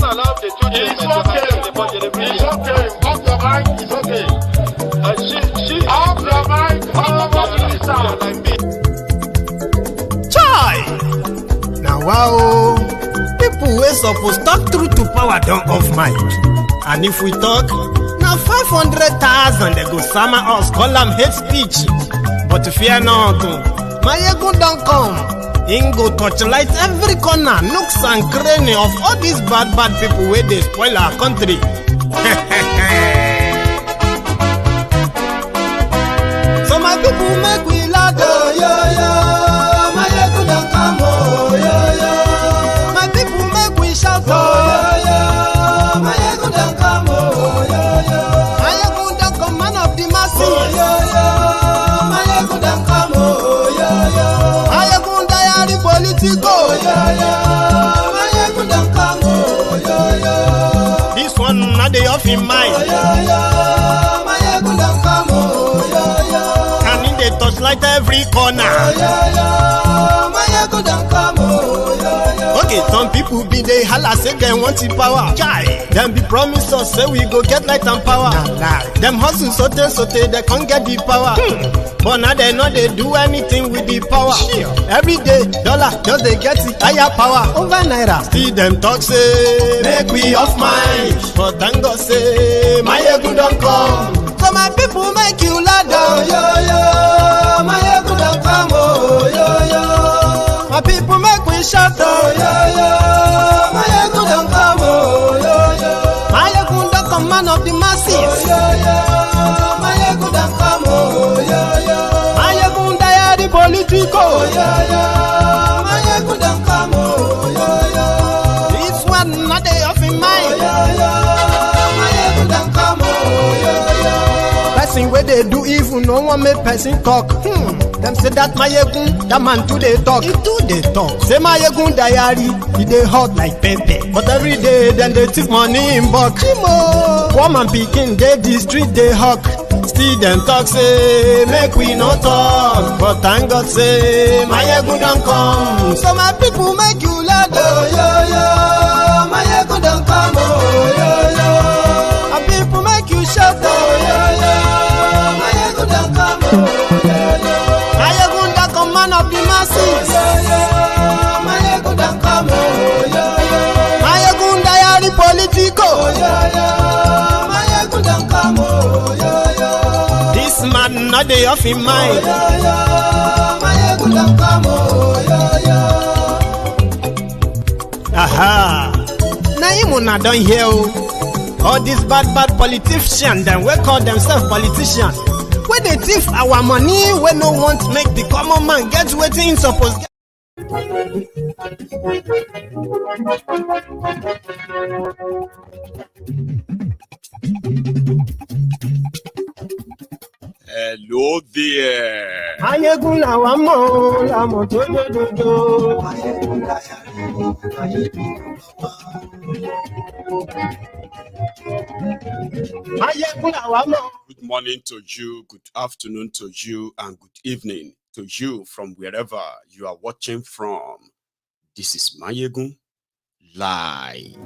Allow the children. It's okay. It's okay. Off your mic. It's okay. She off your mic. Chai! Now wow, people wey suppose talk truth to power don't off mic. And if we talk, now 500,000 they go sama us, call them hate speech. But fear not, my ego don't come. Him go torchlight every corner, nooks and cranny of all these bad people where they spoil our country. So my people make we laugh, oh, yo. My ego don't come, oh, yo. My people make we shout, oh, yo. My ego don't come, oh, yo. My ego don't come, man of the masses, oh, yo. My ego don't come, oh, yo. My ego diary politico, oh, yo. My ego don't come, oh, yo. This one not the off in mind, oh, yo. My ego don't come, oh, yo. And in the touchlight every corner, oh, yo. My ego don't come, oh, yo. Okay, some people be they holla say they want the power. Chai, them be promise us say we go get light and power. Nah. Them hustle sote they can't get the power. But now they know they do anything with the power. Every day, dollar just they get the higher power over Naira. Still them talk say make we off mind. But thank God say my ego don't come. So my people make you laugh, oh, yo. My ego don't come, oh, yo. My people make we shout, oh, yo. My ego don't come, oh, yo. My ego don't come, man of the masses, oh, yo. My ego don't come, oh, yo. My ego diary politico, oh, yo. My ego don't come, oh, yo. This one not the off in mind, oh, yo. My ego don't come, oh, yo. Person where they do evil, no one make person talk. Them say that my egun, that man too they talk. He too they talk. Say my egun diary, he they hot like pepper. But every day then they take money in bulk. Woman picking, they the street they hawk. Still them talk say make we no talk. But thank God say my egun don't come. So my people make you laugh, oh, yo. My egun don't come, oh, yo. My people make you shout, oh, yo. My egun don't come, oh, yo. Man of the masses, my ego don't come, my ego diary politico, my ego don't come, this man not the off in mind, my ego don't come, aha, now you not done here, all these bad politicians, then we call themselves politicians. When they thief our money, we no want make the common man get waiting suppose get. Hello there. Ayegula wamo la moto do. Ayegula wamo. Good morning to you, good afternoon to you, and good evening to you from wherever you are watching from. This is Mayegun Live.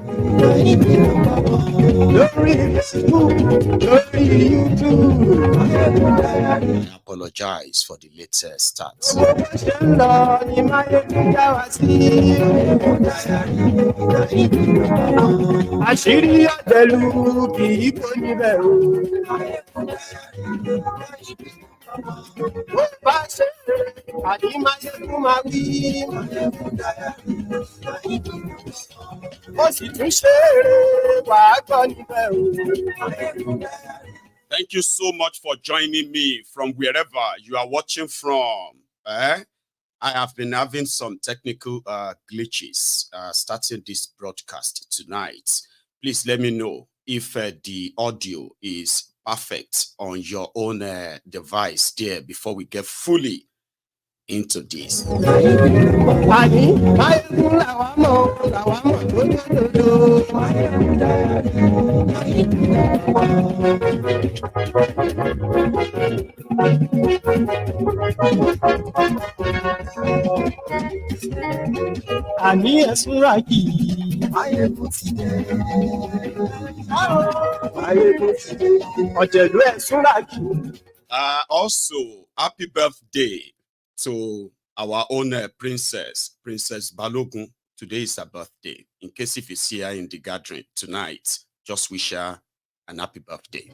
I apologize for the late start. Thank you so much for joining me from wherever you are watching from. I have been having some technical glitches starting this broadcast tonight. Please let me know if the audio is perfect on your own device there before we get fully into this. Ani esuraki Also, happy birthday to our own Princess Balogun. Today is her birthday. In case if you see her in the gathering tonight, just wish her an happy birthday.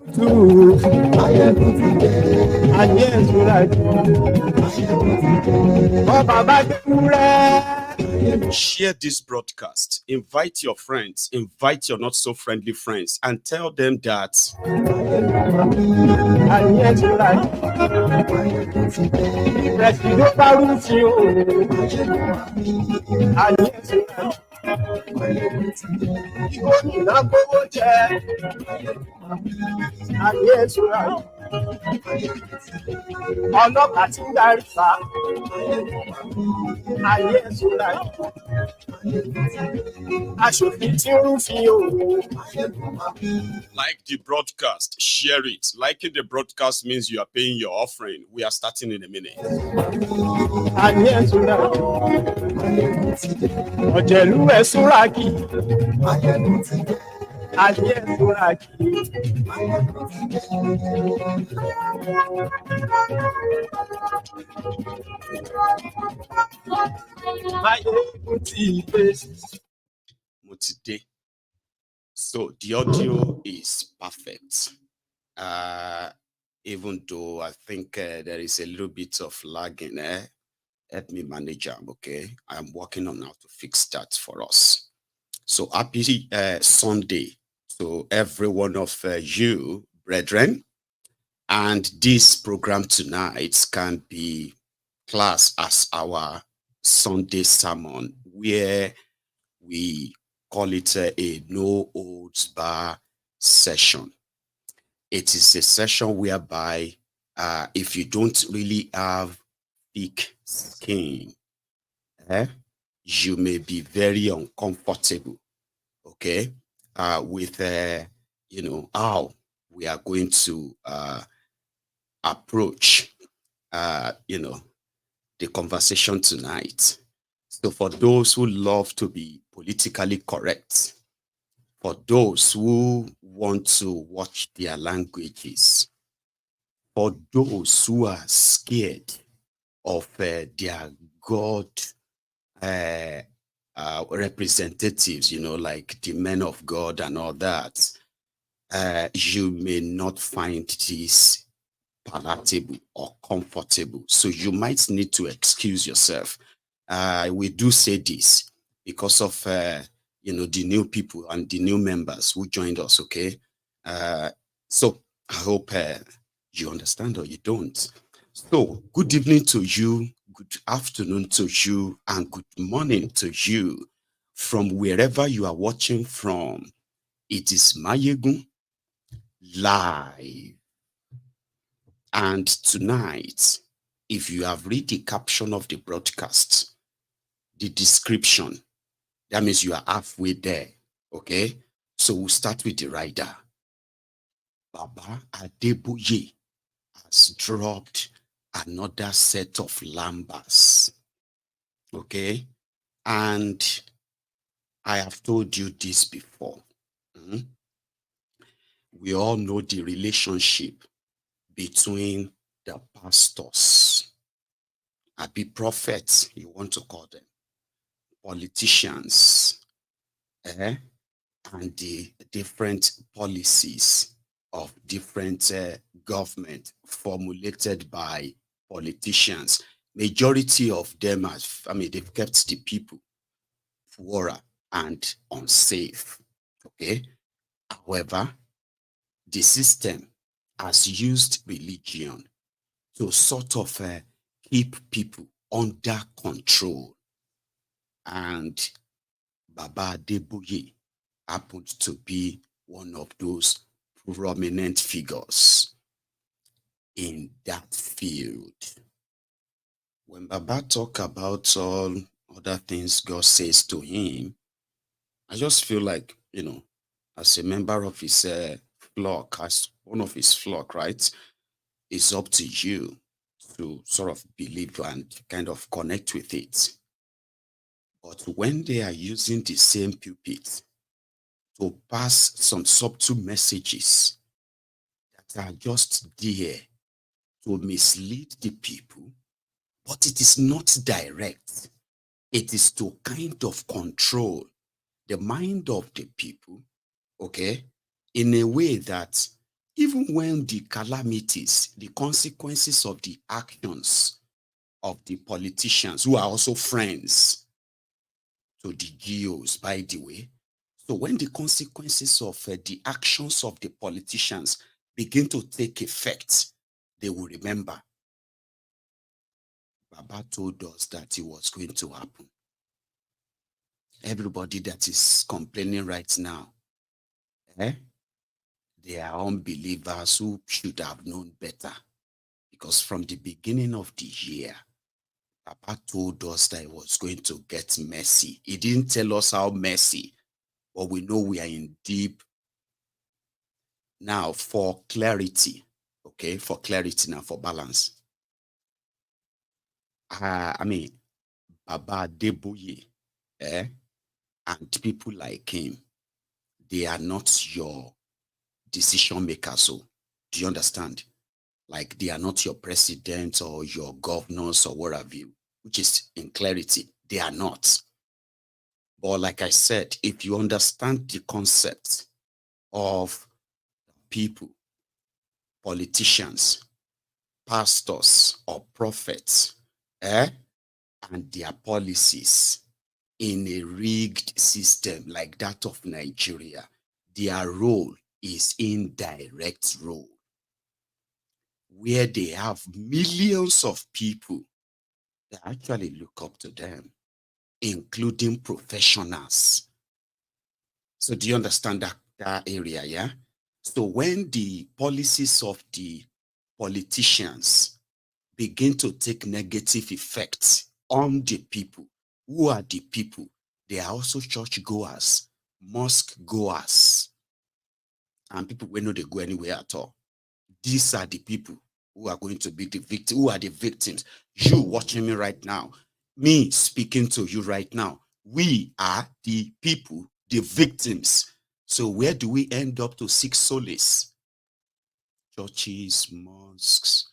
Share this broadcast. Invite your friends. Invite your not so friendly friends and tell them that like the broadcast, share it. Liking the broadcast means you are paying your offering. We are starting in a minute. So the audio is perfect. Even though I think there is a little bit of lagging, help me manage them, okay? I'm working on how to fix that for us. So happy Sunday to every one of you, brethren. And this program tonight can be classed as our Sunday sermon, where we call it a no holds bar session. It is a session whereby if you don't really have thick skin, you may be very uncomfortable, okay, with how we are going to approach the conversation tonight. So for those who love to be politically correct, for those who want to watch their languages, for those who are scared of their God representatives, like the men of God and all that, you may not find this palatable or comfortable. So you might need to excuse yourself. We do say this because of the new people and the new members who joined us, okay? So I hope you understand or you don't. So good evening to you, good afternoon to you, and good morning to you from wherever you are watching from. It is Mayegun live. And tonight, if you have read the caption of the broadcast, the description, that means you are halfway there, okay? So we'll start with the rider. Baba Adeboye has dropped another set of lanbas, okay? And I have told you this before. We all know the relationship between the pastors, be prophets, you want to call them, politicians, and the different policies of different government formulated by politicians. Majority of them they've kept the people poorer and unsafe, okay? However, the system has used religion to sort of keep people under control. And Baba Adeboye happened to be one of those prominent figures in that field. When Baba talk about all other things God says to him, I just feel like, as a member of his flock, as one of his flock, right? It's up to you to sort of believe and kind of connect with it. But when they are using the same pulpit to pass some subtle messages that are just there to mislead the people, but it is not direct. It is to kind of control the mind of the people, okay, in a way that even when the calamities, the consequences of the actions of the politicians, who are also friends to the GOs, by the way, so when the consequences of the actions of the politicians begin to take effect, they will remember Baba told us that it was going to happen. Everybody that is complaining right now, they are unbelievers who should have known better. Because from the beginning of the year, Papa told us that he was going to get messy. He didn't tell us how messy, but we know we are in deep. Now, for clarity, okay, for clarity now, for balance. I mean, Baba Adeboye, and people like him, they are not your decision makers. So, do you understand? Like, they are not your president or your governors or what have you, which is in clarity, they are not. But like I said, if you understand the concept of people, politicians, pastors, or prophets, and their policies in a rigged system like that of Nigeria, their role is indirect role, where they have millions of people that actually look up to them, including professionals. So do you understand that area, yeah? So when the policies of the politicians begin to take negative effects on the people, who are the people? They are also church goers, mosque goers, and people will know they go anywhere at all. These are the people who are going to be the victim, who are the victims. You watching me right now, me speaking to you right now, we are the people, the victims. So where do we end up to seek solace? Churches, mosques,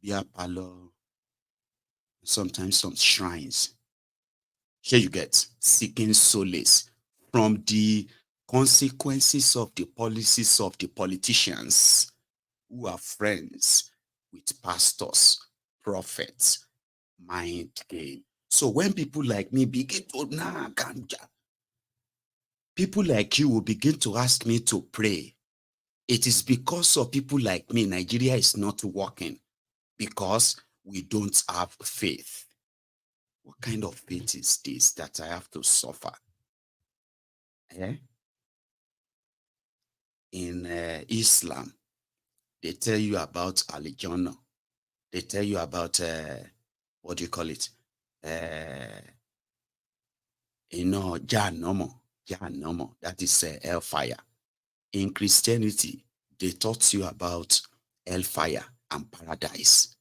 beer parlor, sometimes some shrines. Here you get seeking solace from the consequences of the policies of the politicians who are friends with pastors, prophets, mind game. So when people like me begin to people like you will begin to ask me to pray. It is because of people like me, Nigeria is not working, because we don't have faith. What kind of faith is this that I have to suffer? In Islam, they tell you about Al-Jannah. They tell you about, what do you call it? Jahannam. That is hellfire. In Christianity, they taught you about hellfire and paradise.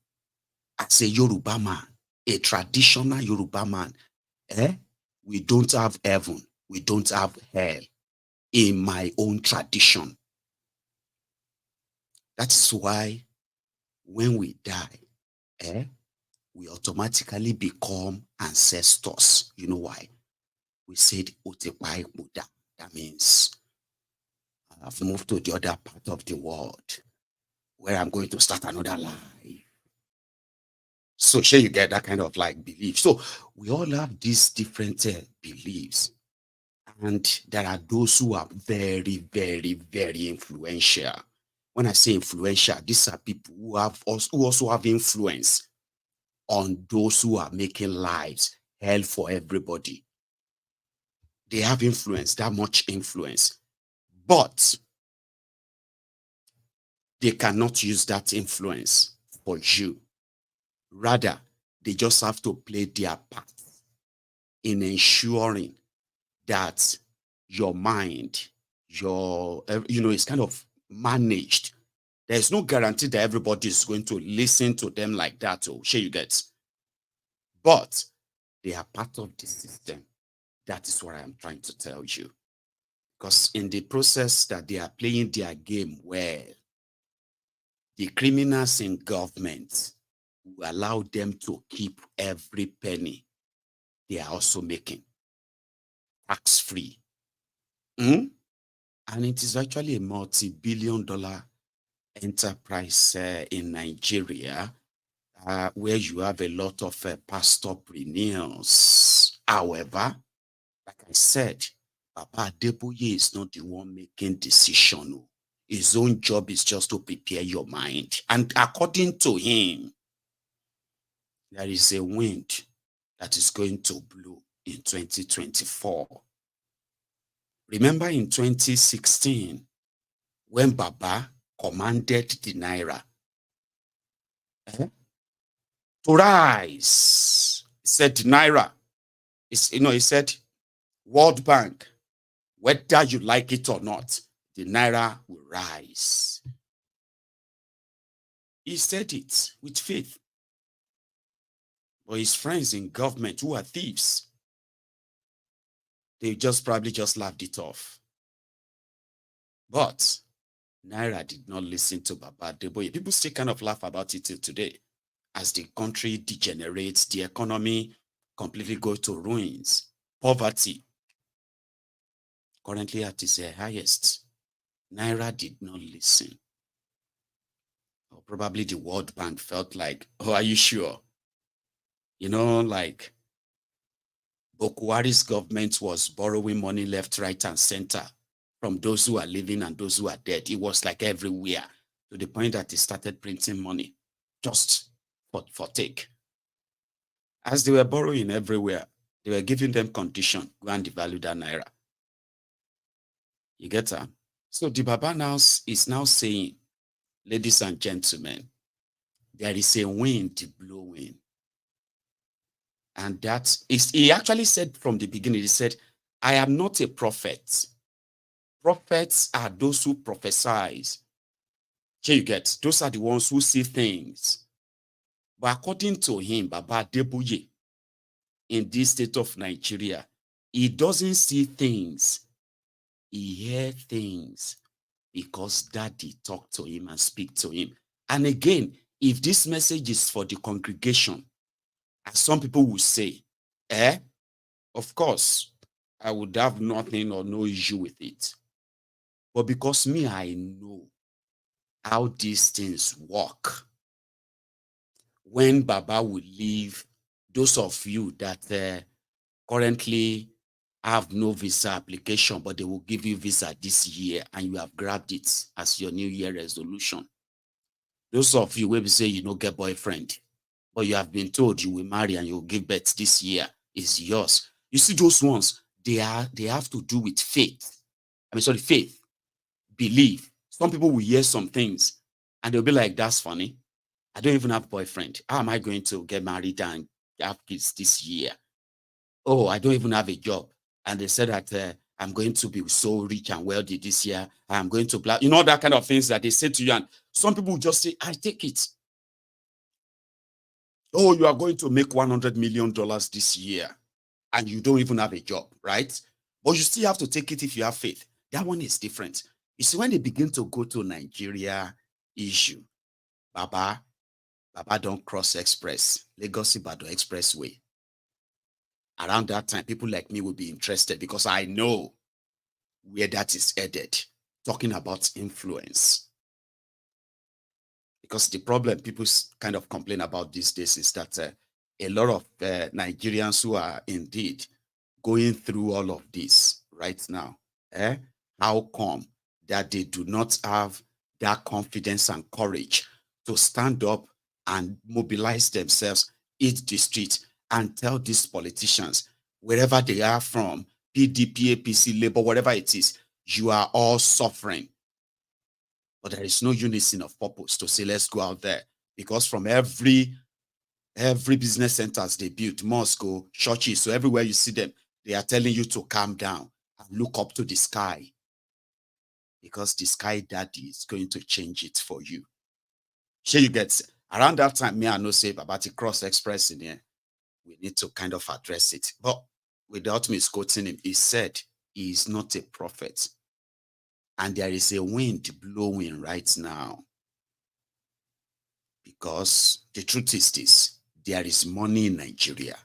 As a Yoruba man, a traditional Yoruba man, we don't have heaven, we don't have hell in my own tradition. That's why when we die, we automatically become ancestors. You know why? We said, that means I've moved to the other part of the world where I'm going to start another life. So here you get that kind of like belief. So we all have these different beliefs. And there are those who are very, very, very influential. When I say influential, these are people who also have influence on those who are making lives hell for everybody. They have influence, that much influence. But they cannot use that influence for you. Rather, they just have to play their part in ensuring that your mind, is kind of managed. There's no guarantee that everybody is going to listen to them like that. Or sure you get. But They are part of the system. That is what I am trying to tell you. Because in the process that they are playing their game well, the criminals in government will allow them to keep every penny they are also making tax-free. And it is actually a multi-billion-dollar enterprise in Nigeria, where you have a lot of pastorpreneurs. However, like I said, Papa Adeboye is not the one making decision. His own job is just to prepare your mind. And according to him, there is a wind that is going to blow in 2024. Remember in 2016, when Baba commanded the Naira to rise, he said Naira, he said, World Bank, whether you like it or not, the Naira will rise. He said it with faith. But his friends in government who are thieves, they probably just laughed it off. But Naira did not listen to Baba Adeboye. People still kind of laugh about it till today. As the country degenerates, the economy completely goes to ruins. Poverty, currently at its highest. Naira did not listen. Or probably the World Bank felt like, oh, are you sure? You know, like Bokwari's government was borrowing money left, right, and center from those who are living and those who are dead. It was like everywhere, to the point that they started printing money just for take. As they were borrowing everywhere, they were giving them condition, go and devalue that Naira. You get that? So the Baba now is now saying, ladies and gentlemen, there is a wind blowing. And that is, he actually said from the beginning, he said, I am not a prophet. Prophets are those who prophesy. Here you get, those are the ones who see things. But according to him, Baba Adeboye, in this state of Nigeria, he doesn't see things. He hears things because Daddy talked to him and speak to him. And again, if this message is for the congregation, as some people will say, of course, I would have nothing or no issue with it. But because me, I know how these things work. When Baba will leave, those of you that currently have no visa application, but they will give you visa this year and you have grabbed it as your New Year resolution. Those of you will say you don't get boyfriend, but you have been told you will marry and you will give birth this year, is yours. You see those ones, they have to do with faith. Faith, belief. Some people will hear some things and they'll be like, that's funny. I don't even have a boyfriend. How am I going to get married and have kids this year? Oh, I don't even have a job. And they said that I'm going to be so rich and wealthy this year. I'm going to, that kind of things that they say to you. And some people just say, I take it. Oh, you are going to make $100 million this year and you don't even have a job, right? But you still have to take it if you have faith. That one is different. You see, when they begin to go to Nigeria issue, Baba don't cross express, Lagos-Ibadan expressway. Around that time, people like me will be interested because I know where that is headed, talking about influence. Because the problem people kind of complain about these days is that a lot of Nigerians who are indeed going through all of this right now, how come that they do not have that confidence and courage to stand up and mobilize themselves, hit the street, and tell these politicians, wherever they are from, PDP, APC, Labour, whatever it is, you are all suffering. But there is no unison of purpose to say, let's go out there. Because from every business centers they built, Moscow, churches, so everywhere you see them, they are telling you to calm down and look up to the sky. Because the sky daddy is going to change it for you. Sure, you get around that time, me, I know say about the Cross Express in here. we need to kind of address it. But without misquoting him, he said he is not a prophet. And there is a wind blowing right now. Because the truth is this, there is money in Nigeria.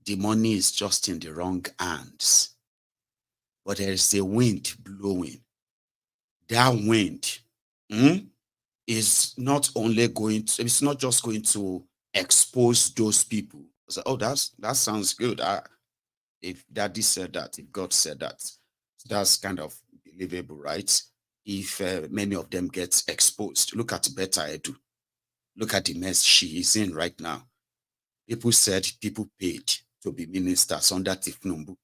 The money is just in the wrong hands. But there is a wind blowing. That wind is not only going to, it's not just going to expose those people. So, oh, that sounds good. If Daddy said that, if God said that, that's kind of believable, right? If many of them get exposed. Look at Betta Edu. Look at the mess she is in right now. People said people paid to be ministers under Tinubu.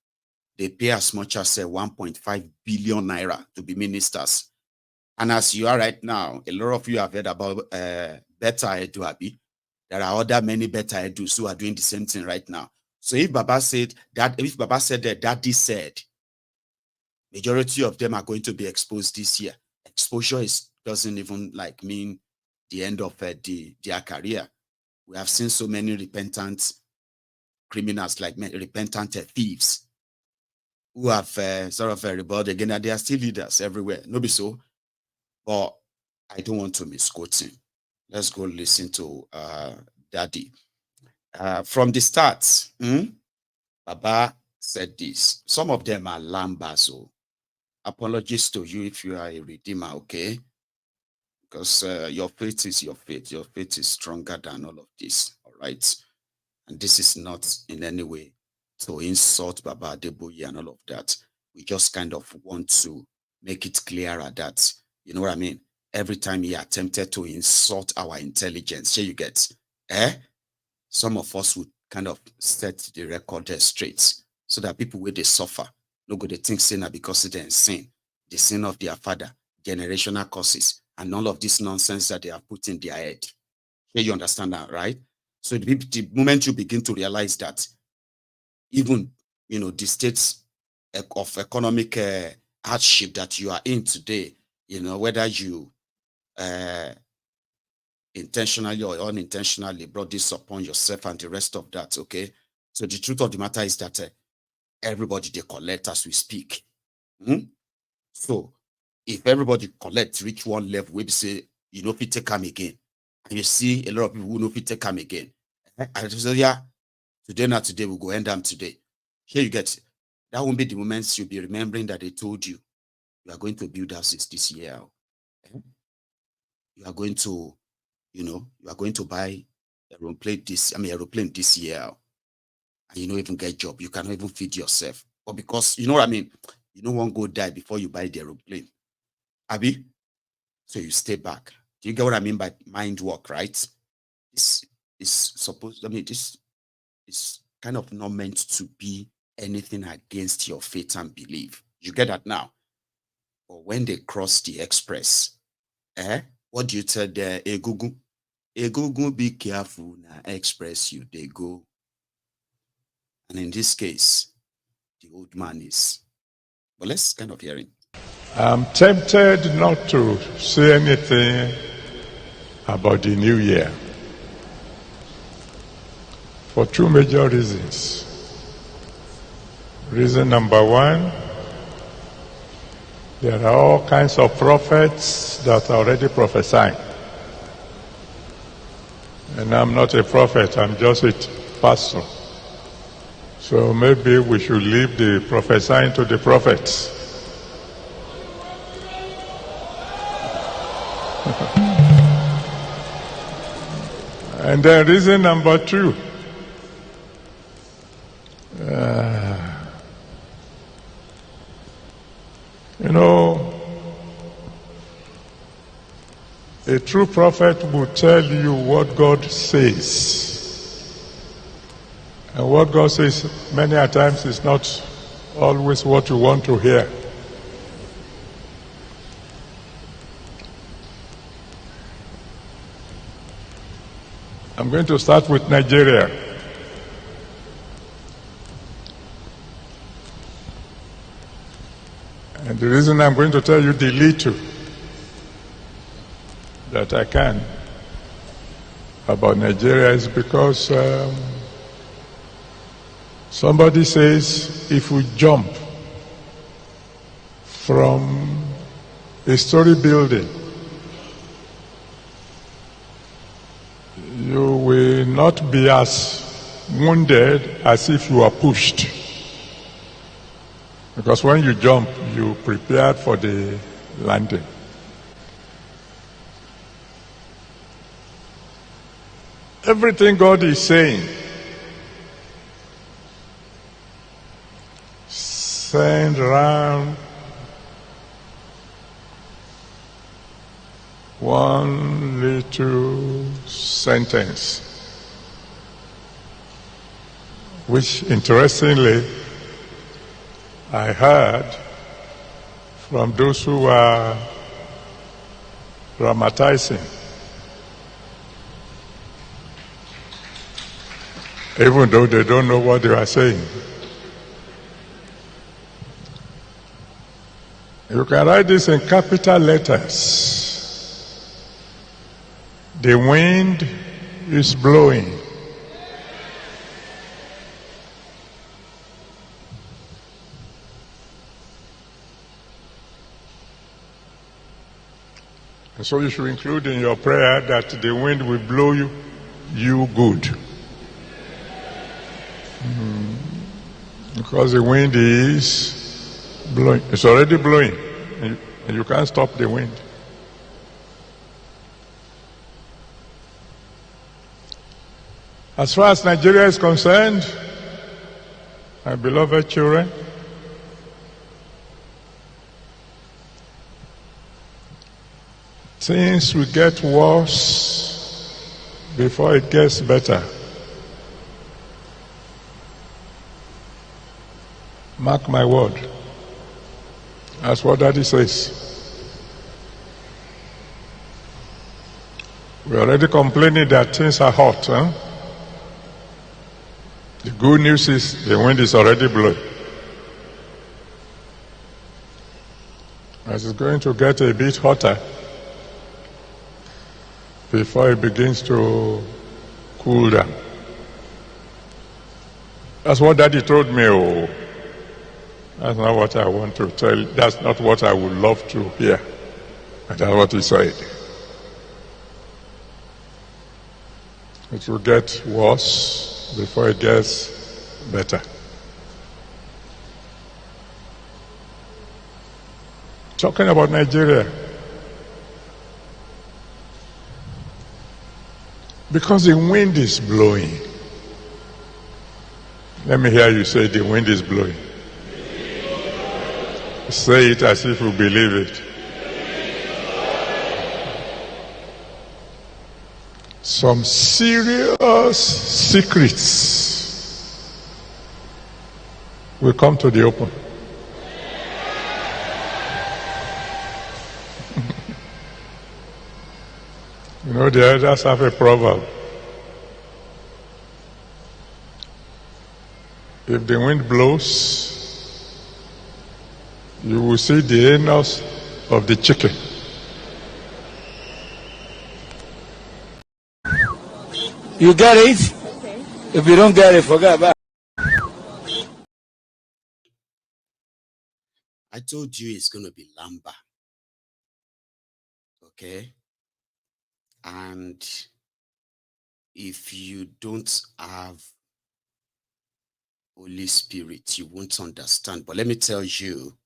They pay as much as 1.5 billion naira to be ministers. And as you are right now, a lot of you have heard about Betta Edu Abi. There are other many Betta Edus who are doing the same thing right now. So if Baba said that, Daddy said, majority of them are going to be exposed this year. Exposure doesn't even mean the end of their career. We have seen so many repentant criminals, repentant thieves, who have rebelled again, and they are still leaders everywhere. No be so, but I don't want to misquote him. Let's go listen to Daddy. From the start, Baba said this. Some of them are lanbas, so apologies to you if you are a redeemer, okay? Because your faith is your faith. Your faith is stronger than all of this, all right? And this is not in any way to insult Baba Adeboye and all of that. We just kind of want to make it clearer that, you know what I mean? Every time he attempted to insult our intelligence, here you get, some of us would kind of set the record straight so that people where they suffer, no go they think sinner because they sin, the sin of their father, generational curses, and all of this nonsense that they have put in their head. Here you understand that, right? So the moment you begin to realize that even, the states of economic hardship that you are in today, whether you intentionally or unintentionally brought this upon yourself and the rest of that, okay? So the truth of the matter is that everybody, they collect as we speak. So if everybody collect, reach one level, we say, if you take come again, and you see a lot of people who know if you take come again, I just say, yeah, today we'll go end them today. Here you get, that won't be the moments you'll be remembering that they told you, you are going to build houses this year. You are going to, you are going to buy aeroplane this year. And you don't even get a job. You cannot even feed yourself. But because, you know what I mean? You don't want to go die before you buy the aeroplane. Abi? So you stay back. Do you get what I mean by mind work, right? This is supposed, this is kind of not meant to be anything against your faith and belief. You get that now? But when they cross the express, what do you tell the Egungun, be careful now, express you, they go. And in this case, the old man is. But let's kind of hear him. I'm tempted not to say anything about the new year for two major reasons. Reason number one, there are all kinds of prophets that are already prophesying. And I'm not a prophet, I'm just a pastor. So maybe we should leave the prophesying to the prophets. And then reason number two, a true prophet will tell you what God says. And what God says many a times is not always what you want to hear. I'm going to start with Nigeria. And the reason I'm going to tell you the little that I can about Nigeria is because Somebody says if we jump from a story building, you will not be as wounded as if you are pushed. Because when you jump, you prepared for the landing. Everything God is saying, send round one little sentence, which interestingly I heard from those who are dramatizing. Even though they don't know what they are saying. You can write this in capital letters. The wind is blowing. And so you should include in your prayer that the wind will blow you good. Because the wind is blowing. It's already blowing. And you can't stop the wind. As far as Nigeria is concerned, my beloved children, things will get worse before it gets better. Mark my word. That's what Daddy says. We're already complaining that things are hot. Huh? The good news is the wind is already blowing. As it's going to get a bit hotter before it begins to cool down. That's what Daddy told me. Oh. That's not what I want to tell you. That's not what I would love to hear. But that's what he said. It will get worse before it gets better. Talking about Nigeria. Because the wind is blowing. Let me hear you say the wind is blowing. Say it as if you believe it. Some serious secrets will come to the open. You know, the elders have a proverb. If the wind blows, you will see the anus of the chicken. You get it? Okay. If you don't get it, forget about it. I told you it's going to be lamba. Okay? And if you don't have Holy Spirit, you won't understand. But let me tell you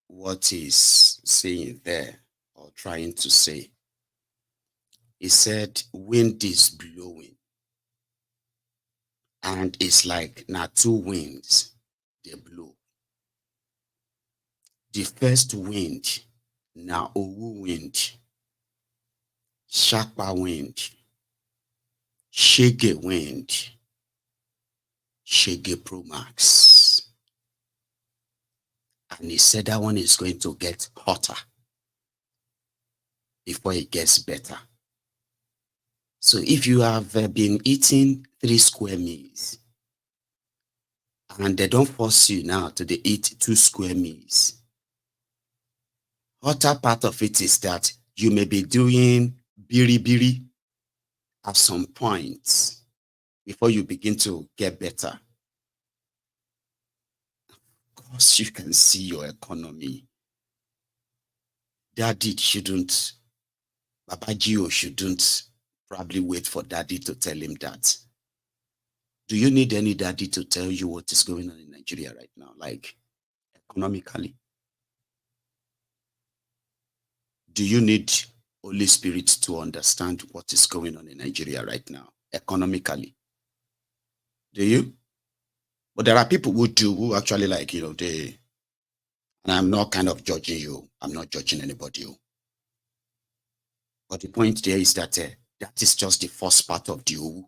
what he's saying there, or trying to say. He said, wind is blowing. And it's like now two winds, they blow. The first wind, now Owu wind, Shakpa wind, SHEGE wind, SHEGE Pro Max. And he said that one is going to get hotter before it gets better. So if you have been eating 3 square meals and they don't force you now to eat 2 square meals, hotter part of it is that you may be doing biri biri at some point. before you begin to get better. Of course, you can see your economy. Daddy shouldn't, Babajio shouldn't probably wait for daddy to tell him that. Do you need any daddy to tell you what is going on in Nigeria right now, like economically? Do you need Holy Spirit to understand what is going on in Nigeria right now, economically? Do you? But there are people who do, who actually like, you know, they, and I'm not kind of judging you. I'm not judging anybody. But the point there is that that is just the first part of the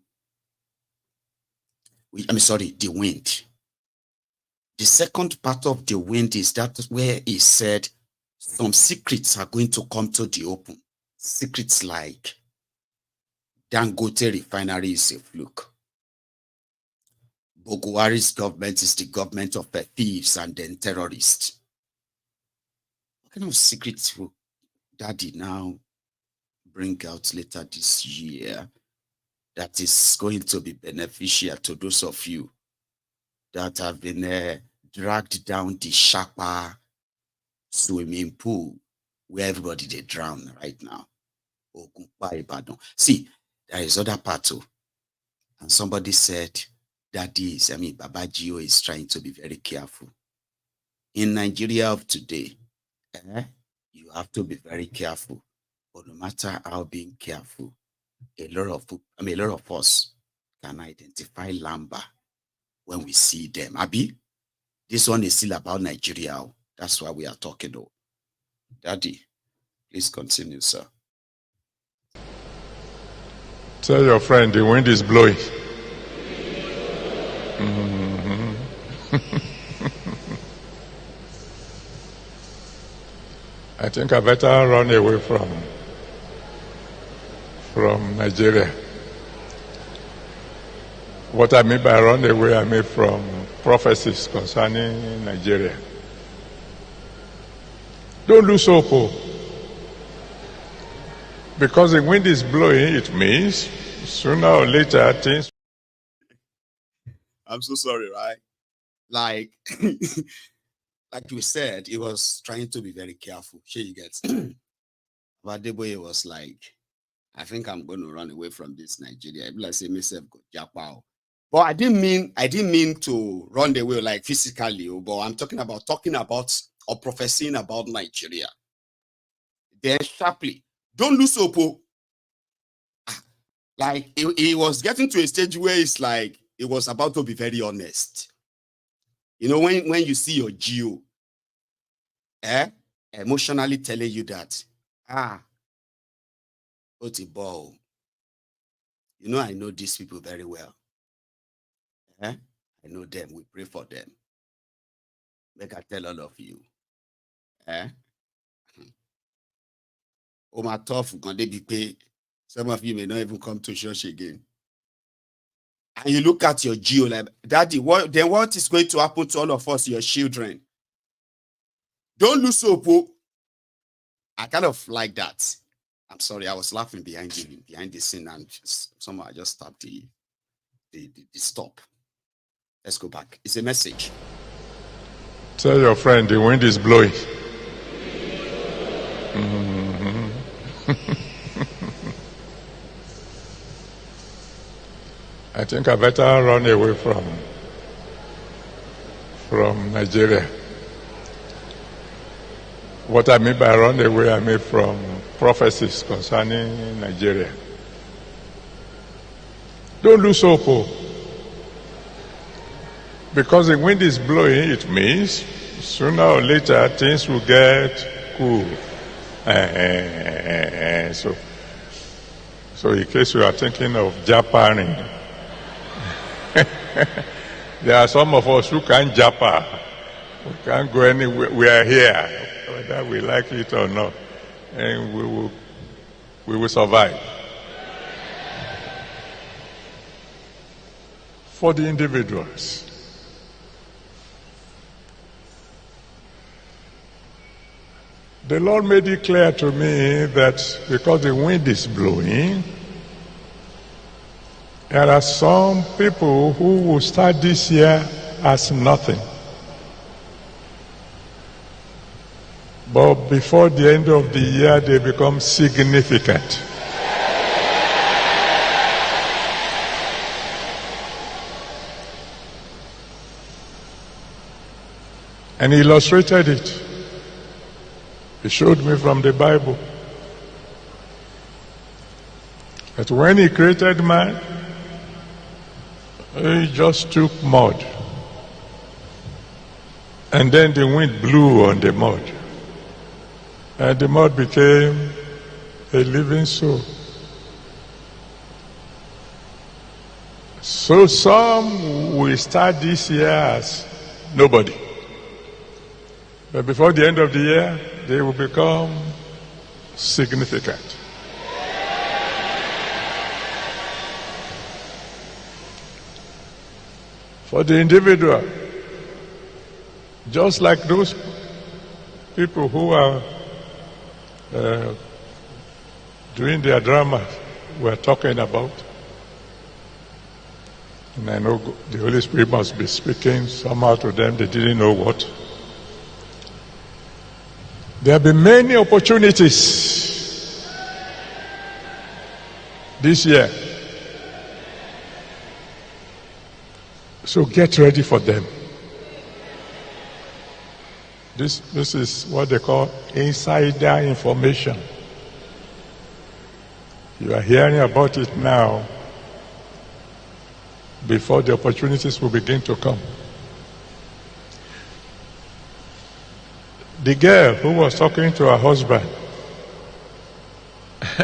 the wind. The second part of the wind is that where he said some secrets are going to come to the open. Secrets like Dangote refinery is a fluke. Boguari's government is the government of thieves and then terrorists. What kind of secrets will Daddy now bring out later this year that is going to be beneficial to those of you that have been dragged down the Shapa swimming pool where everybody they drown right now? See, there is other part too. And somebody said, Babajio is trying to be very careful. In Nigeria of today, you have to be very careful. But no matter how being careful, a lot of us can identify lamba when we see them. Abi, this one is still about Nigeria. That's why we are talking. Daddy, please continue, sir. Tell your friend the wind is blowing. I think I better run away from Nigeria. What I mean by run away, I mean from prophecies concerning Nigeria. Don't lose hope. Because the wind is blowing, it means sooner or later things. I'm so sorry, right? Like, like we said, he was trying to be very careful. Here you get. But Adeboye was like, I think I'm going to run away from this Nigeria. Like say myself go Japao. But I didn't mean to run away like physically, but I'm talking about or prophesying about Nigeria. Then sharply, don't lose hope. Like he was getting to a stage where it's like it was about to be very honest. You know, when you see your geo emotionally telling you that, what's a ball? You know, I know these people very well. I know them. We pray for them. Make I tell all of you. My tough gonna be paid. Some of you may not even come to church again. And you look at your geo like, Daddy, what is going to happen to all of us, your children? Don't lose hope. I kind of like that. I'm sorry, I was laughing behind the scene, and somehow I just stopped the stop. Let's go back. It's a message. Tell your friend the wind is blowing. I think I better run away from Nigeria. What I mean by run away, I mean from prophecies concerning Nigeria. Don't lose hope. Because the wind is blowing, it means sooner or later things will get cool. So in case you are thinking of Japaning, there are some of us who can't Japa. We can't go anywhere. We are here, whether we like it or not, and we will survive. For the individuals, the Lord made it clear to me that because the wind is blowing, There are some people who will start this year as nothing. But before the end of the year, they become significant. And he illustrated it. He showed me from the Bible that when he created man, he just took mud. And then the wind blew on the mud. And the mud became a living soul. So some will start this year as nobody. But before the end of the year, they will become significant. For the individual, just like those people who are doing their drama we're talking about, and I know the Holy Spirit must be speaking somehow to them, they didn't know what. There have been many opportunities this year. So get ready for them. This is what they call insider information. You are hearing about it now before the opportunities will begin to come. The girl who was talking to her husband,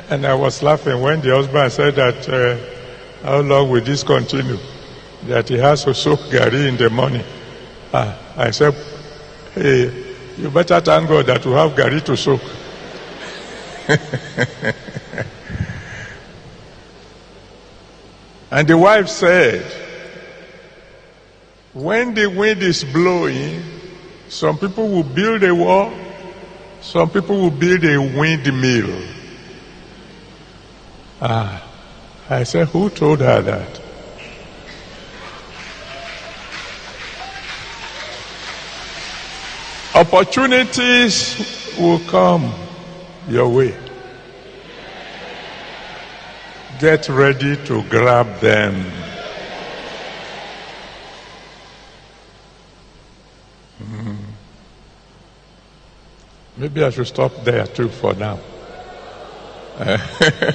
and I was laughing when the husband said that, how long will this continue? That he has to soak gari in the morning. I said, hey, you better thank God that you have gari to soak. And the wife said, when the wind is blowing, some people will build a wall, some people will build a windmill. I said, who told her that? Opportunities will come your way. Get ready to grab them. Maybe I should stop there too for now.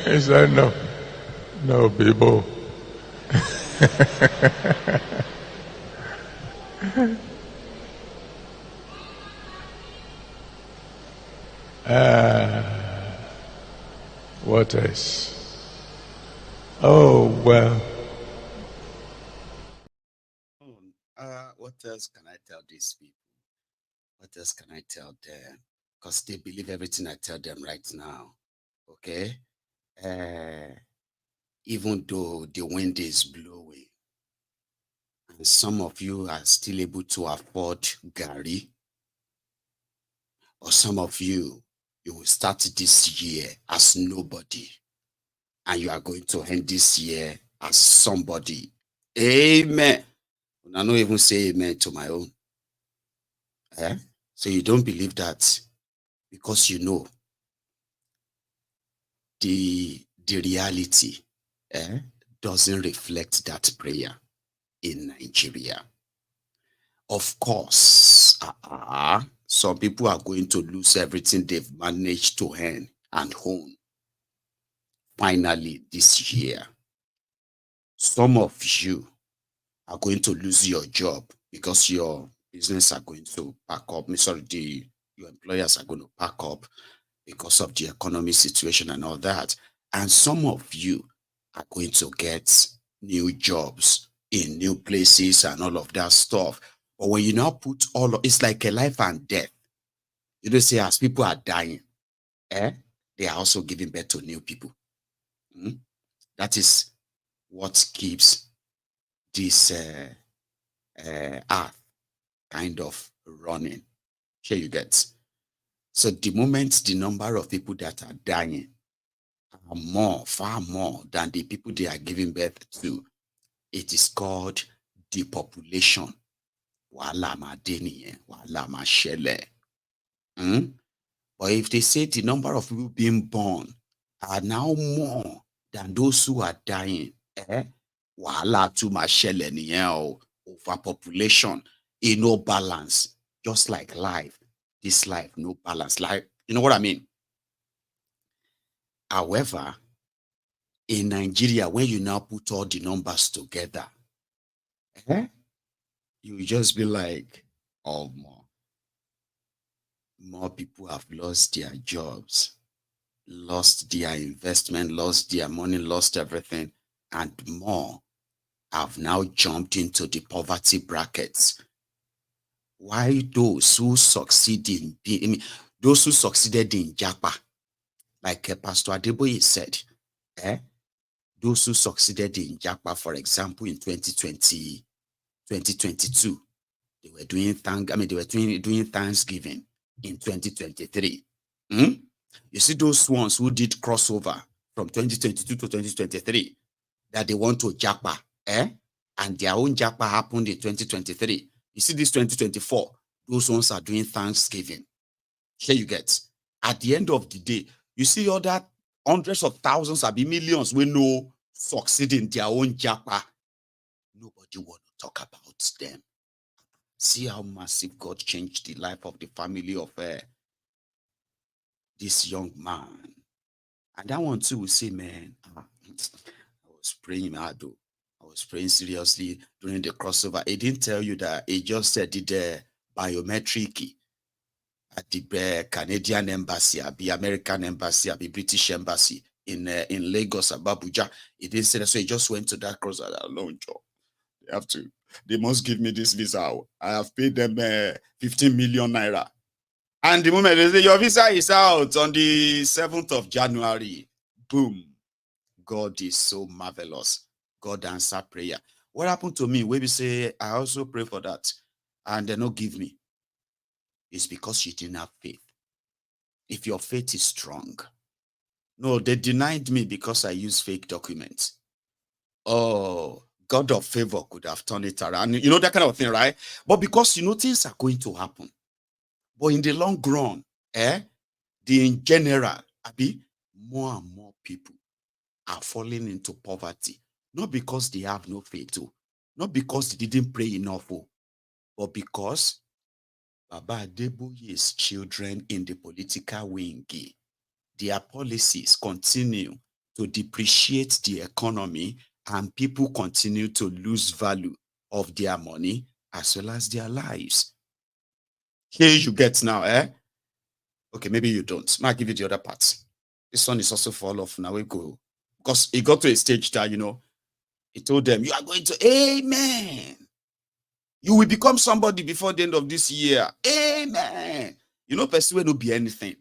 He said, no, people. What else? Oh, well. What else can I tell these people? What else can I tell them? Because they believe everything I tell them right now. Okay? Even though the wind is blowing, and some of you are still able to afford gari, or some of you will start this year as nobody, and you are going to end this year as somebody. Amen. I don't even say amen to my own. So you don't believe that because you know the reality doesn't reflect that prayer in Nigeria. Of course, some people are going to lose everything they've managed to earn and own finally this year. Some of you are going to lose your job because your business are going to pack up. Your employers are going to pack up because of the economic situation and all that. And some of you are going to get new jobs in new places and all of that stuff. But when you now put it's like a life and death. You don't say as people are dying, they are also giving birth to new people. That is what keeps this earth kind of running. Here you get. So the moment the number of people that are dying are more, far more than the people they are giving birth to. It is called depopulation. Wàhálà máa dé nìyẹn, wàhálà máa ṣẹlẹ̀. But if they say the number of people being born are now more than those who are dying, wàhálà tún máa ṣẹlẹ̀ nìyẹn o. Overpopulation, no balance, just like life. This life, no balance. Like, you know what I mean? However, in Nigeria, when you now put all the numbers together, you will just be like, oh, more people have lost their jobs, lost their investment, lost their money, lost everything, and more have now jumped into the poverty brackets. Why those who succeed those who succeeded in Japa, like Pastor Adeboye said, those who succeeded in Japa, for example, in 2022, they were doing doing Thanksgiving in 2023. You see those ones who did crossover from 2022 to 2023 that they want to Japa, and their own Japa happened in 2023. You see this 2024, those ones are doing Thanksgiving. Here you get. At the end of the day, you see other hundreds of thousands, be millions, we know succeed in their own Japa. Nobody want to talk about them. See how massive God changed the life of the family of this young man. And that one too will say, man, I was praying hard though. I was praying seriously during the crossover. It didn't tell you that it just said the biometric at the Canadian embassy, the American embassy, the British embassy in Lagos, Abuja. It didn't say that, so it just went to that crossover alone, Joe. They must give me this visa. I have paid them 15 million naira. And the moment they say your visa is out on the 7th of January, boom. God is so marvelous. God answer prayer. What happened to me? When we say, I also pray for that, and they don't give me. It's because you didn't have faith. If your faith is strong. No, they denied me because I used fake documents. Oh, God of favor could have turned it around. You know, that kind of thing, right? But because, you know, things are going to happen. But in the long run, in general, more and more people are falling into poverty. Not because they have no faith, not because they didn't pray enough, but because Baba Adeboye's children in the political wing, their policies continue to depreciate the economy, and people continue to lose value of their money as well as their lives. Here you get now, Okay, maybe you don't. I'll give you the other part. This one is also fall off now. We go. Because it got to a stage that, you know, he told them, you are going to, amen. You will become somebody before the end of this year. Amen. You know, person will be anything.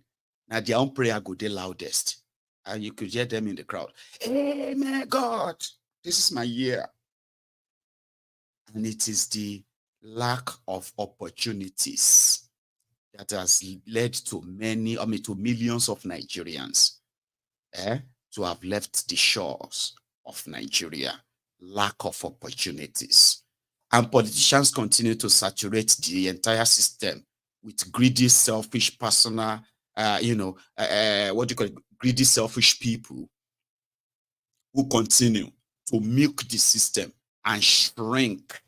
Now their own prayer go the loudest. And you could hear them in the crowd. Amen, God. This is my year. And it is the lack of opportunities that has led to to millions of Nigerians to have left the shores of Nigeria. Lack of opportunities. And politicians continue to saturate the entire system with greedy, selfish, personal, greedy, selfish people who continue to milk the system and shrink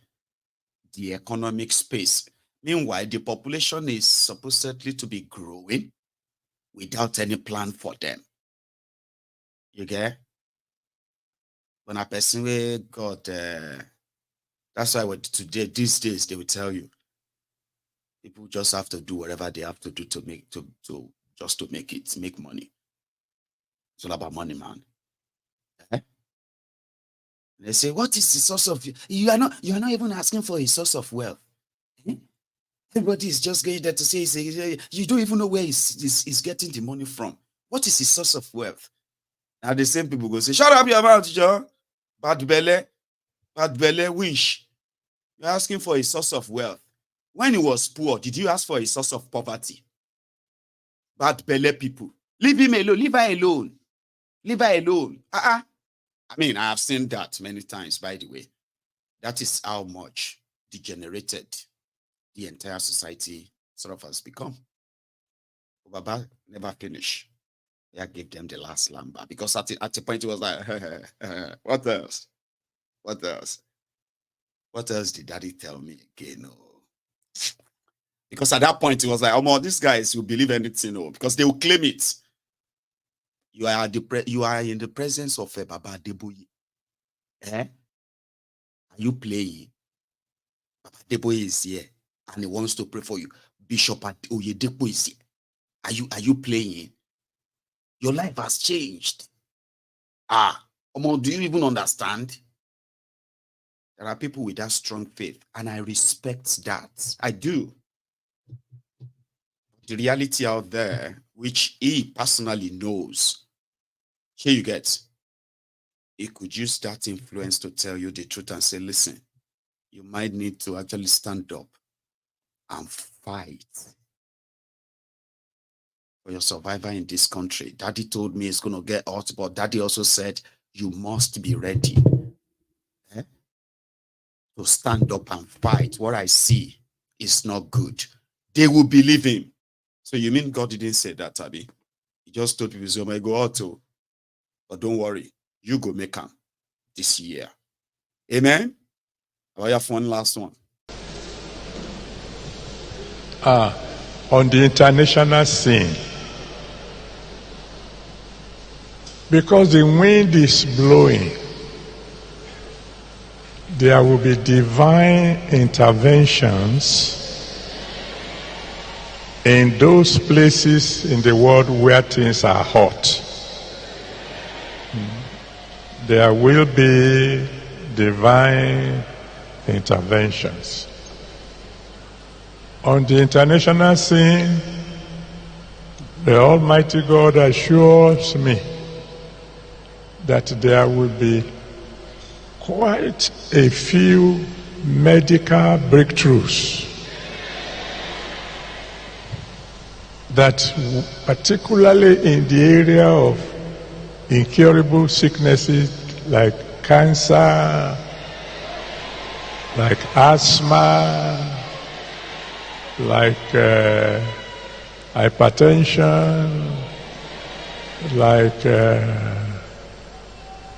the economic space. Meanwhile, the population is supposedly to be growing without any plan for them. You get? When a person where God, that's why today, these days, they will tell you, people just have to do whatever they have to do to make money. It's all about money, man. They say, what is the source of you are not even asking for a source of wealth. Everybody is just going there to say, you don't even know where he's getting the money from. What is his source of wealth? Now the same people go say, shut up your mouth, John. Bad belly, wish. You're asking for a source of wealth. When he was poor, did you ask for a source of poverty? Bad belly people. Leave him alone. Leave her alone. Leave her alone. I mean, I have seen that many times, by the way. That is how much degenerated the entire society sort of has become. Baba never finished. I gave them the last lamba because at the point it was like, what else? What else? What else did daddy tell me again? Oh. Because at that point it was like, oh, these guys will believe anything, oh, because they will claim it. You are in the presence of Baba Adeboye. Are you playing? Baba Adeboye is here and he wants to pray for you. Bishop Oyedepo is here. Are you playing? Your life has changed. Do you even understand? There are people with that strong faith, and I respect that. I do. The reality out there, which he personally knows, here you get. He could use that influence to tell you the truth and say, listen, you might need to actually stand up and fight for your survival in this country. Daddy told me it's going to get hot, but daddy also said you must be ready to stand up and fight. What I see is not good. They will believe him. So you mean God didn't say that, Abby? He just told people, so I go out to, but don't worry, you go make them this year. Amen? I have one last one. On the international scene, because the wind is blowing, there will be divine interventions in those places in the world where things are hot. There will be divine interventions. On the international scene, the Almighty God assures me that there will be quite a few medical breakthroughs that, particularly in the area of incurable sicknesses like cancer, like asthma, like hypertension, like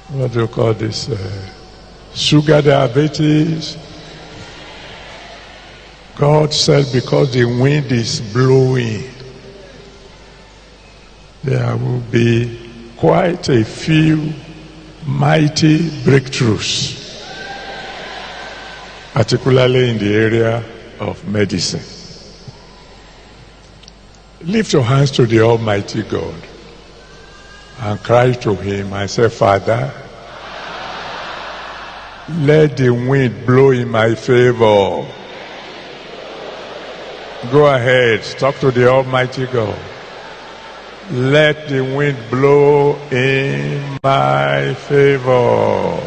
what do you call this? Sugar diabetes. God said, because the wind is blowing, there will be quite a few mighty breakthroughs, particularly in the area of medicine. Lift your hands to the Almighty God and cry to him and say, Father, let the wind blow in my favor. Go ahead, talk to the Almighty God. Let the wind blow in my favor.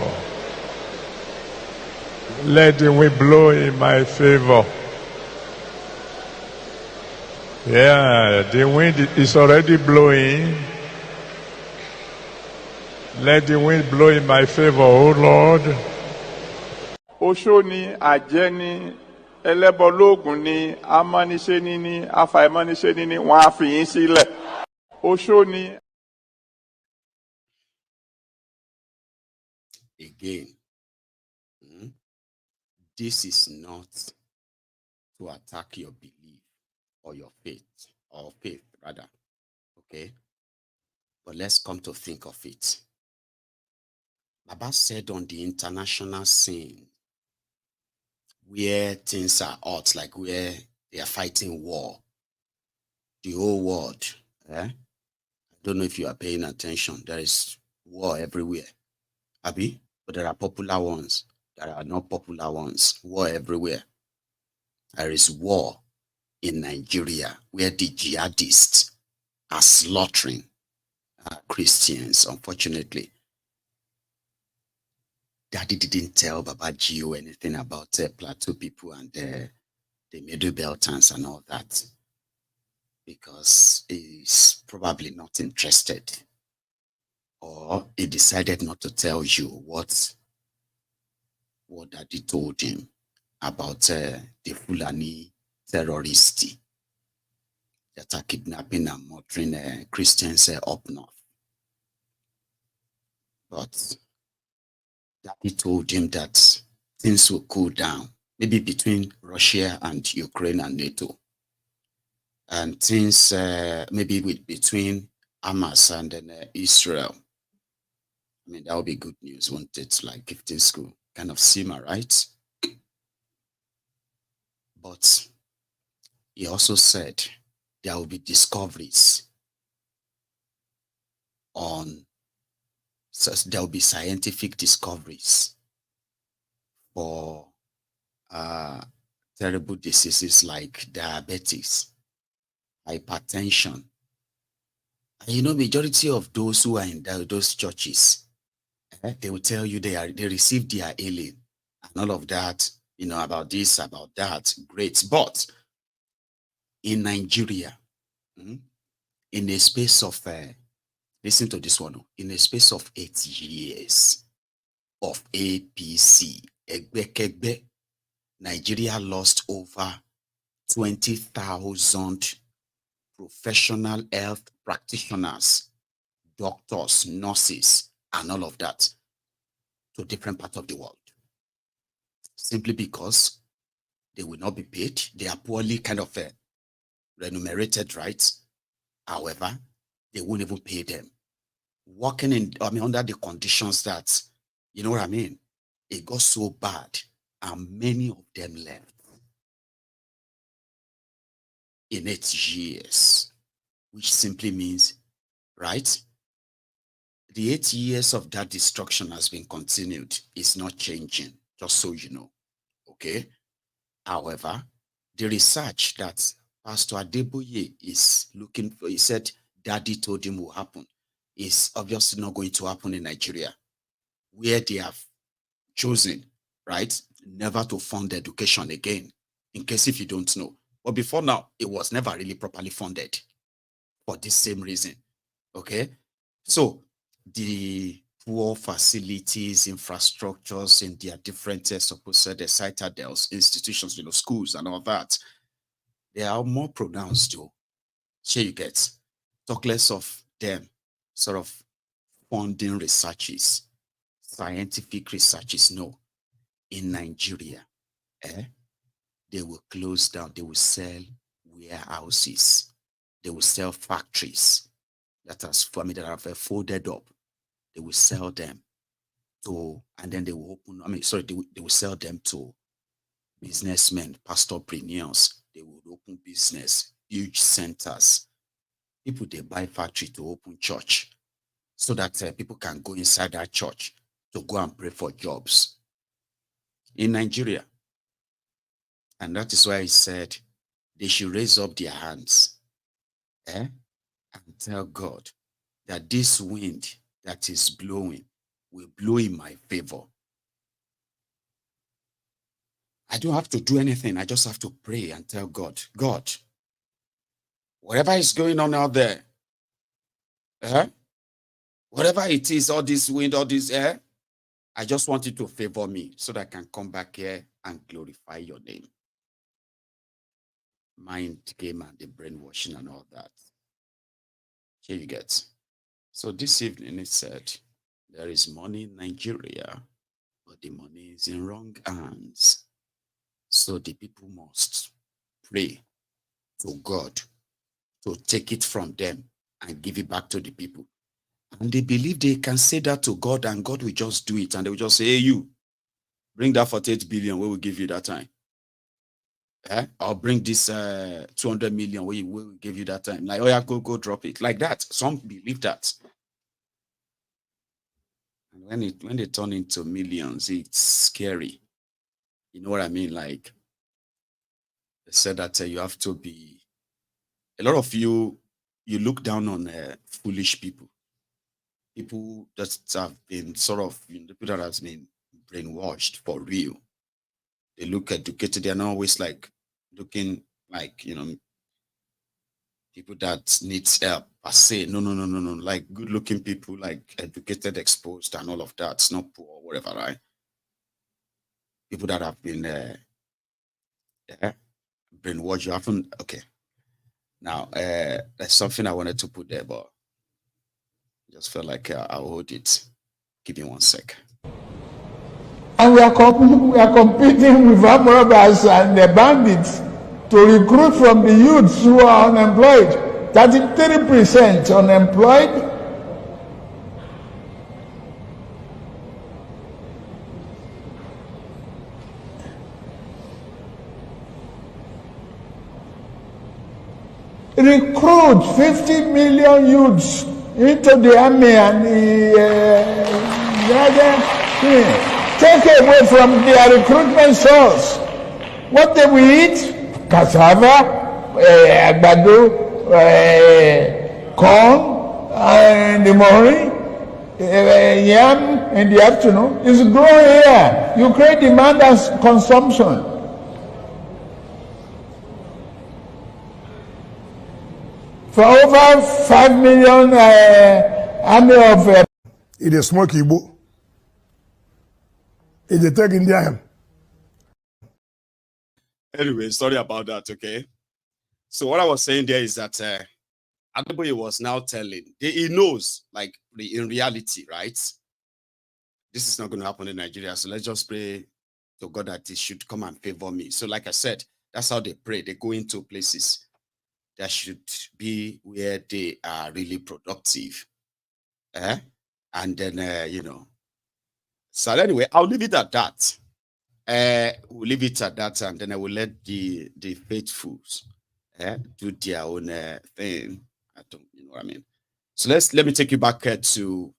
Let the wind blow in my favor. Yeah, the wind is already blowing. Let the wind blow in my favor, oh Lord. Oshoni, Ajeni, Elebologuni, Amanishenini, Afaimanishenini, Wafi Insile. Oshoni. Again, this is not to attack your belief or your faith, or faith rather, okay? But let's come to think of it. Baba said on the international scene, where things are hot, like where they are fighting war, the whole world, I don't know if you are paying attention. There is war everywhere, Abi, but there are popular ones. There are not popular ones. War everywhere. There is war in Nigeria, where the jihadists are slaughtering Christians, unfortunately. Daddy didn't tell Baba Gio anything about Plateau people and the Middle Beltans and all that, because he's probably not interested or he decided not to tell you what Daddy told him about the Fulani terrorists that are kidnapping and murdering Christians up north. But Daddy told him that things will cool down, maybe between Russia and Ukraine and NATO. And things maybe between Hamas and then Israel. I mean, that would be good news, won't it? Like if things could kind of simmer, right? But he also said there will be discoveries there will be scientific discoveries for terrible diseases like diabetes, hypertension. And majority of those who are in those churches, they will tell you they received their healing and all of that, about this, about that. Great. But in Nigeria, in a space of listen to this one, in a space of 8 years of APC, Nigeria lost over 20,000 professional health practitioners, doctors, nurses, and all of that to different parts of the world. Simply because they will not be paid. They are poorly kind of remunerated, right? However, they won't even pay them. Working under the conditions that, you know what I mean? It got so bad and many of them left in 8 years, which simply means, right? The 8 years of that destruction has been continued. It's not changing, just so you know, okay? However, the research that Pastor Adeboye is looking for, he said Daddy told him will happen, is obviously not going to happen in Nigeria, where they have chosen, right, never to fund education again, in case if you don't know. But before now, it was never really properly funded for this same reason, okay? So the poor facilities, infrastructures in their different supposed citadels, institutions, schools and all that, they are more pronounced though. Here you get, talk less of them sort of funding researches, scientific researches. No, in Nigeria, they will close down, they will sell warehouses, they will sell factories that have folded up. They will sell them to, and then they will open, they will sell them to businessmen, pastorpreneurs. They will open business, huge centers. People, they buy factory to open church so that people can go inside that church to go and pray for jobs in Nigeria. And that is why he said they should raise up their hands and tell God that this wind that is blowing will blow in my favor. I don't have to do anything. I just have to pray and tell God, God, whatever is going on out there, whatever it is, all this wind, all this air, I just want it to favor me so that I can come back here and glorify your name. Mind game and the brainwashing and all that. Here you get. So this evening it said, there is money in Nigeria, but the money is in wrong hands. So the people must pray to God to take it from them and give it back to the people. And they believe they can say that to God and God will just do it. And they will just say, hey, you, bring that 48 billion, we will give you that time. I'll bring this 200 million, we will give you that time. Like, oh yeah, go drop it. Like that. Some believe that. And when they turn into millions, it's scary. You know what I mean? Like, they said that you have to be, a lot of you look down on foolish people. People that have been sort of, people that have been brainwashed for real. They look educated. They're not always like looking like, people that needs help per se. No. Like good-looking people, like educated, exposed, and all of that. It's not poor or whatever, right? People that have been brainwashed. You haven't. Okay. Now, there's something I wanted to put there, but just felt like I'll hold it. Give me 1 sec. And we are competing with armed robbers and the bandits to recruit from the youths who are unemployed. 33% unemployed. Recruit 50 million youths into the army and take away from their recruitment source. What they will eat? Cassava, agbado, corn in the morning, yam in the afternoon. It's growing here. You create demand and consumption. For over 5 million army of... It is smoke Igbo. It is take Indian. Anyway, sorry about that, okay? So what I was saying there is that Adeboye was now telling, he knows, like, in reality, right? This is not going to happen in Nigeria, so let's just pray to God that it should come and favor me. So like I said, that's how they pray. They go into places that should be where they are really productive. And then, So anyway, I'll leave it at that. We'll leave it at that, and then I will let the faithfuls do their own thing. I don't, you know what I mean? So let me take you back to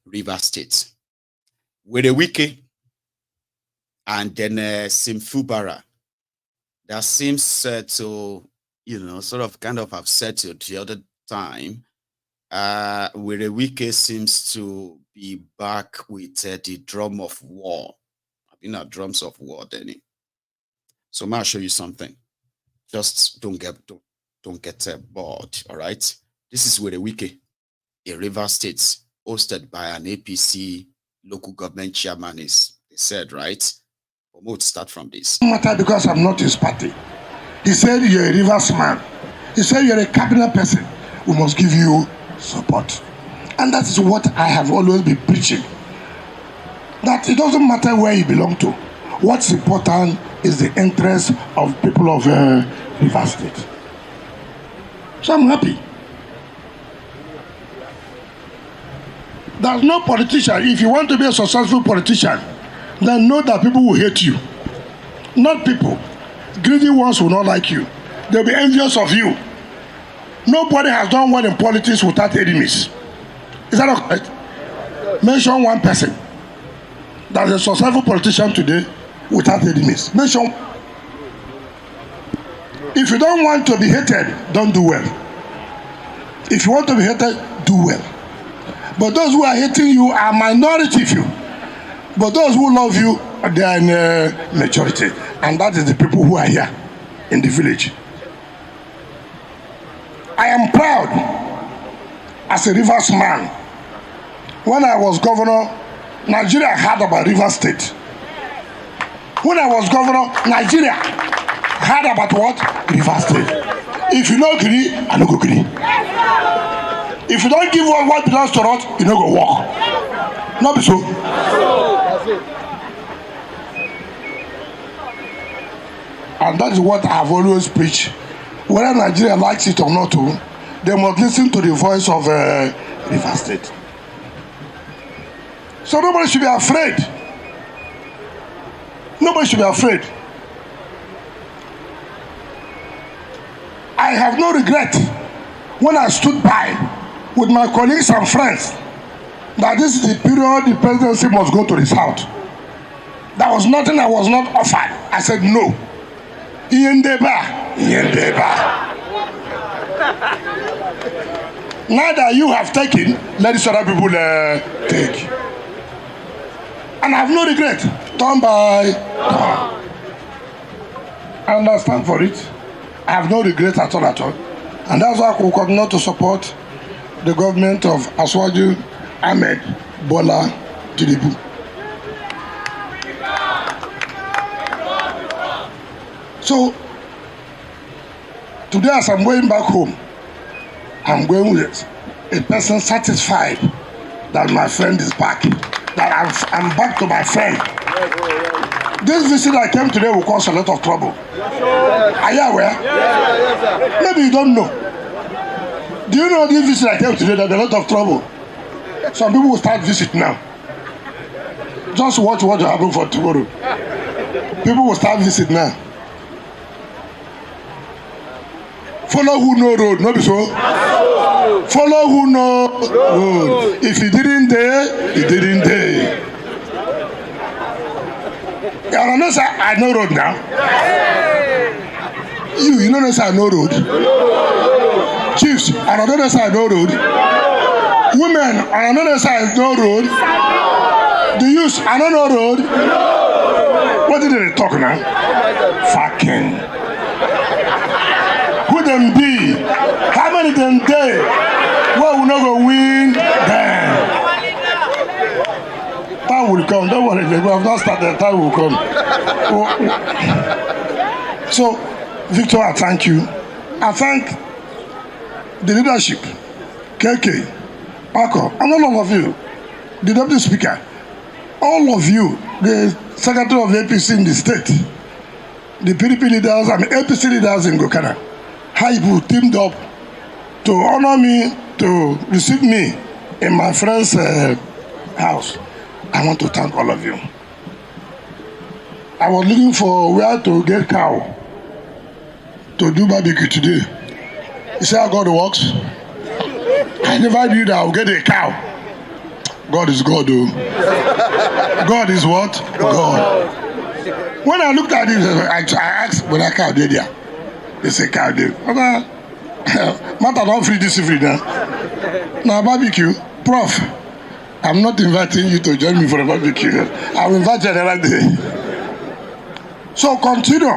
Rivers State. With a Wike and then Fubara. That seems to, sort of kind of have settled the other time. Where a Wike seems to be back with the drum of war. Drums of war, Denny. So I'm gonna show you something. Just don't get bored. All right. This is where a Wike, a Rivers State, hosted by an APC local government chairman, is said, right? But we'll start from this. No matter, because I'm not his party. He said you're a Rivers man. He said you're a cabinet person. We must give you support. And that is what I have always been preaching. That it doesn't matter where you belong to. What's important is the interest of people of Rivers State. So I'm happy. There's no politician. If you want to be a successful politician, then know that people will hate you. Not people. Greedy ones will not like you. They'll be envious of you. Nobody has done well in politics without enemies. Is that not correct? Mention one person that's a successful politician today without enemies. Mention. If you don't want to be hated, don't do well. If you want to be hated, do well. But those who are hating you are minority few. But those who love you, they are in a majority. And that is the people who are here in the village. I am proud as a Rivers man. When I was governor, Nigeria heard about Rivers State. When I was governor, Nigeria heard about what? Rivers State. If you don't agree, I don't agree. If you don't give what belongs to us, you don't go walk. Not be so. And that is what I've always preached. Whether Nigeria likes it or not, they must listen to the voice of Rivers State. So nobody should be afraid. Nobody should be afraid. I have no regret when I stood by with my colleagues and friends that this is the period the presidency must go to the south. There was nothing I was not offered. I said no. Yendeba. Now that you have taken, let these other people take. And I have no regret. Turn by turn. I understand for it. I have no regret at all. And that's why I will continue to support the government of Aswaju Ahmed Bola Tinubu. So, today as I'm going back home, I'm going with a person satisfied that my friend is back, that I'm back to my friend. This visit I came today will cause a lot of trouble. Are you aware? Yes, maybe you don't know. Do you know this visit I came today that there's a lot of trouble? Some people will start visit now. Just watch what will happen for tomorrow. People will start visit now. Follow who know road, not so. Follow who know road. If he didn't dare, he didn't dare. I know say I know road now. You know say I know road. Chiefs, I know say I know road. Women, I know say I know road. The youth, I don't know road. What did they talk now? Fucking. Who them be? How many them they? Well, we not gonna win them. Time will come. Don't worry, we have not started. Time will come. So, Victor, I thank you. I thank the leadership, KK, Paco, and all of you, the Deputy Speaker, all of you, the Secretary of APC in the state, the PDP leaders and APC leaders in Gokana, how you teamed up to honor me, to receive me in my friend's house. I want to thank all of you. I was looking for where to get cow to do barbecue today. You see how God works? I never knew that I would get a cow. God is God, though. God is what? God. When I looked at it, I asked when I cow did there. They say cow did. Matter don't free this free now. Now barbecue, Prof. I'm not inviting you to join me for a barbecue. I will invite you another day. So continue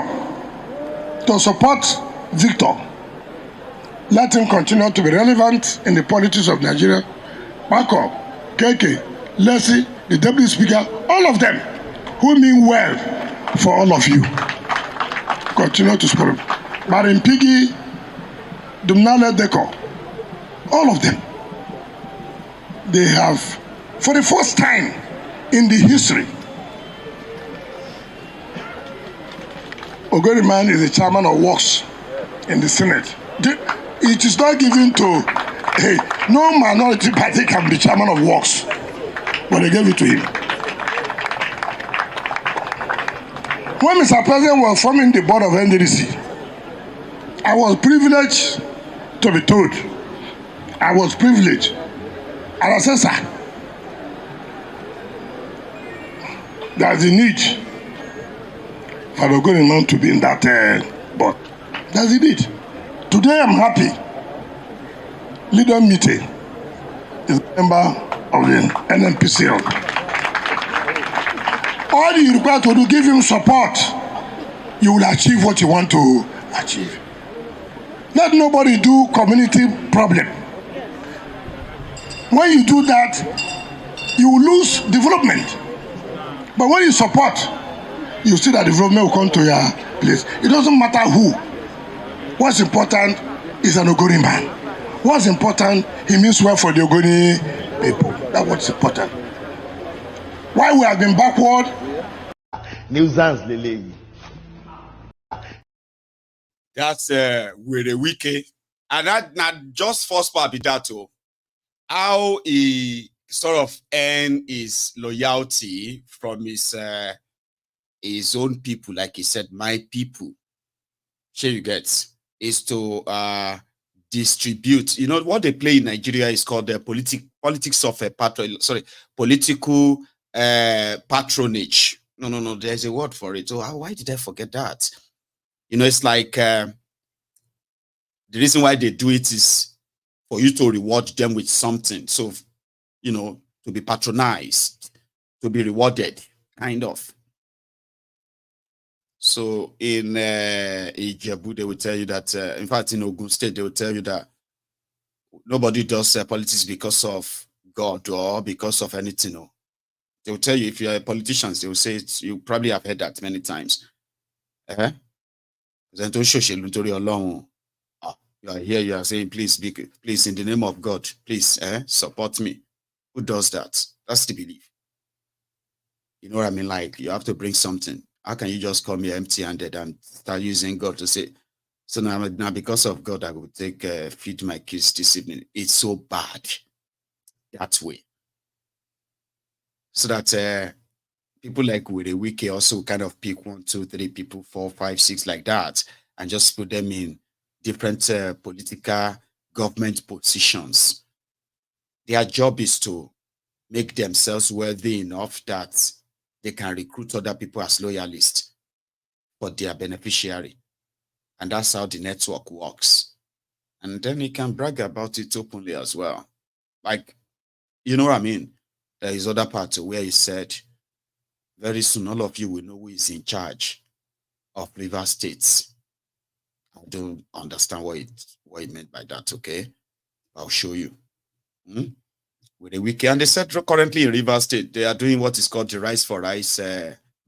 to support Victor. Let him continue to be relevant in the politics of Nigeria. Paco, KK, Leslie, the Deputy Speaker, all of them who mean well for all of you. Continue to support him. Marin Piggy, Dumnale Deko, all of them. They have, for the first time in the history, Ogoriman is the chairman of Works in the Senate. It is not given to, hey, no minority party can be chairman of Works, but they gave it to him. When Mr. President was forming the board of NDDC, I was privileged to be told. I was privileged. And I said, sir, there's a need for the government to be in that board. That's a need. Today I'm happy. Leader meeting is a member of the NNPCL. All you require to do, give him support. You will achieve what you want to achieve. Let nobody do community problem. When you do that, you will lose development. But when you support, you see that development will come to your place. It doesn't matter who. What's important is an Ogoni man. What's important, he means well for the Ogoni people. That's what's important. Why we have been backward? Nuisance, Lele. That's with a Wike. And that not just first part be that too. How he sort of earn his loyalty from his own people, like he said, my people. Sure you get is to distribute. You know what they play in Nigeria is called the politics of political patronage. No, there's a word for it. So why did I forget that? You know, it's like the reason why they do it is for you to reward them with something. So, you know, to be patronized, to be rewarded, kind of. So in Ijebu, they will tell you that, in fact, in Ogun State, they will tell you that Nobody does politics because of God or because of anything. No. They will tell you, if you're a politician, they will say it, you probably have heard that many times. You are here, you are saying, please, please, in the name of God, please support me. Who does that? That's the belief. You know what I mean? Like, you have to bring something. How can you just come here empty-handed and start using God to say, so now because of God, I will take feed my kids this evening. It's so bad that way. So that people like with a Wike also kind of pick 1, 2, 3 people, 4, 5, 6 like that, and just put them in different political government positions. Their job is to make themselves worthy enough that they can recruit other people as loyalists for their beneficiary. And that's how the network works. And then he can brag about it openly as well. Like, you know what I mean? There is other part where he said, very soon all of you will know who is in charge of River States. I don't understand what he meant by that, okay? I'll show you. With a Wike, and they said currently in River State, they are doing what is called the Rice for Rice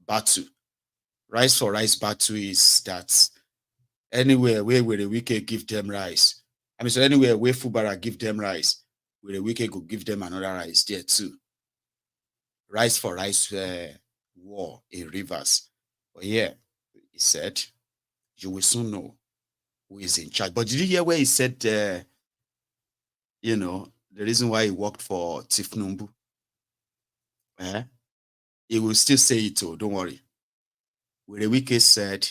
battle. Rice for Rice battle is that anywhere where with a Wike give them rice. I mean, so anywhere where Fubara give them rice, with a Wike could give them another rice there too. Rice for Rice war in Rivers. But yeah, he said, you will soon know who is in charge. But did you hear where he said, you know, the reason why he worked for Tinubu? He will still say it too, don't worry. Where Wike said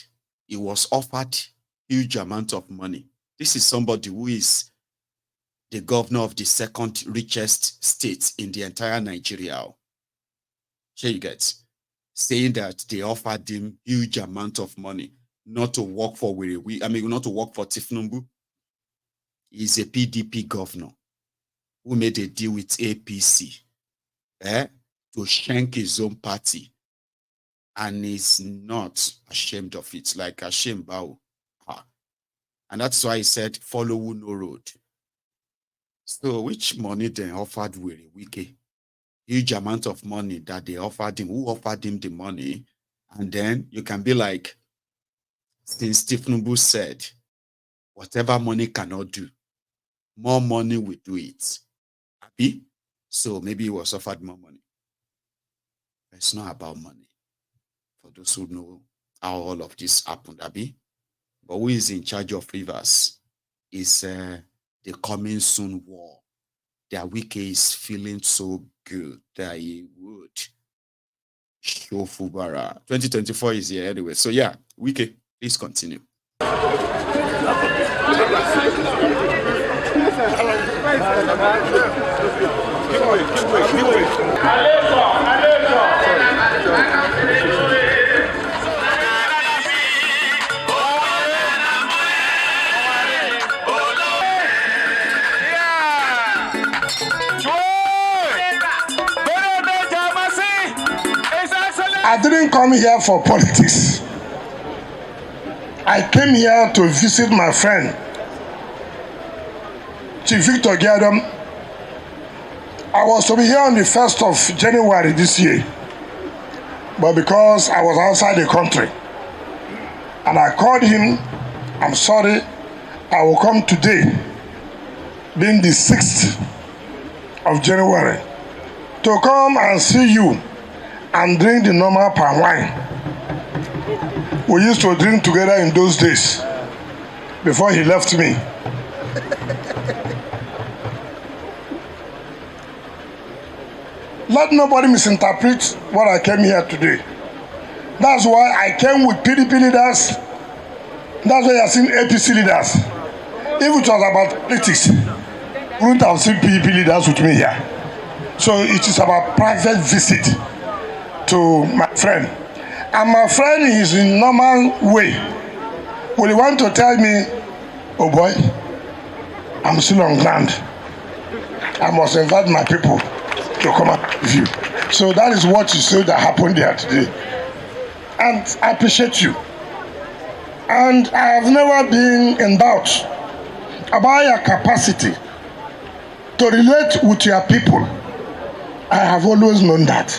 he was offered huge amount of money. This is somebody who is the governor of the 2nd richest state in the entire Nigeria. Here you get, saying that they offered him huge amount of money not to work for Wike. I mean, not to work for Tinubu. He's a PDP governor who made a deal with APC to shank his own party. And is not ashamed of it, like ashamed bow. And that's why he said, follow no road. So which money they offered with Wike? Huge amount of money that they offered him. Who offered him the money? And then you can be like, since Tinubu said, whatever money cannot do, more money will do it. Happy? So maybe he was offered more money. It's not about money. For those who know how all of this happened, Abi. But who is in charge of Rivers is the coming soon war. That Wike is feeling so good that he would show Fubara. 2024 is here anyway. So yeah, Wike, please continue. I didn't come here for politics. I came here to visit my friend, Chief Victor Giadam. I was to be here on the 1st of January this year, but because I was outside the country, and I called him, I'm sorry, I will come today, being the 6th of January, to come and see you and drink the normal palm wine we used to drink together in those days before he left me. Let nobody misinterpret what I came here today. That's why I came with PDP leaders. That's why I seen APC leaders. If it was about politics, you wouldn't have seen PDP leaders with me here. So it is about private visit to my friend. And my friend is in normal way. Will you want to tell me, oh boy, I'm still on ground. I must invite my people to come out with you. So that is what you said that happened there today. And I appreciate you. And I have never been in doubt about your capacity to relate with your people. I have always known that.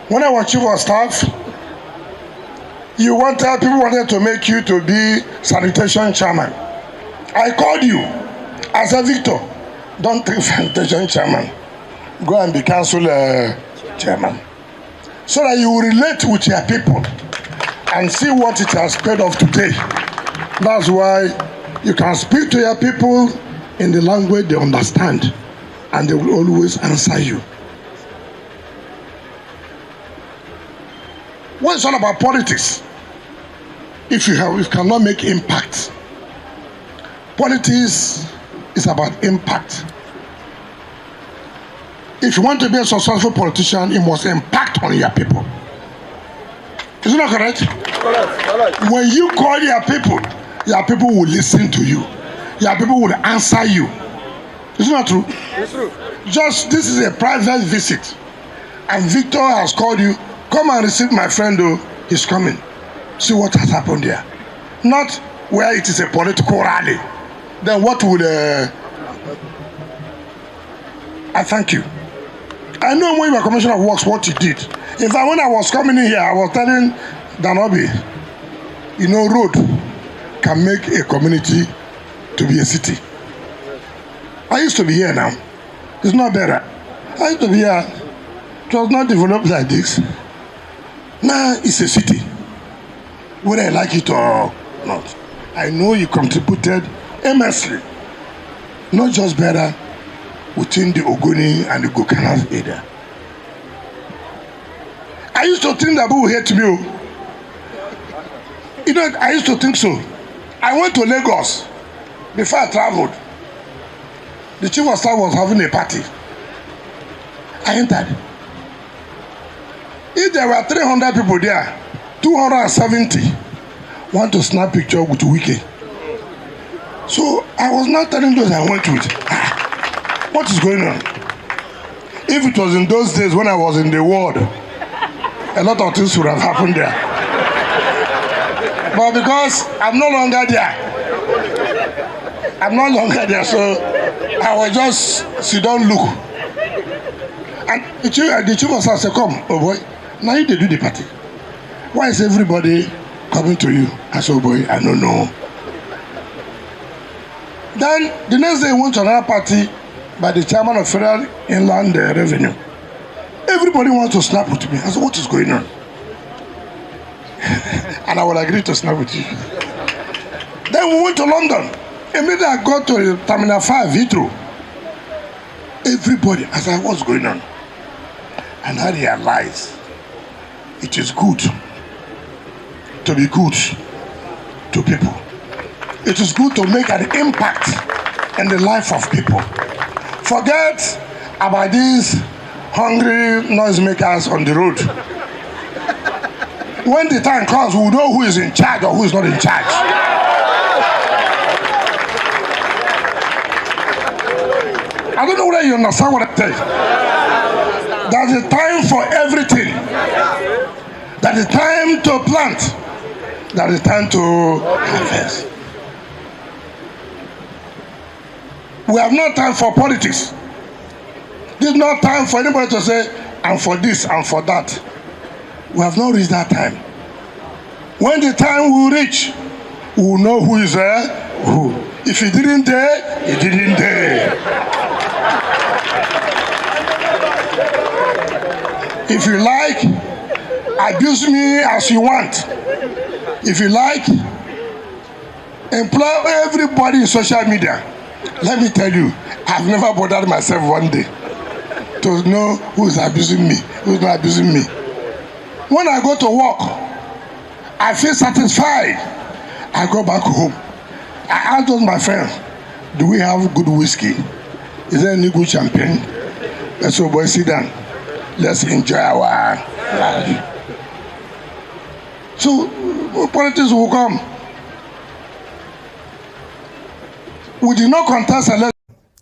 When I was chief of staff, people wanted to make you to be sanitation chairman. I called you. I said, Victor, don't take sanitation chairman. Go and be council chairman. So that you will relate with your people and see what it has paid off today. That's why you can speak to your people in the language they understand, and they will always answer you. When it's all about politics, if you cannot make impact. Politics is about impact. If you want to be a successful politician, you must impact on your people. Is it not correct? Correct. When you call your people will listen to you. Your people will answer you. Is it not true? It's true. Just this is a private visit, and Victor has called you. Come and receive my friend. He's coming. See what has happened there. Not where it is a political rally. Then what would I thank you. I know when you were Commissioner of Works what you did. In fact, when I was coming in here, I was telling Danobi, road can make a community to be a city. I used to be here now. It's not better. I used to be here. It was not developed like this. Now it's a city. Whether I like it or not. I know you contributed immensely. Not just better within the Ogoni and the Gokanas area. I used to think that people would hate me. I used to think so. I went to Lagos before I traveled. The chief of staff was having a party. I entered. If there were 300 people there, 270 want to snap picture with Wike. So I was not telling those I went with, what is going on? If it was in those days when I was in the world, a lot of things would have happened there. But because I'm no longer there, so I was just sit down, look. And the chief of staff said, come, oh boy, now you do the party. Why is everybody coming to you? I said, oh boy, I don't know. Then the next day, I went to another party by the chairman of Federal Inland Revenue. Everybody wants to snap with me. I said, what is going on? And I will agree to snap with you. Then we went to London. Immediately I got to Terminal 5, Heathrow. Everybody, I said, what's going on? And I realized it is good to be good to people. It is good to make an impact in the life of people. Forget about these hungry noisemakers on the road. When the time comes, we'll know who is in charge or who is not in charge. I don't know whether you understand what I tell you. There's a time for everything. There is time to plant. There is time to harvest. We have no time for politics. There's no time for anybody to say, I'm for this, I'm for that. We have not reached that time. When the time will reach, we will know who is there, who. If he didn't dare, he didn't dare. If you like, abuse me as you want. If you like, employ everybody in social media. Let me tell you, I've never bothered myself one day to know who is abusing me, who is not abusing me. When I go to work, I feel satisfied. I go back home. I ask those my friends, do we have good whiskey? Is there any good champagne? Let's go, boy, sit down. Let's enjoy our life. So, politics will come. We did not contest election.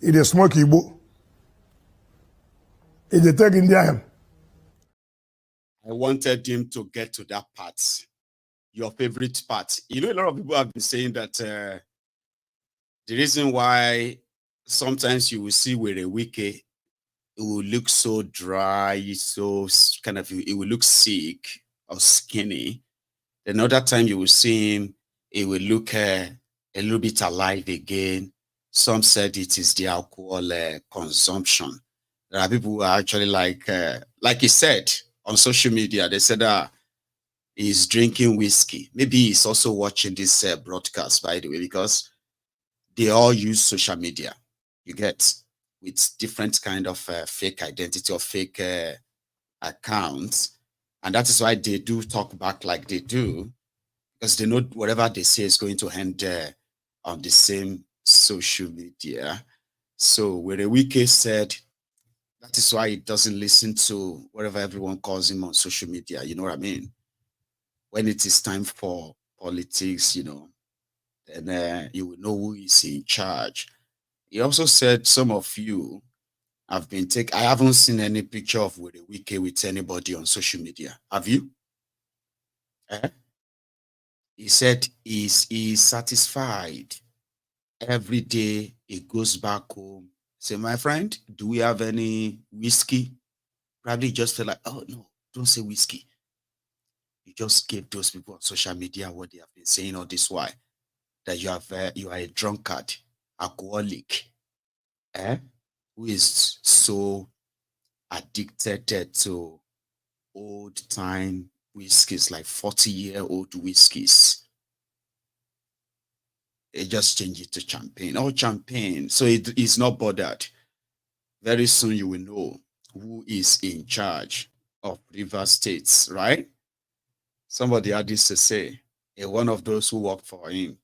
It is smoke Igbo. It is taking India. I wanted him to get to that part, your favorite part. A lot of people have been saying that the reason why sometimes you will see where a Wike, it will look so dry, so kind of, it will look sick or skinny. Another time you will see him, it will look a little bit alive again. Some said it is the alcohol consumption. There are people who are actually like he said on social media, they said he's drinking whiskey. Maybe he's also watching this broadcast, by the way, because they all use social media, you get, with different kind of fake identity or fake accounts. And that is why they do talk back like they do, because they know whatever they say is going to end on the same social media. So where the Wike said, that is why he doesn't listen to whatever everyone calls him on social media. You know what I mean? When it is time for politics, you know, then you will know who is in charge. He also said some of you have been I haven't seen any picture of Were Wike with anybody on social media. Have you? He said he's satisfied. Every day he goes back home. Say, my friend, do we have any whiskey? Probably just feel like, oh no, don't say whiskey. You just gave those people on social media what they have been saying all this while, that you are a drunkard, alcoholic, who is so addicted to old time whiskeys, like 40-year-old whiskeys. They just change it to champagne. Oh, champagne. So it is not bothered. Very soon you will know who is in charge of River States, right? Somebody had this to say, one of those who work for him,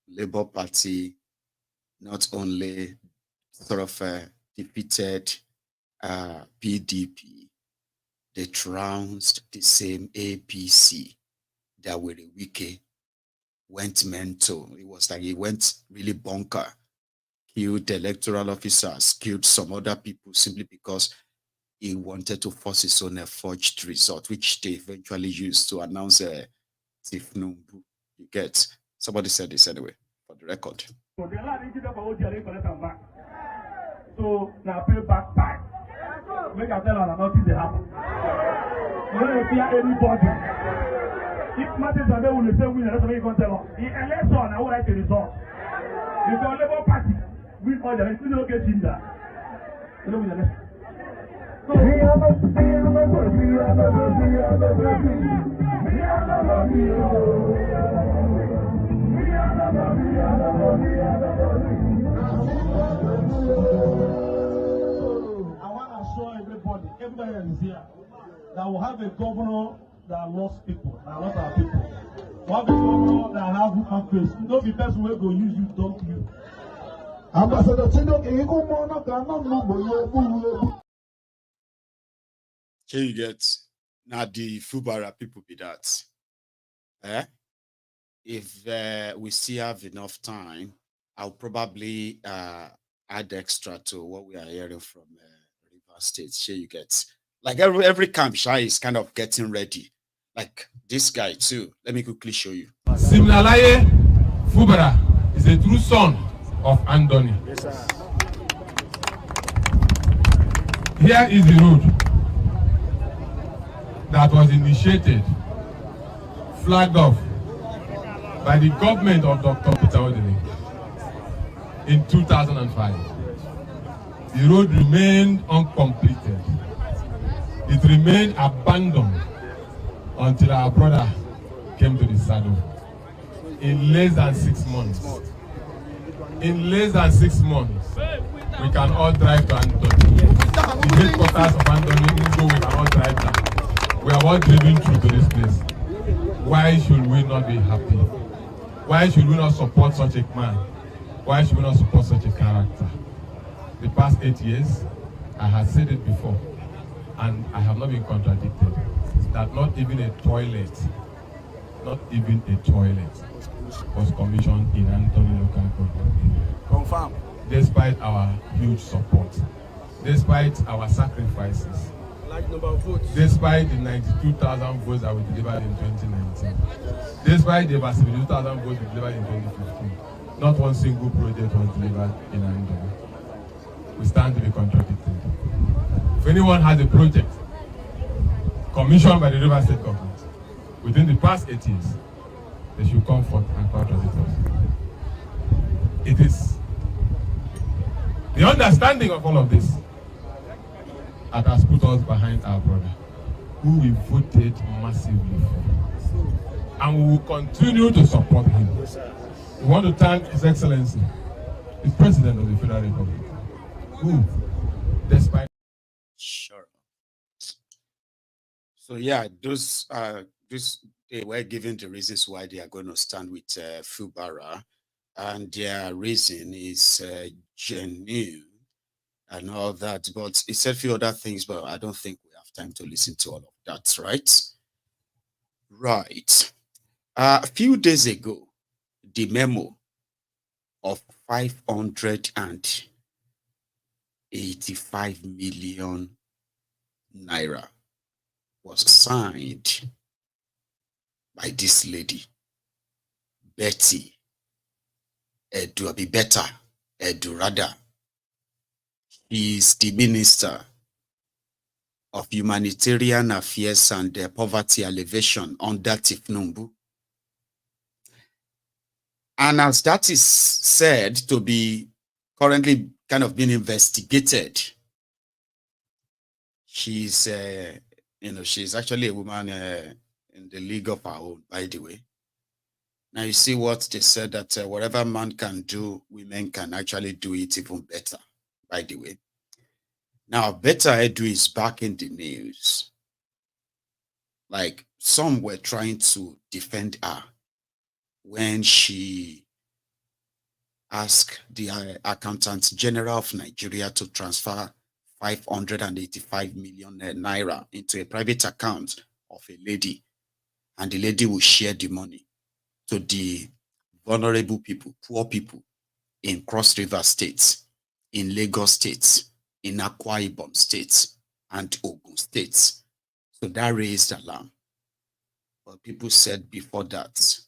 Labour Party, not only sort of defeated PDP, they trounced the same APC that were the Wike went mental. It was like he went really bonker, killed electoral officers, killed some other people simply because he wanted to force his own forged result, which they eventually used to announce Tinubu. You get? Somebody said this anyway, for the record. So now pay back time. Make a tell her nothing they happen. You don't fear anybody. If matters are there, will say win, that's what you can tell us. The election, I will write the result. You can Labour Party win all the rest. You don't get in there. You don't win the election. I want to assure everybody that is here, that we'll have a governor that loves people, that loves our people. We'll have a governor that has human face. You know the person will go use you, dump you. Ambassador Tinubu, Here you get, now the Fubara people be that. If we still have enough time, I'll probably add extra to what we are hearing from River State. Here you get, like every camp Shai is kind of getting ready. Like this guy too. Let me quickly show you. Simnalaye Fubara is a true son of Andoni. Yes, sir. Here is the road that was initiated, flagged off by the government of Dr. Peter Odele in 2005. The road remained uncompleted. It remained abandoned until our brother came to the saddle. In less than 6 months. In less than 6 months, we can all drive to Andoni. The headquarters of Andoni, we can all drive down. We are all driven through to this place. Why should we not be happy? Why should we not support such a man? Why should we not support such a character? The past 8 years, I have said it before, and I have not been contradicted, that not even a toilet was commissioned in Andoni local government area. Confirm. Despite our huge support, despite our sacrifices, Large number of votes. despite the 92,000 votes that we delivered in 2019, despite the 72,000 votes we delivered in 2015, not one single project was delivered in Angola. We stand to be contradicted. If anyone has a project commissioned by the River State government within the past 8 years, they should come forth and contradict us. It is the understanding of all of this that has put us behind our brother, who we voted massively for. And we will continue to support him. We want to thank His Excellency, the President of the Federal Republic, who, despite... Sure. So yeah, those they were given the reasons why they are going to stand with Fubara, and their reason is genuine and all that. But he said a few other things, but I don't think we have time to listen to all of that, right? Right. A few days ago, the memo of 585 million naira was signed by this lady, Betta, Betta, Edurada. She is the Minister of Humanitarian Affairs and Poverty Alleviation under Tinubu. And as that is said to be currently kind of being investigated, she's, she's actually a woman in the league of her own, by the way. Now you see what they said, that whatever man can do, women can actually do it even better, by the way. Now, Betta Edu is back in the news. Like, some were trying to defend her when she asked the Accountant General of Nigeria to transfer 585 million naira into a private account of a lady, and the lady will share the money to the vulnerable people, poor people in Cross River states, in Lagos states, in Akwa Ibom states, and Ogun states. So that raised alarm. But people said before that,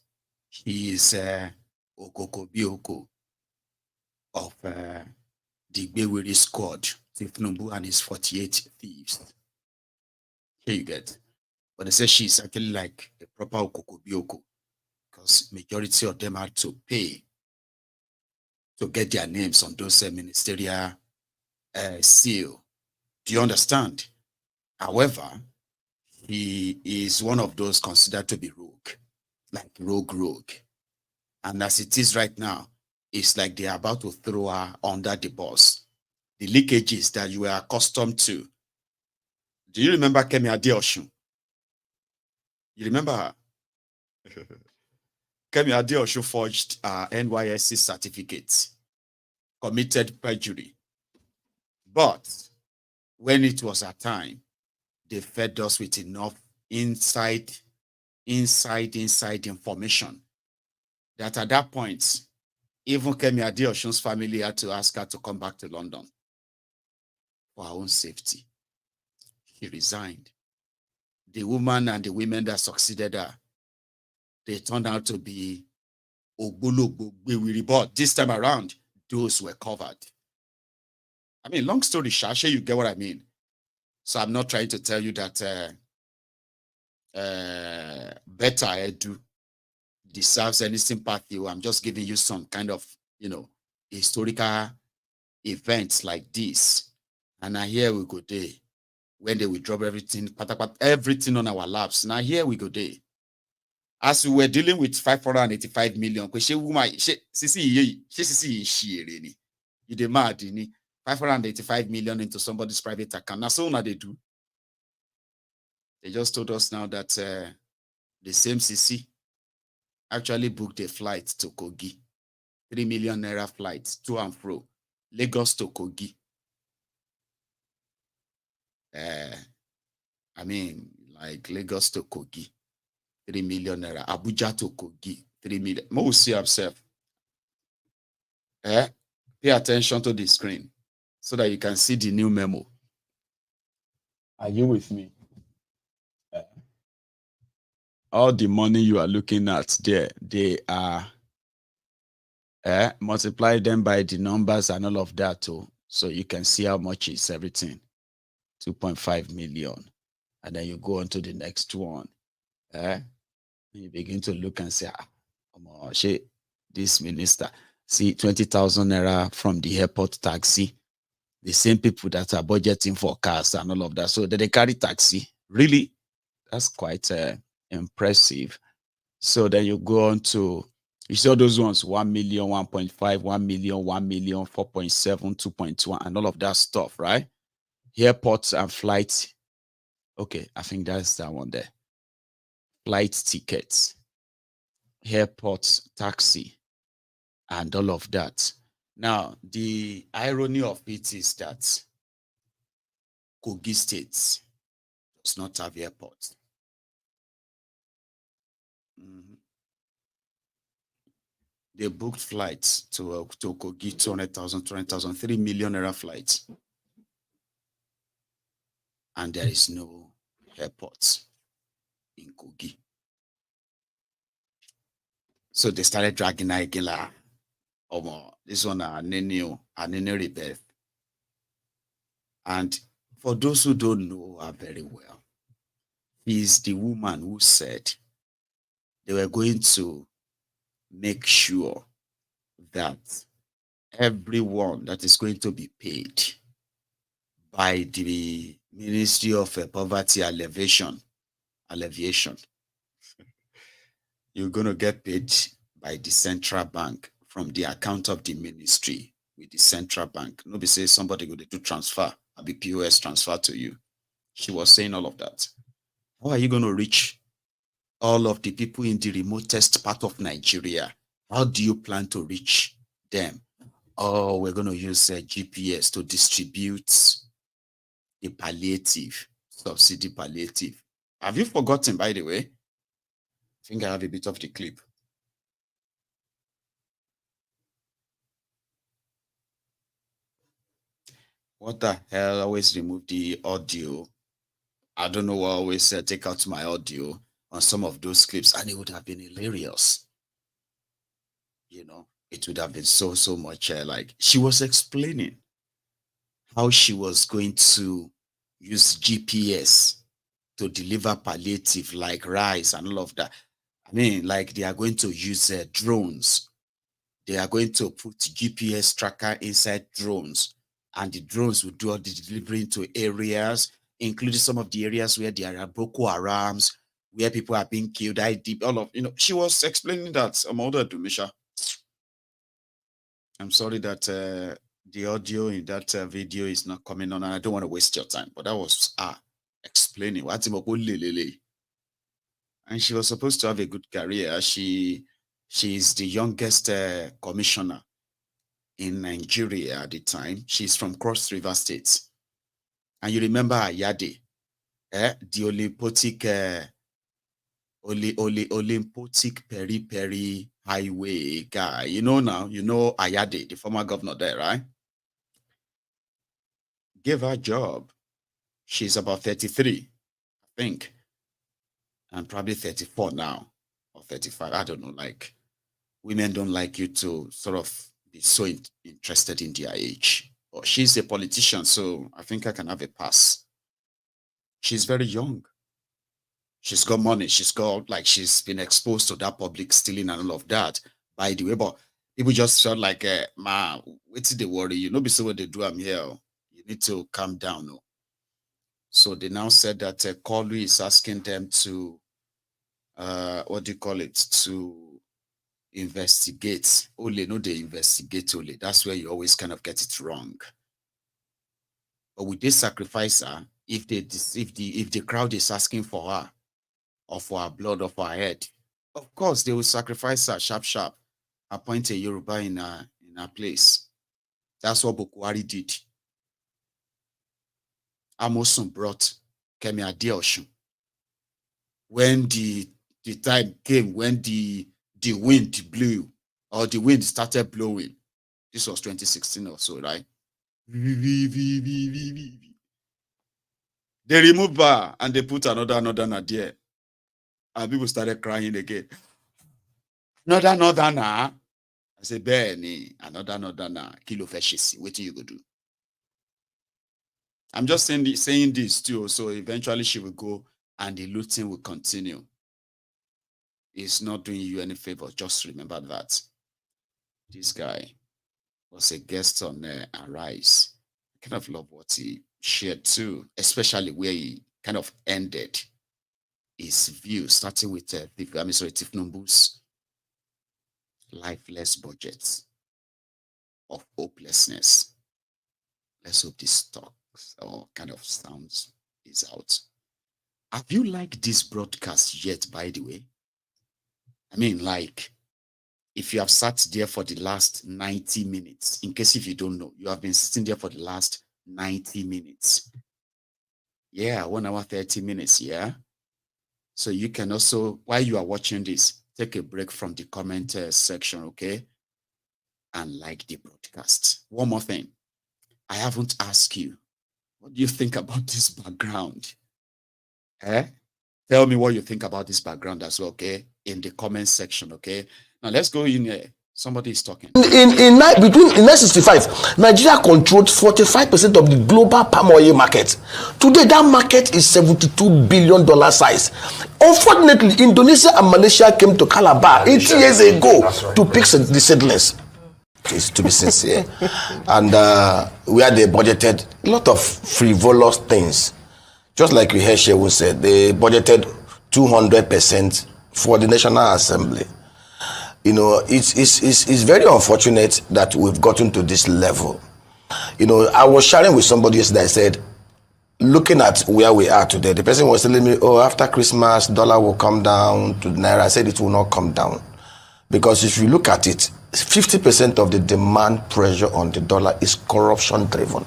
he is Okokobioko of the Gbewiri squad, Tinubu and his 48 thieves. Here you get. But they say she's actually like a proper Okokobioko, because majority of them had to pay to get their names on those ministerial seal. Do you understand? However, he is one of those considered to be rogue, like rogue. And as it is right now, it's like they're about to throw her under the bus. The leakages that you were accustomed to. Do you remember Kemi Adeosun? You remember her? Kemi Adeosun forged NYSC certificate, committed perjury. But when it was our time, they fed us with enough inside information that at that point, even Kemi Adeosun's family had to ask her to come back to London for her own safety. She resigned. The woman and the women that succeeded her, they turned out to be Ogbulogbo, but this time around, those were covered. I mean, long story short, you get what I mean. So I'm not trying to tell you that Betta Edu deserves any sympathy. I'm just giving you some kind of, historical events like this. And now here we go there, when they will drop everything on our laps. Now here we go there. As we were dealing with 585 million, you demand 585 million into somebody's private account. Now, so now they do. They just told us now that the same CC actually booked a flight to Kogi, 3 million naira flight to and fro, Lagos to Kogi. I mean, like Lagos to Kogi, 3 million naira. Abuja to Kogi, 3 million. Most see yourself. Pay attention to the screen so that you can see the new memo. Are you with me? All the money you are looking at there, they are multiply them by the numbers and all of that too. So you can see how much is everything. 2.5 million. And then you go on to the next one. You begin to look and say, this minister, see 20,000 naira from the airport taxi. The same people that are budgeting for cars and all of that. So they carry taxi. Really, that's quite impressive. So then you go on to, you see all those ones, 1 million, 1.5, 1 million, 1 million, 4.7, 2.1, and all of that stuff, right? Airports and flights. Okay, I think that's that one there. Flight tickets, airports, taxi, and all of that. Now, the irony of it is that Kogi State does not have airports. They booked flights to Kogi, 200,000, 200,000, 3 million naira flights. And there is no airport in Kogi. So they started dragging Naira. This one, Anene rebirth. And for those who don't know her very well, is the woman who said they were going to make sure that everyone that is going to be paid by the Ministry of Poverty Alleviation, you're going to get paid by the central bank from the account of the ministry with the central bank. Nobody says somebody going to do transfer, I'll be POS transfer to you. She was saying all of that. How are you going to reach all of the people in the remotest part of Nigeria? How do you plan to reach them? Oh, we're going to use GPS to distribute the palliative, subsidy palliative. Have you forgotten, by the way? I think I have a bit of the clip. What the hell? I always remove the audio. I don't know why I always take out my audio on some of those clips, and it would have been hilarious. You know, it would have been so much like she was explaining how she was going to use GPS to deliver palliative like rice and all of that. I mean, like they are going to use drones. They are going to put GPS tracker inside drones, and the drones will do all the delivery into areas, including some of the areas where there are Boko Harams, where people are being killed. All of, she was explaining that. I'm sorry that the audio in that video is not coming on, and I don't want to waste your time, but that was explaining what. And she was supposed to have a good career. She is the youngest commissioner in Nigeria at the time. She's from Cross River State. And you remember Ayade, the Olympic Peri highway guy. Now, Ayade, the former governor there, right? Gave her a job. She's about 33, I think. And probably 34 now, or 35. I don't know. Like, women don't like you to sort of be so interested in their age. But she's a politician, so I think I can have a pass. She's very young. She's got money. She's she's been exposed to that public stealing and all of that. By the way, but people just felt like, what's the worry? You know, be so what they do, I'm here. You need to calm down. No? So they now said that Kogi is asking them to, what do you call it? To investigate. Only, no, they investigate only. That's where you always kind of get it wrong. But with this sacrifice her, if the crowd is asking for her, or for her blood, or for her head, of course they will sacrifice her sharp, appoint a Yoruba in her place. That's what Bukwari did. Amosun brought Kemi Adeosun. When the time came, when the wind blew, or the wind started blowing, this was 2016 or so, right? They removed her and they put another Nadia. And people started crying again. Another. I say, Benny, another na kilo fascist. What you go do? I'm just saying this too. So eventually she will go and the looting will continue. It's not doing you any favor. Just remember that. This guy was a guest on Arise. I kind of love what he shared too, especially where he kind of ended his view, starting with Tinubu's lifeless budget of hopelessness. Let's hope this talks or kind of sounds is out. Have you liked this broadcast yet, by the way? I mean, like, if you have sat there for the last 90 minutes, in case if you don't know, you have been sitting there for the last 90 minutes. Yeah, 1 hour, 30 minutes, yeah? So you can also, while you are watching this, take a break from the comment section, okay? And like the broadcast. One more thing. I haven't asked you, what do you think about this background? Tell me what you think about this background as well, okay? In the comment section, okay? Now let's go in here. Somebody is talking. In 1965, Nigeria controlled 45% of the global palm oil market. Today, that market is $72 billion size. Unfortunately, Indonesia and Malaysia came to Calabar 80 years ago to pick the seedlings. To be sincere, and where they budgeted a lot of frivolous things, just like we heard Shehu said, they budgeted 200% for the National Assembly. You know, it's very unfortunate that we've gotten to this level. You know, I was sharing with somebody yesterday. I said, looking at where we are today, the person was telling me, oh, after Christmas, dollar will come down to Naira. I said it will not come down, because if you look at it, 50% of the demand pressure on the dollar is corruption driven.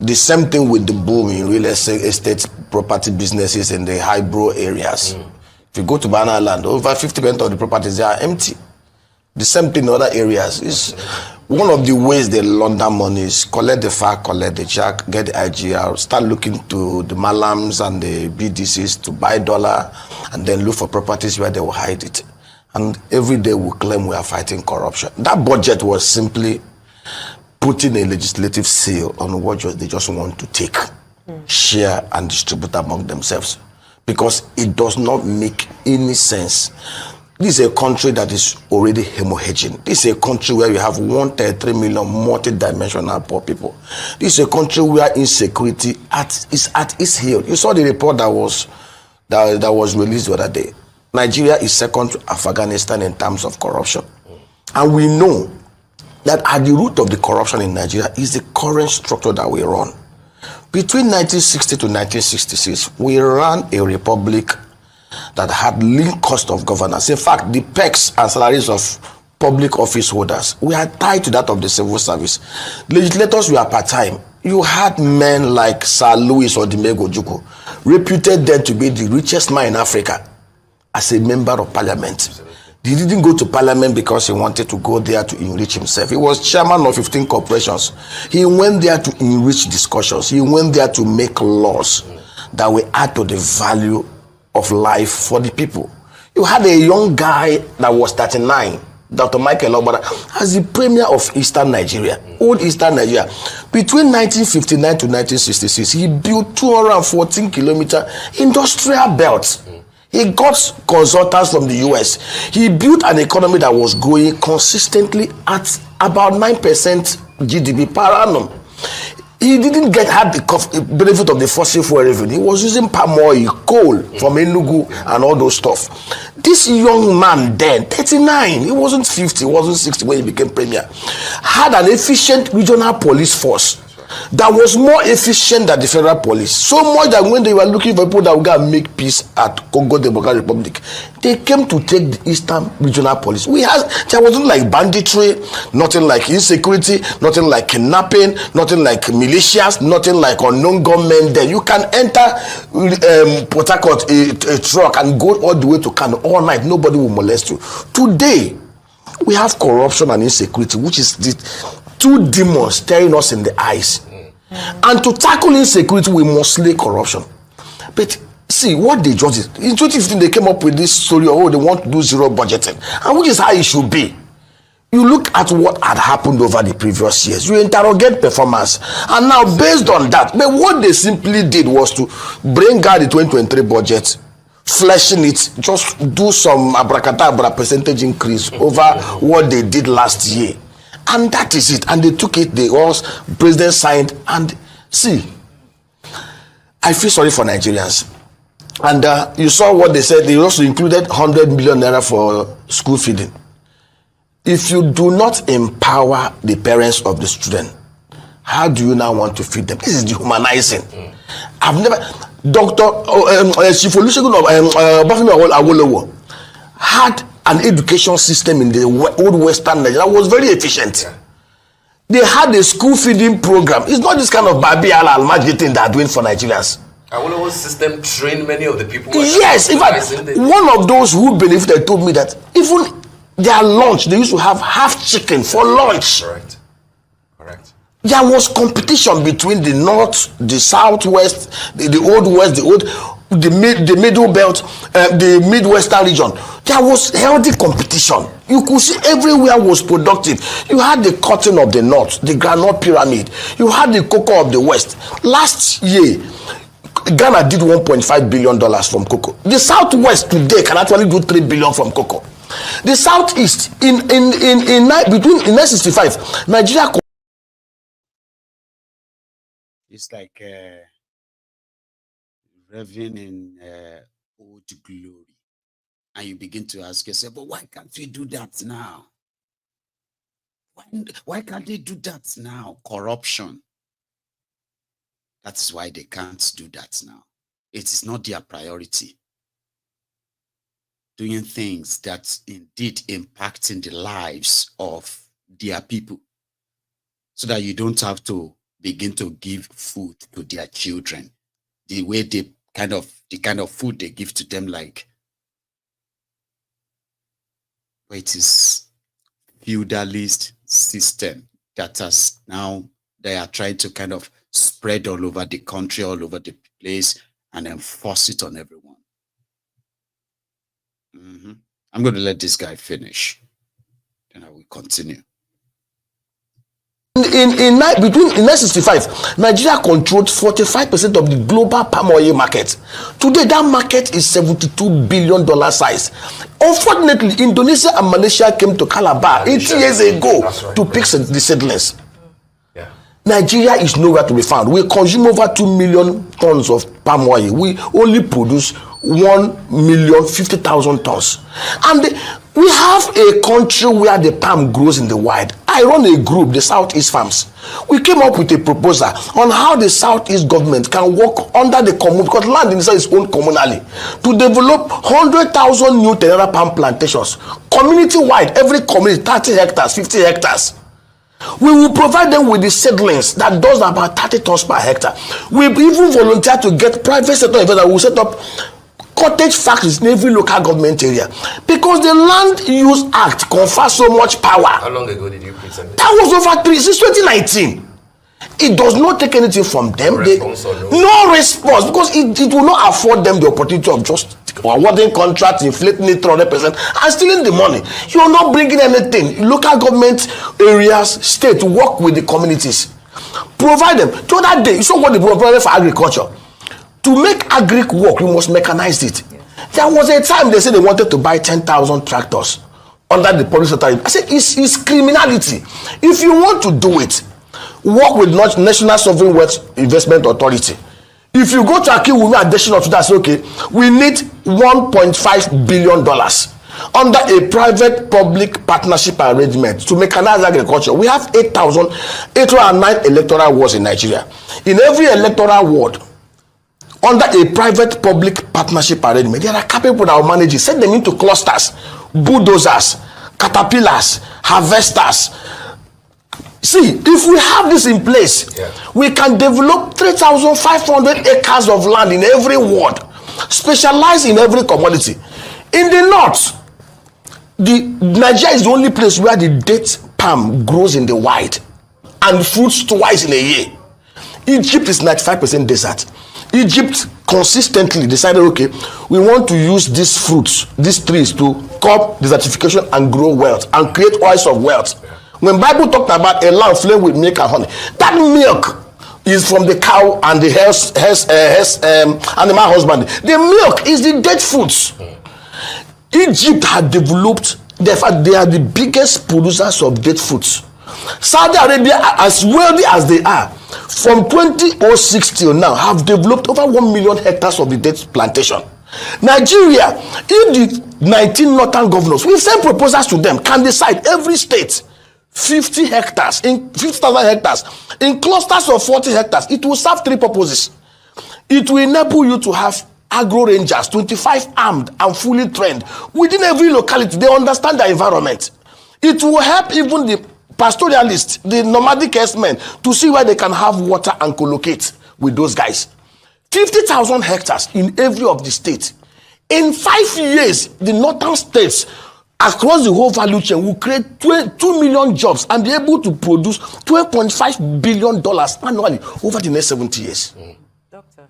The same thing with the boom in real estate property businesses in the high-brow areas. If you go to Banana Land, over 50% of the properties they are empty. The same thing in other areas. Is one of the ways they launder money is collect the FAC, collect the check, get the IGR, start looking to the Malams and the BDCs to buy dollar, and then look for properties where they will hide it. And every day we claim we are fighting corruption. That budget was simply putting a legislative seal on what they just want to take, share, and distribute among themselves. Because it does not make any sense. This is a country that is already hemorrhaging. This is a country where you have 133 million multi-dimensional poor people. This is a country where insecurity is at its heel. You saw the report that was released the other day. Nigeria is second to Afghanistan in terms of corruption. And we know that at the root of the corruption in Nigeria is the current structure that we run. Between 1960 to 1966, we ran a republic that had lean cost of governance. In fact, the pecs and salaries of public office holders were tied to that of the civil service. Legislators were part-time. You had men like Sir Louis Odimego Ojukwu, reputed then to be the richest man in Africa, as a member of parliament. He didn't go to parliament because he wanted to go there to enrich himself. He was chairman of 15 corporations. He went there to enrich discussions. He went there to make laws that will add to the value of life for the people. You had a young guy that was 39, Dr. Michael Obada, as the premier of Eastern Nigeria, old Eastern Nigeria. Between 1959 to 1966, he built 214-kilometer industrial belts. He got consultants from the US. He built an economy that was growing consistently at about 9% GDP per annum. He didn't have the benefit of the fossil fuel revenue. He was using palm oil, coal from Enugu and all those stuff. This young man then, 39, he wasn't 50, he wasn't 60 when he became premier, had an efficient regional police force that was more efficient than the federal police. So much that when they were looking for people that would go and make peace at Congo Democratic Republic, they came to take the Eastern Regional Police. There wasn't like banditry, nothing like insecurity, nothing like kidnapping, nothing like militias, nothing like unknown gunmen there. You can enter Port Harcourt, a truck, and go all the way to Kano all night. Nobody will molest you. Today, we have corruption and insecurity, which is the two demons staring us in the eyes. And to tackle insecurity, we must slay corruption. But see, what they just did, in 2015, they came up with this story of, oh, they want to do zero budgeting, and which is how it should be. you look at what had happened over the previous years, you interrogate performance, and now based on that, but what they simply did was to bring out the 2023 budget, fleshing it, just do some abracadabra percentage increase over what they did last year, and that is it. And they took it, the president signed, and see, I feel sorry for Nigerians. And you saw what they said. They also included 100 million naira for school feeding. If you do not empower the parents of the student, how do you now want to feed them? This is dehumanizing. I've never, Chief Olusegun Awolowo had an education system in the old Western Nigeria that was very efficient. They had a school feeding program. It's not this kind of Babi al-Majid thing they are doing for Nigerians. Awolowo's system trained many of the people. Yes, in fact, one of those who benefited told me that even their lunch, they used to have half chicken for lunch. Correct. There was competition between the north, the southwest, the old west, the middle belt, the midwestern region. There was healthy competition. You could see everywhere was productive. You had the cotton of the north, the groundnut pyramid. You had the cocoa of the west. Last year, Ghana did $1.5 billion from cocoa. The southwest today can actually do $3 billion from cocoa. The southeast in 1965, Nigeria. It's like revving in old glory, and you begin to ask yourself, but why can't we do that now? Why can't they do that now? Corruption. That's why they can't do that now. It is not their priority. Doing things that indeed impacting the lives of their people, so that you don't have to begin to give food to their children the way the kind of food they give to them, like, but it is feudalist system that has now, they are trying to kind of spread all over the country, all over the place, and enforce it on everyone. I'm going to let this guy finish, then I will continue. In 1965, Nigeria controlled 45% of the global palm oil market. Today, that market is $72 billion size. Unfortunately, Indonesia and Malaysia came to Calabar 80 years ago to pick the seedlings. Nigeria is nowhere to be found. We consume over 2 million tons of palm oil. We only produce 1,050,000 tons. And we have a country where the palm grows in the wild. I run a group, the Southeast Farms. We came up with a proposal on how the Southeast government can work under the commune, because land in the south is owned communally, to develop 100,000 new Naira palm plantations. Community-wide, every community, 30 hectares, 50 hectares. We will provide them with the seedlings that does about 30 tons per hectare. We even volunteer to get private sector investors. We will set up cottage factories in every local government area, because the Land Use Act confers so much power. How long ago did you present it? That was over since 2019. It does not take anything from them. No response, because it will not afford them the opportunity of just awarding contracts, inflating it 300%, and stealing the money. You are not bringing anything. Local government areas, state, work with the communities. Provide them. The other day, you saw what they provided for agriculture. To make agric work, you must mechanize it. There was a time they said they wanted to buy 10,000 tractors under the public sector. I said, it's criminality. If you want to do it, work with National Sovereign Wealth Investment Authority. If you go to Akiwumi additional to that, say, okay, we need $1.5 billion under a private-public partnership arrangement to mechanize agriculture. We have 8,809 electoral wards in Nigeria. In every electoral ward, under a private-public partnership arrangement, there are capable that will manage it. Set them into clusters, bulldozers, caterpillars, harvesters. See, if we have this in place, we can develop 3,500 acres of land in every ward, specialize in every commodity. In the north, Nigeria is the only place where the date palm grows in the wild and fruits twice in a year. Egypt is 95% desert. Egypt consistently decided, okay, we want to use these fruits, these trees, to curb desertification and grow wealth and create oils of wealth. When Bible talked about a land flowing with milk and honey, that milk is from the cow and the animal husband. The milk is the dead fruits. Egypt had developed, therefore they are the biggest producers of dead fruits. Saudi Arabia, as wealthy as they are, from 2006 till now, have developed over 1 million hectares of the date plantation. Nigeria, if the 19 northern governors, we send proposals to them, can decide every state 50 hectares, in 50,000 hectares, in clusters of 40 hectares, it will serve 3 purposes. It will enable you to have agro rangers, 25 armed and fully trained within every locality. They understand the environment. It will help even the pastoralists, the nomadic herdsmen, to see where they can have water and collocate with those guys. 50,000 hectares in every of the states. In 5 years, the northern states across the whole value chain will create 2 million jobs and be able to produce $12.5 billion annually over the next 70 years. Doctor.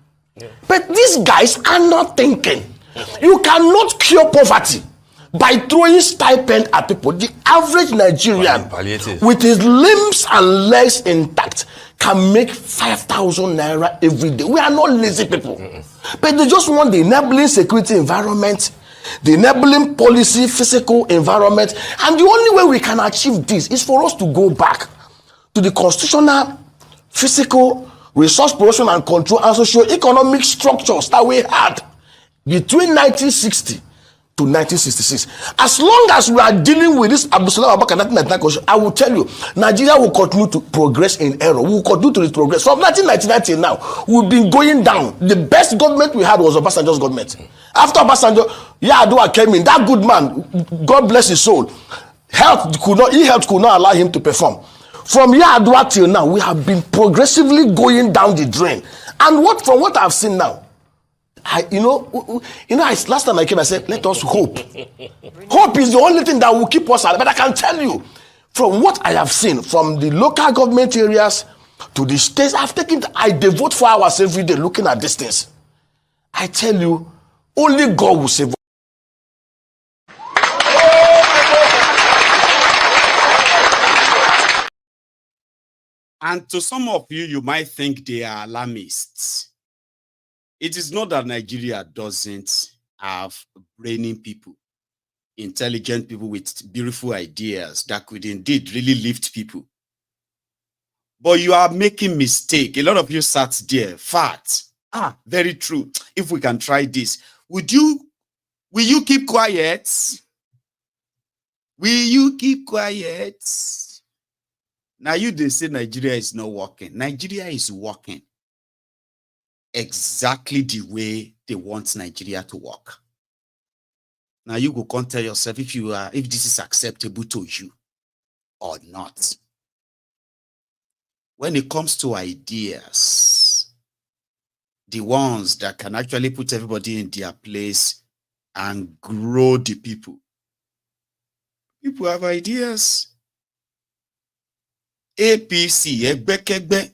But these guys are not thinking. You cannot cure poverty by throwing stipend at people. The average Nigerian with his limbs and legs intact can make 5,000 naira every day. We are not lazy people. But they just want the enabling security environment, the enabling policy, physical environment. And the only way we can achieve this is for us to go back to the constitutional, physical, resource production and control and socio-economic structures that we had between 1960 to 1966. As long as we are dealing with this Abdulsalam Abubakar 1999 constitution, I will tell you, Nigeria will continue to progress in error. We will continue to progress. From 1999 till now, we've been going down. The best government we had was Obasanjo's government. After Obasanjo, Yar'Adua came in. That good man, God bless his soul, health could not allow him to perform. From Yar'Adua till now, we have been progressively going down the drain. And from what I've seen now, last time I came, I said, let us hope. Hope is the only thing that will keep us alive. But I can tell you, from what I have seen, from the local government areas to the states, I devote 4 hours every day looking at these things. I tell you, only God will save us. And to some of you, you might think they are alarmists. It is not that Nigeria doesn't have brainy people, intelligent people with beautiful ideas that could indeed really lift people. But you are making mistake. A lot of you sat there, fat. Very true. If we can try this, will you keep quiet? Will you keep quiet? Now they say Nigeria is not working. Nigeria is working exactly the way they want Nigeria to work. Now you go come tell yourself if this is acceptable to you or not. When it comes to ideas, the ones that can actually put everybody in their place and grow the people. People have ideas. APC, Egbekegbe.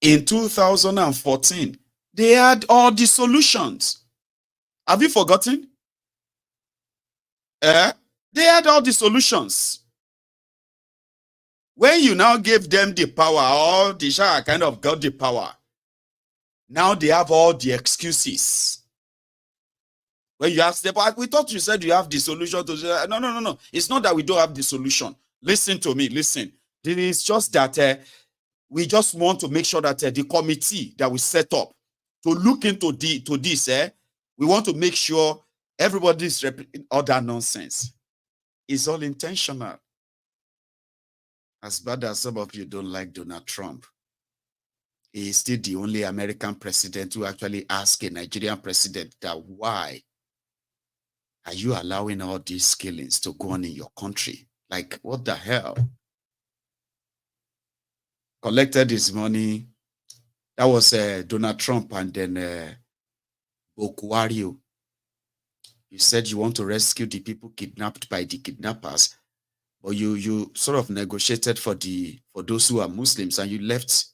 In 2014, they had all the solutions. Have you forgotten? They had all the solutions. When you now gave them the power, or the Shah kind of got the power, now they have all the excuses. When you ask them, we thought you said you have the solution to say, no. It's not that we don't have the solution. Listen to me, listen. It is just that we just want to make sure that the committee that we set up to look into this, we want to make sure everybody's all that nonsense is all intentional. As bad as some of you don't like Donald Trump, he is still the only American president who actually asked a Nigerian president that why are you allowing all these killings to go on in your country? Like, what the hell? Collected his money. That was Donald Trump and then Bokuwario. You said you want to rescue the people kidnapped by the kidnappers, but you sort of negotiated for those who are Muslims and you left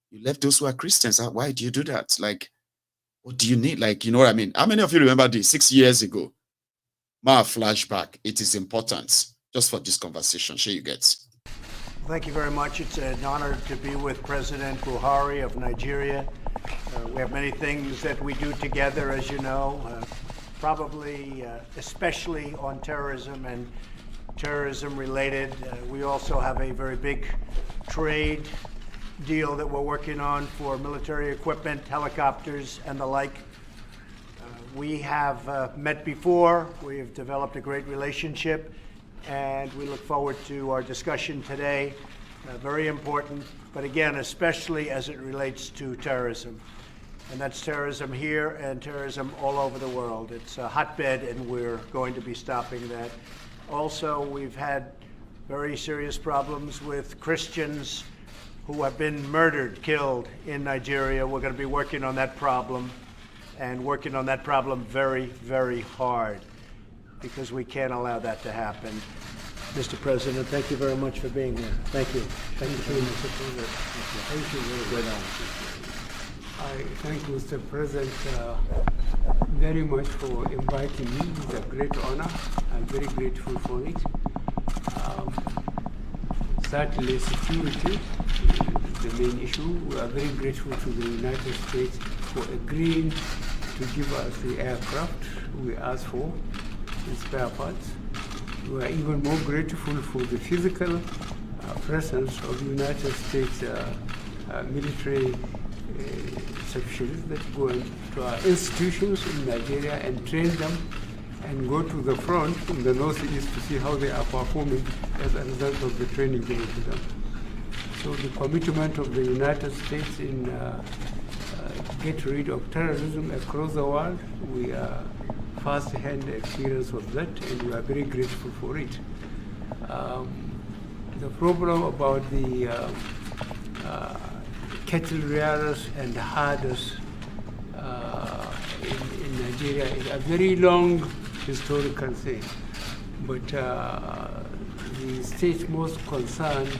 You left those who are Christians. Why do you do that? Like, what do you need? Like, you know what I mean? How many of you remember this 6 years ago? My flashback. It is important just for this conversation. Sure you get. Thank you very much. It's an honor to be with President Buhari of Nigeria. We have many things that we do together, as you know, probably especially on terrorism and terrorism related. We also have a very big trade deal that we're working on for military equipment, helicopters, and the like. We have met before. We have developed a great relationship, and we look forward to our discussion today. Very important, but again, especially as it relates to terrorism. And that's terrorism here and terrorism all over the world. It's a hotbed, and we're going to be stopping that. Also, we've had very serious problems with Christians who have been murdered, killed in Nigeria. We're going to be working on that problem, and working on that problem very, very hard, because we can't allow that to happen. Mr. President, thank you very much for being here. Thank you. Thank you, Mr. President. Thank you. Very good. I thank Mr. President very much for inviting me. It's a great honor. I'm very grateful for it. Certainly security is the main issue. We are very grateful to the United States for agreeing to give us the aircraft we asked for, the spare parts. We are even more grateful for the physical presence of the United States military officials that go to our institutions in Nigeria and train them and go to the front in the northeast to see how they are performing as a result of the training given to them. So the commitment of the United States in get rid of terrorism across the world, we are first-hand experience of that, and we are very grateful for it. The problem about the cattle rearers and herders in Nigeria is a very long historical thing, but the states most concerned,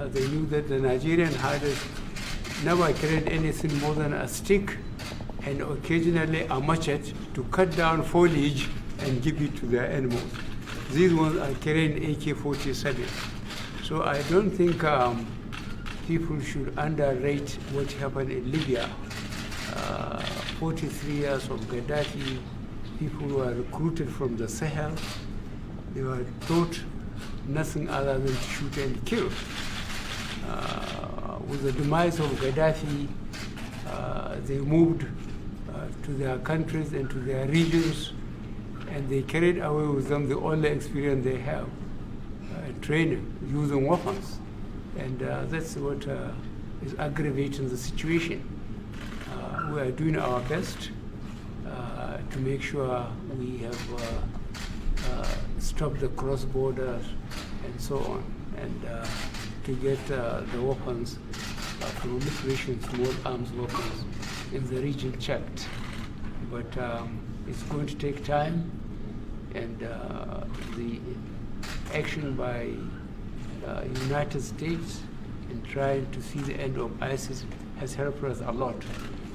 they knew that the Nigerian herders never carried anything more than a stick and occasionally a machete to cut down foliage and give it to their animals. These ones are carrying AK-47. So I don't think people should underrate what happened in Libya. 43 years of Gaddafi, people were recruited from the Sahel. They were taught nothing other than to shoot and kill. With the demise of Gaddafi, they moved to their countries and to their regions, and they carried away with them the only experience they have, training, using weapons. And that's what is aggravating the situation. We are doing our best to make sure we have stopped the cross borders and so on, and to get the weapons, proliferation small arms weapons in the region checked. But it's going to take time, and the action by United States in trying to see the end of ISIS has helped us a lot,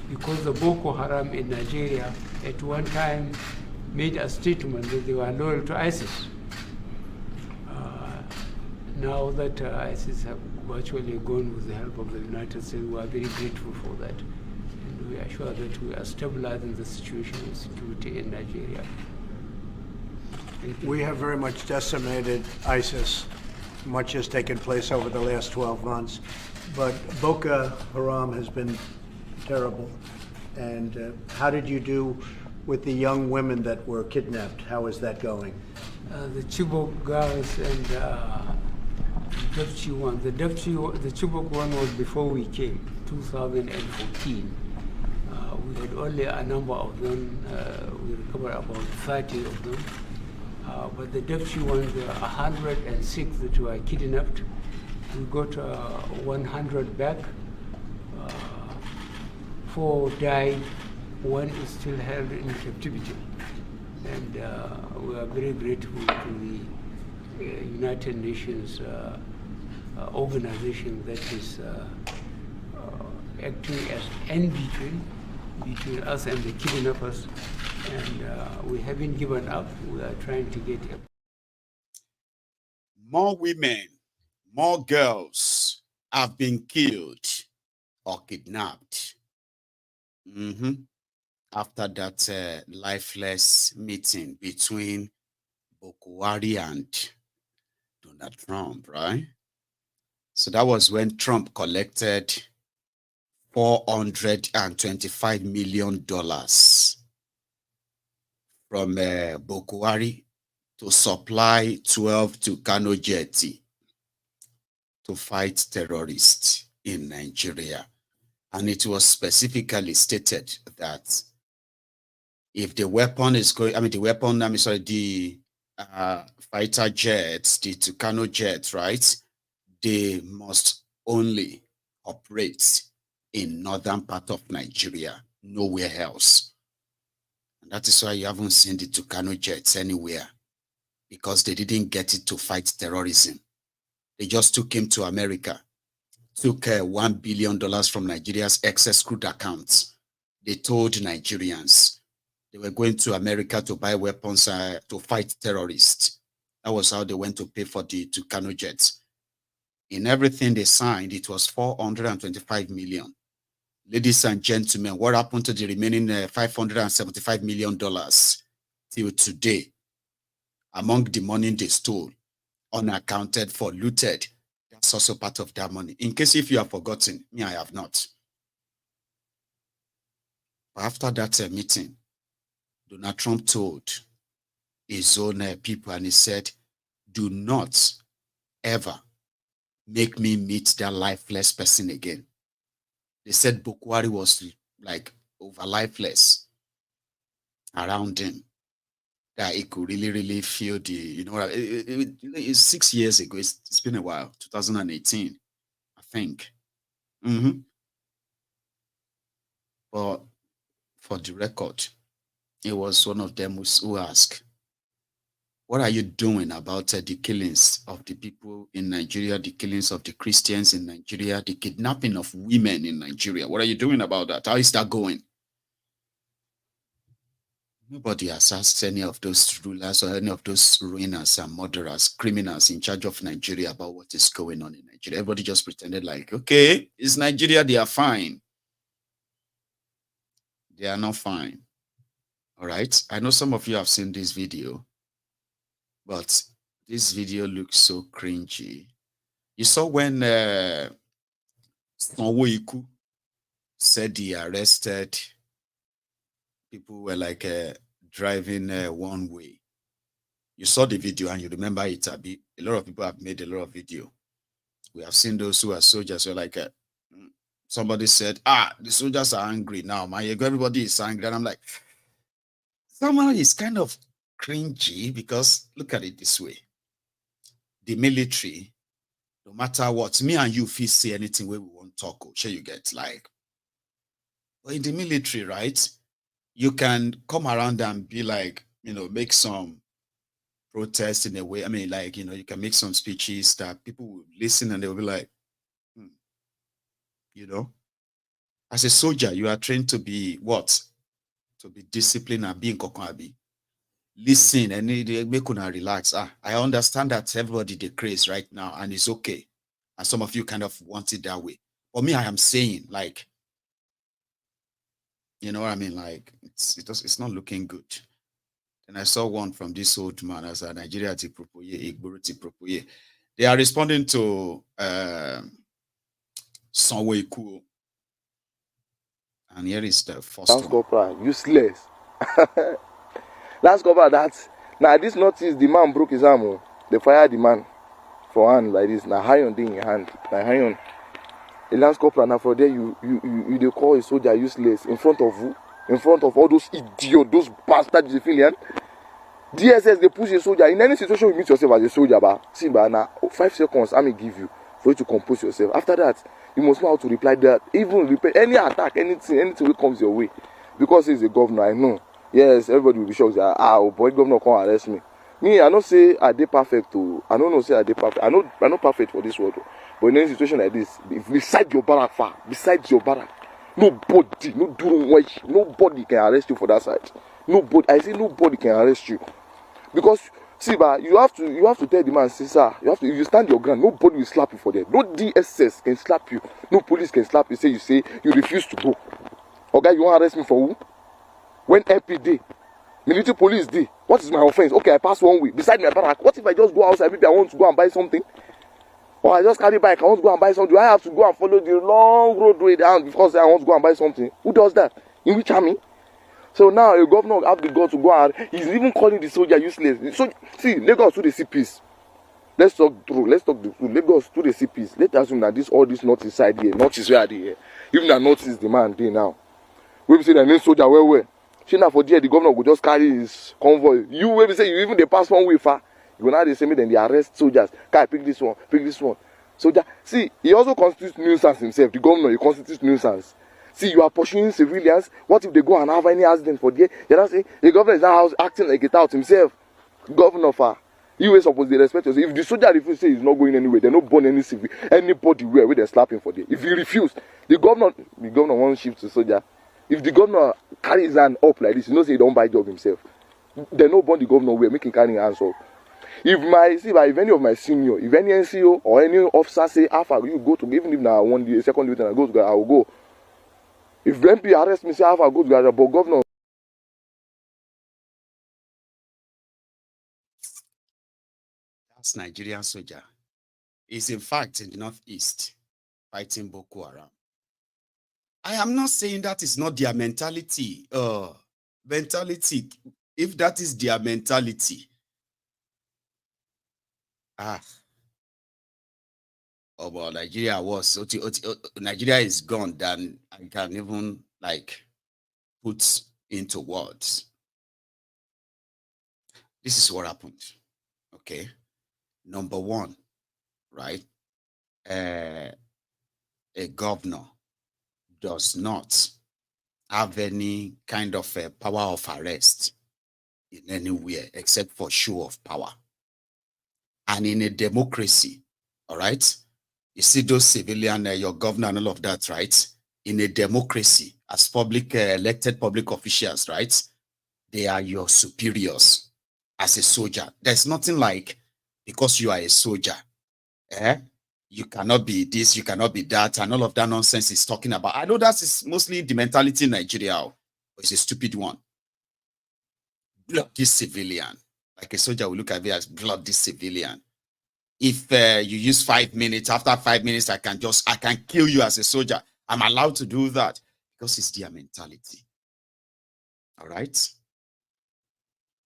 because the Boko Haram in Nigeria at one time made a statement that they were loyal to ISIS. Now that ISIS have virtually gone with the help of the United States, we are very grateful for that. And we are sure that we are stabilizing the situation of security in Nigeria. We have very much decimated ISIS. Much has taken place over the last 12 months, but Boko Haram has been terrible. And how did you do with the young women that were kidnapped? How is that going? The Chibok girls and Dapchi one. The Chibok one was before we came, 2014. We had only a number of them. We recovered about 30 of them. But the Dapchi ones, there are 106 that were kidnapped. We got 100 back. 4 died. 1 is still held in captivity. And we are very grateful to the United Nations organization that is acting as in between us and the kidnappers, and we haven't given up. We are trying to get up. More women, more girls have been killed or kidnapped. After that lifeless meeting between Buhari and Donald Trump, right? So that was when Trump collected $425 million from Buhari to supply 12 Tucano jets to fight terrorists in Nigeria. And it was specifically stated that if the weapon is going, the fighter jets, the Tucano jets, right? They must only operate in northern part of Nigeria, nowhere else. And that is why you haven't seen the Tucano jets anywhere, because they didn't get it to fight terrorism. They just took him to America, took $1 billion from Nigeria's excess crude accounts. They told Nigerians they were going to America to buy weapons to fight terrorists. That was how they went to pay for the Tucano jets. In everything they signed, it was $425 million. Ladies and gentlemen, what happened to the remaining $575 million till today? Among the money they stole, unaccounted for, looted, that's also part of that money. In case if you have forgotten, me, I have not. After that meeting, Donald Trump told his own people, and he said, do not ever make me meet that lifeless person again. They said Buhari was like over lifeless around him, that he could really feel the, it's 6 years ago. It's been a while, 2018, I think. But for the record, it was one of them who asked, what are you doing about the killings of the people in Nigeria, the killings of the Christians in Nigeria, the kidnapping of women in Nigeria? What are you doing about that? How is that going? Nobody has asked any of those rulers or any of those ruiners and murderers, criminals in charge of Nigeria about what is going on in Nigeria. Everybody just pretended like, okay, it's Nigeria, they are fine. They are not fine. All right. I know some of you have seen this video, but this video looks so cringy. You saw when Wike said he arrested people who were like driving one way. You saw the video and you remember it, Abi. A lot of people have made a lot of video. We have seen those who are soldiers who are like, somebody said, the soldiers are angry now. Everybody is angry. And I'm like, somehow it's kind of cringy, because look at it this way. The military, no matter what, me and you feel say anything where we want to talk, sure you get like, but in the military, right, you can come around and be like, make some protest in a way. I mean, like, you can make some speeches that people will listen and they'll be like, as a soldier, you are trained to be what? To be disciplined and being kokonabi. Listen and make una relax. I understand that everybody they craze right now and it's okay. And some of you kind of want it that way. For me, I am saying, like, you know what I mean? Like, it's not looking good. And I saw one from this old man as a Nigeria Tipropoye. They are responding to Sanwo-Ikuo. And here is the first Lance Corporal, useless. Lance Corporal, that. Now, this notice, the man broke his arm. They fired the man for hand like this. Now, iron thing in hand. Now, iron. A Lance Corporal, now for there, you they call a soldier useless in front of who? In front of all those idiots, those bastards, civilians. DSS, they push a soldier. In any situation, you meet yourself as a soldier, see, now, 5 seconds, I may give you for you to compose yourself. After that, you must know how to reply that. Even reply any attack, anything that comes your way. Because he's a governor, I know. Yes, everybody will be shocked that, oh boy, governor can't arrest me. Me, I don't say I did perfect too. I don't know say I did perfect. I know perfect for this world. But in any situation like this, if beside your barrack far, beside your barrack, nobody, nobody can arrest you for that side. Nobody, I say nobody can arrest you. Because see, but you have to tell the man, say, sir, if you stand your ground, nobody will slap you for that. No DSS can slap you, no police can slap you, say you refuse to go. Okay, you want to arrest me for who? When MP day, military police day, what is my offense? Okay, I pass one way, beside my barrack. What if I just go outside, maybe I want to go and buy something? Or I just carry bike, I want to go and buy something. Do I have to go and follow the long roadway down because I want to go and buy something? Who does that? In which army? So now a governor have the God to go and he's even calling the soldier useless. So see, Lagos to the CPs. Let's talk true. Let's talk the truth. Lagos to the CPs. Let's assume that all this north is side here, north is where they here. Even that north is the man there now. We say the name soldier where. See now for there the governor will just carry his convoy. You will say you even they pass one way far. You will now they say me then they arrest soldiers. Can I pick this one? Pick this one. Soldier. See, he also constitutes nuisance himself. The governor he constitutes nuisance. See, you are pursuing civilians. What if they go and have any accident for there? You're not saying the governor is now acting like it out himself. Governor, you were supposed to respect yourself. If the soldier refuses to say he's not going anywhere, they're not born anybody where they slap him for there. If he refuse, the governor won't shift to soldier. If the governor carries his hand up like this, you know say he don't buy job himself. They no born the governor where making carrying hands up. If any of my senior, if any NCO or any officer say, Alpha, you go to even if now one day, second lieutenant I go to, I will go. If MP arrest me, say Alpha, go to Ghana, but governor. That's Nigerian soldier. Is in fact in the northeast fighting Boko Haram. I am not saying that is not their mentality. Mentality. If that is their mentality, well, Nigeria Nigeria is gone than I can even put into words. This is what happened. Okay. Number one, right? A governor does not have any kind of power of arrest in anywhere except for show of power. And in a democracy, all right? You see those civilian, your governor and all of that, right? In a democracy, as elected public officials, right? They are your superiors as a soldier. There's nothing like, because you are a soldier, you cannot be this, you cannot be that, and all of that nonsense is talking about. I know that is mostly the mentality in Nigeria, but it's a stupid one. Bloody civilian. Like a soldier will look at it as bloody civilian. If you use 5 minutes, after 5 minutes, I can kill you as a soldier. I'm allowed to do that because it's their mentality. All right?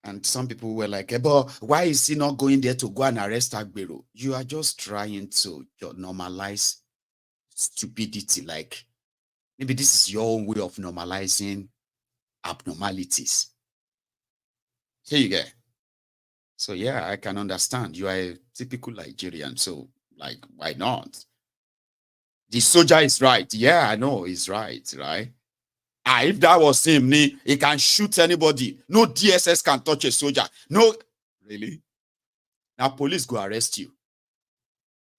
And some people were like, but why is he not going there to go and arrest Agbero? You are just trying to normalize stupidity. Like, maybe this is your own way of normalizing abnormalities. Here you go. So, yeah, I can understand. You are a typical Nigerian. So, why not? The soldier is right. Yeah, I know he's right, right? If that was him, he can shoot anybody. No DSS can touch a soldier. No, really? Now police go arrest you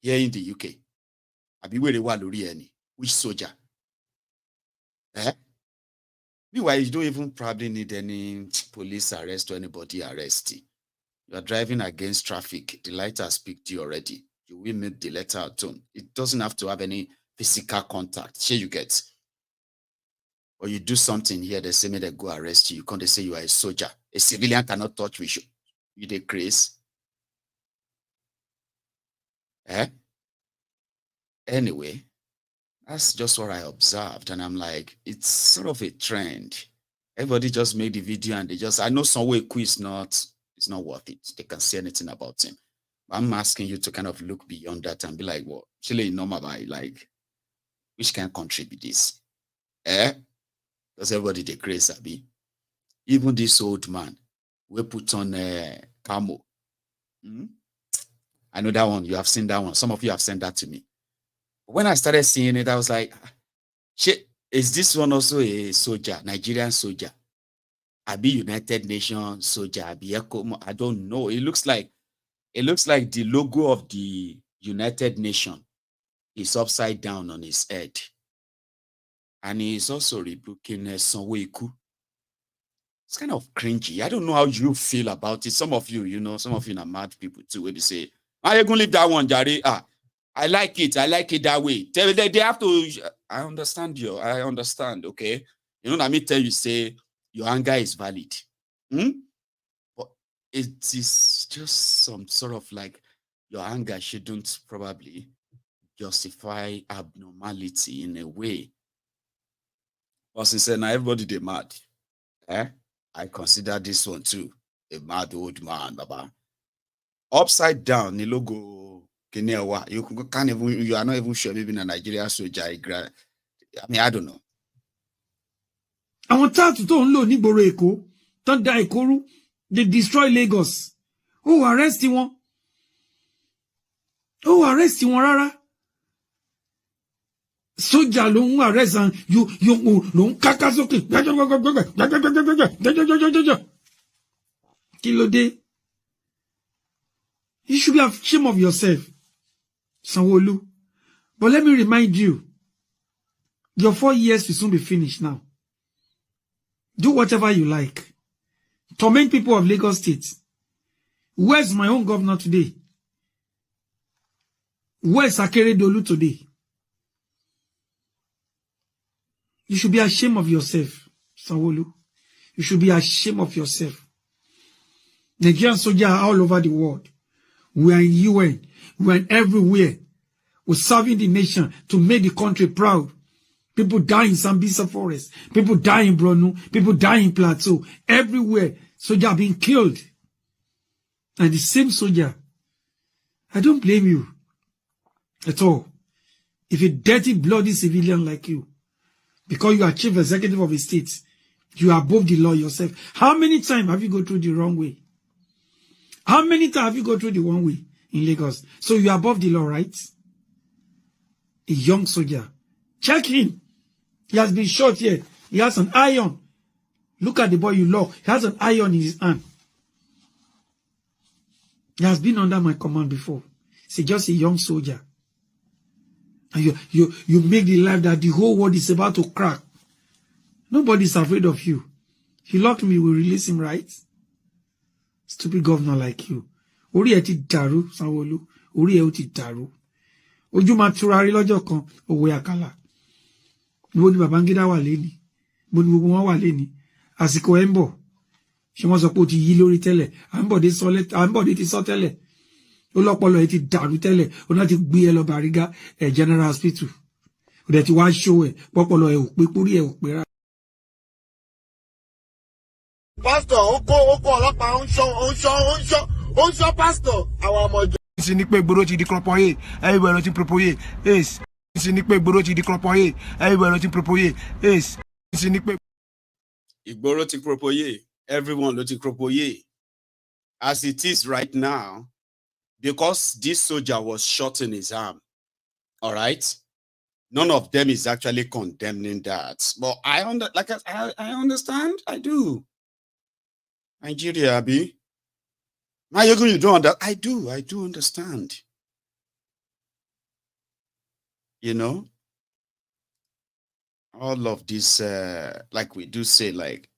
here in the UK. Which soldier? Meanwhile, you don't even probably need any police arrest or anybody arresting. You are driving against traffic. The light has picked you already. You will meet the letter at home. It doesn't have to have any physical contact. Here you get. Or you do something here, they say, they go arrest you. You can't say you are a soldier. A civilian cannot touch you. You the craze. Anyway, that's just what I observed. And I'm like, it's sort of a trend. Everybody just made the video and I know some way it's not worth it. They can say anything about him. I'm asking you to kind of look beyond that and be like, well, actually, normal, like, which can contribute this? Because everybody they crazy, Abi. Even this old man, we put on a camo. I know that one. You have seen that one. Some of you have sent that to me. When I started seeing it, I was like, shit, is this one also a soldier, Nigerian soldier? Abi United Nations soldier, Abi Eco, I don't know. It looks like the logo of the United Nations is upside down on his head. And he is also rebuking Sonweiku. It's kind of cringy. I don't know how you feel about it. Some of you, some of you are mad people too, where they say, I can leave that one, Jari. I like it that way. They have to, I understand you. I understand, okay? You know what I mean? Tell you, say, your anger is valid. But it is just some sort of like, your anger shouldn't probably justify abnormality in a way. But since now everybody they mad, I consider this one too a mad old man, Baba. Upside down, the logo Kenewa. You are not even sure maybe in a Nigeria soldier. I mean, I don't know. I want to know Nigboro Eko, don't die Ekoru. They destroy Lagos. Oh, arrest one. Oh, arrest one, rara. Soja lo ń arrest and you lo ń kaka sókè. Kí ló dé? You should be ashamed of yourself, Sanwo-Olu. But let me remind you, your 4 years will soon be finished now. Do whatever you like. Torment people of Lagos State. Where's my own governor today? Where's Akeredolu today? You should be ashamed of yourself, Sanwo-Olu. You should be ashamed of yourself. Nigerian soldiers are all over the world. We are in UN. We are everywhere. We're serving the nation to make the country proud. People die in Sambisa Forest. People die in Bronu. People die in Plateau. Everywhere, soldiers are being killed. And the same soldier, I don't blame you at all. If a dirty, bloody civilian like you, because you are chief executive of a state, you are above the law yourself. How many times have you gone through the wrong way? How many times have you gone through the wrong way in Lagos? So you are above the law, right? A young soldier. Check him. He has been shot here. He has an iron. Look at the boy you love. He has an iron in his hand. He has been under my command before. He's just a young soldier. And you make the life that the whole world is about to crack. Nobody's afraid of you. He locked me, we release him, right? Stupid governor like you. Orí ẹ ti dàrú, Sanwo-Olu. Orí ẹ ó ti dàrú. Ojú máa turari lọ́jọ́ kan, òwe àkàlà. Níbo ni Babangida wà léni? Níbo ni gbogbo wọn wà léni? Àsìkò ẹ̀ ń bọ̀. Ṣé wọ́n sọ pé ó ti yí lórí tẹ́lẹ̀? Àǹbọ̀dé ti sọ tẹ́lẹ̀. Ó lọ́pọlọ ẹ ti dàrú tẹ́lẹ̀. Ó náà ti gbé ẹ lọ Bariga General Hospital. Ó dẹ̀ ti wá ṣó ẹ̀. Pọ́pọlọ ẹ ò pé, pórí ẹ ò pé rárá. Pastor, oko ọlọ́pàá ń ṣọ́ pastor àwọn ọmọ ìjọ. Sì ní pé gbòòrò ti di kọ̀pọ̀yé, everywhere ló ti propoyé. Yes. Sì ní pé gbòòrò ti di kọ̀pọ̀yé, everywhere ló ti propoyé. Yes. Sì ní pé Ìgboro ti propoyé, everyone ló ti propoyé. As it is right now, because this soldier was shot in his arm, all right? None of them is actually condemning that. But I understand. I do. Nigeria, Abi. Now you're going to do that. I do understand. You know, all of this, like we do say, like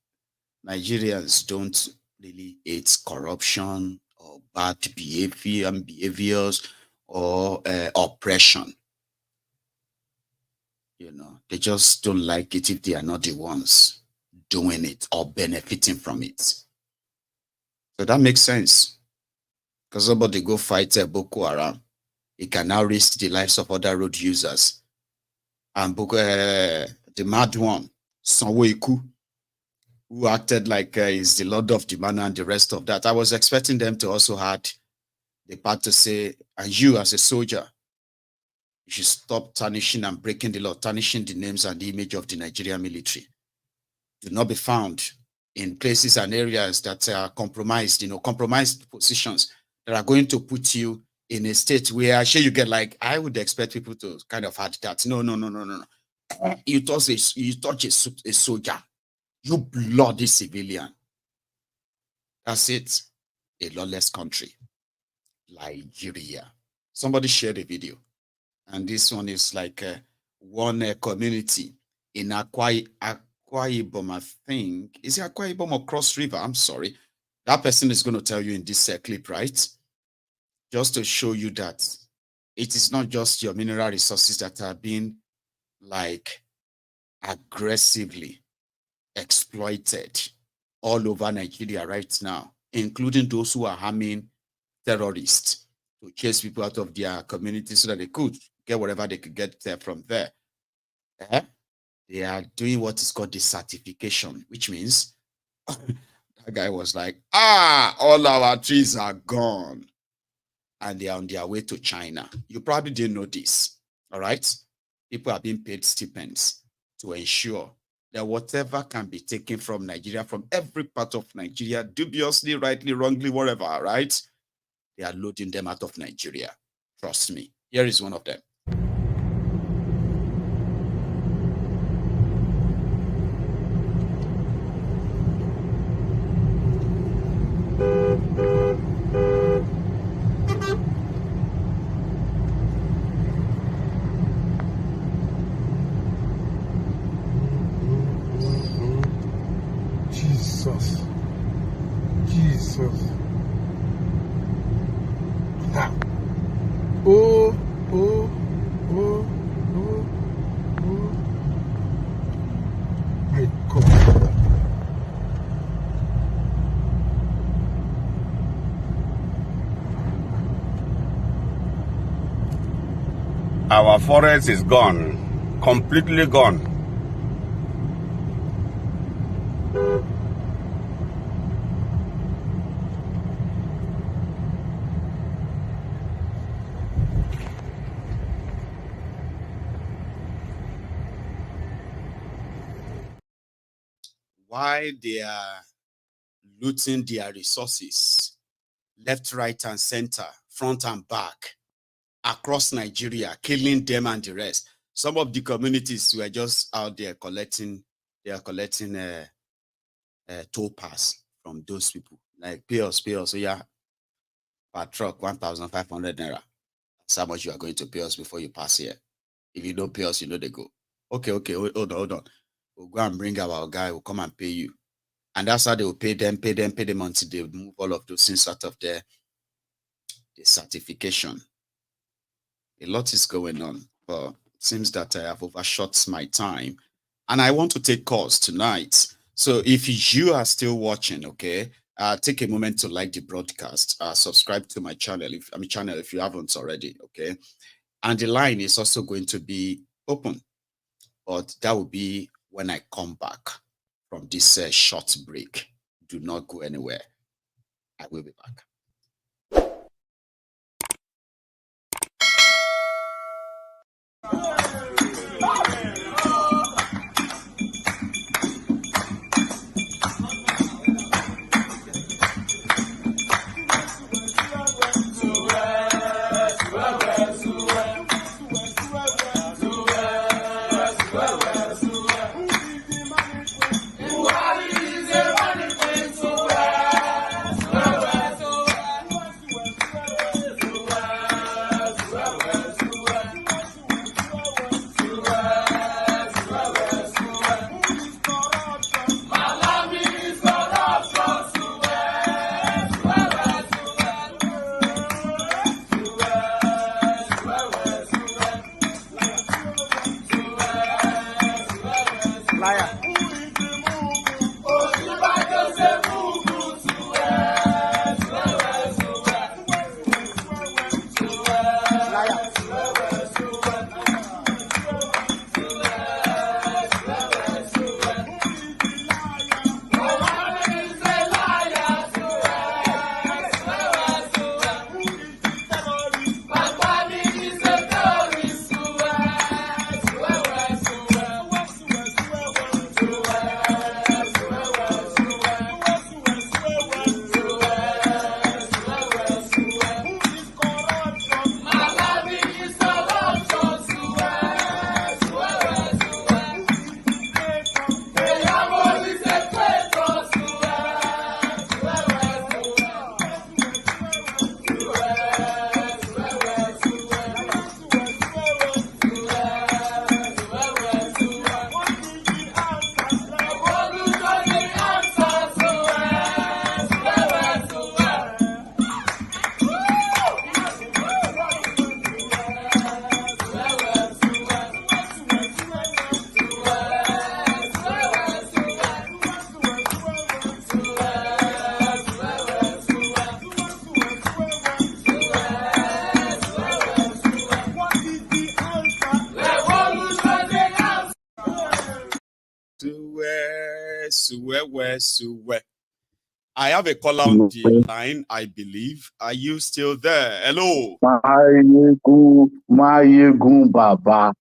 Nigerians don't really hate corruption or bad behaviors or oppression. You know, they just don't like it if they are not the ones doing it or benefiting from it. So that makes sense. Because somebody go fight Boko Haram, it can now risk the lives of other road users. And the mad one, Sonweiku, who acted like he's the Lord of the Manor and the rest of that. I was expecting them to also add the part to say, and you as a soldier, you should stop tarnishing and breaking the law, tarnishing the names and the image of the Nigerian military. Do not be found in places and areas that are compromised, compromised positions that are going to put you in a state where you get like, I would expect people to kind of add that. No. You touch a soldier, you bloody civilian. That's it. A lawless country. Nigeria. Somebody share the video And this one is like one community in Akwa Ibom, I think. Is it Akwa Ibom or Cross River? I'm sorry. That person is going to tell you in this clip, right? Just to show you that it is not just your mineral resources that are being like aggressively exploited all over Nigeria right now, including those who are harming terrorists to chase people out of their community so that they could get whatever they could get there from there. They are doing what is called desertification, which means that guy was like, all our trees are gone. And they are on their way to China. You probably didn't know this, all right? People are being paid stipends to ensure that whatever can be taken from Nigeria, from every part of Nigeria, dubiously, rightly, wrongly, whatever, right? They are loading them out of Nigeria. Trust me. Here is one of them. Jesus. Ha. My God. Our forest is gone, completely gone. Why they are looting their resources, left, right, and center, front and back, across Nigeria, killing them and the rest. Some of the communities were just out there collecting, toll pass from those people. Like pay us, so yeah, per truck, 1,500 naira. That's how much you are going to pay us before you pass here. If you don't pay us, you know they go. Okay, hold on. We'll go and bring our guy, we'll come and pay you. And that's how they will pay them until they move all of those things out of the certification. A lot is going on, but it seems that I have overshot my time. And I want to take calls tonight. So if you are still watching, okay, take a moment to like the broadcast, subscribe to my channel, if you haven't already, okay? And the line is also going to be open, but that will be when I come back from this short break. Do not go anywhere. I will be back. Suwe. I have a caller on the line, I believe. Are you still there? Hello. Mayegun Baba.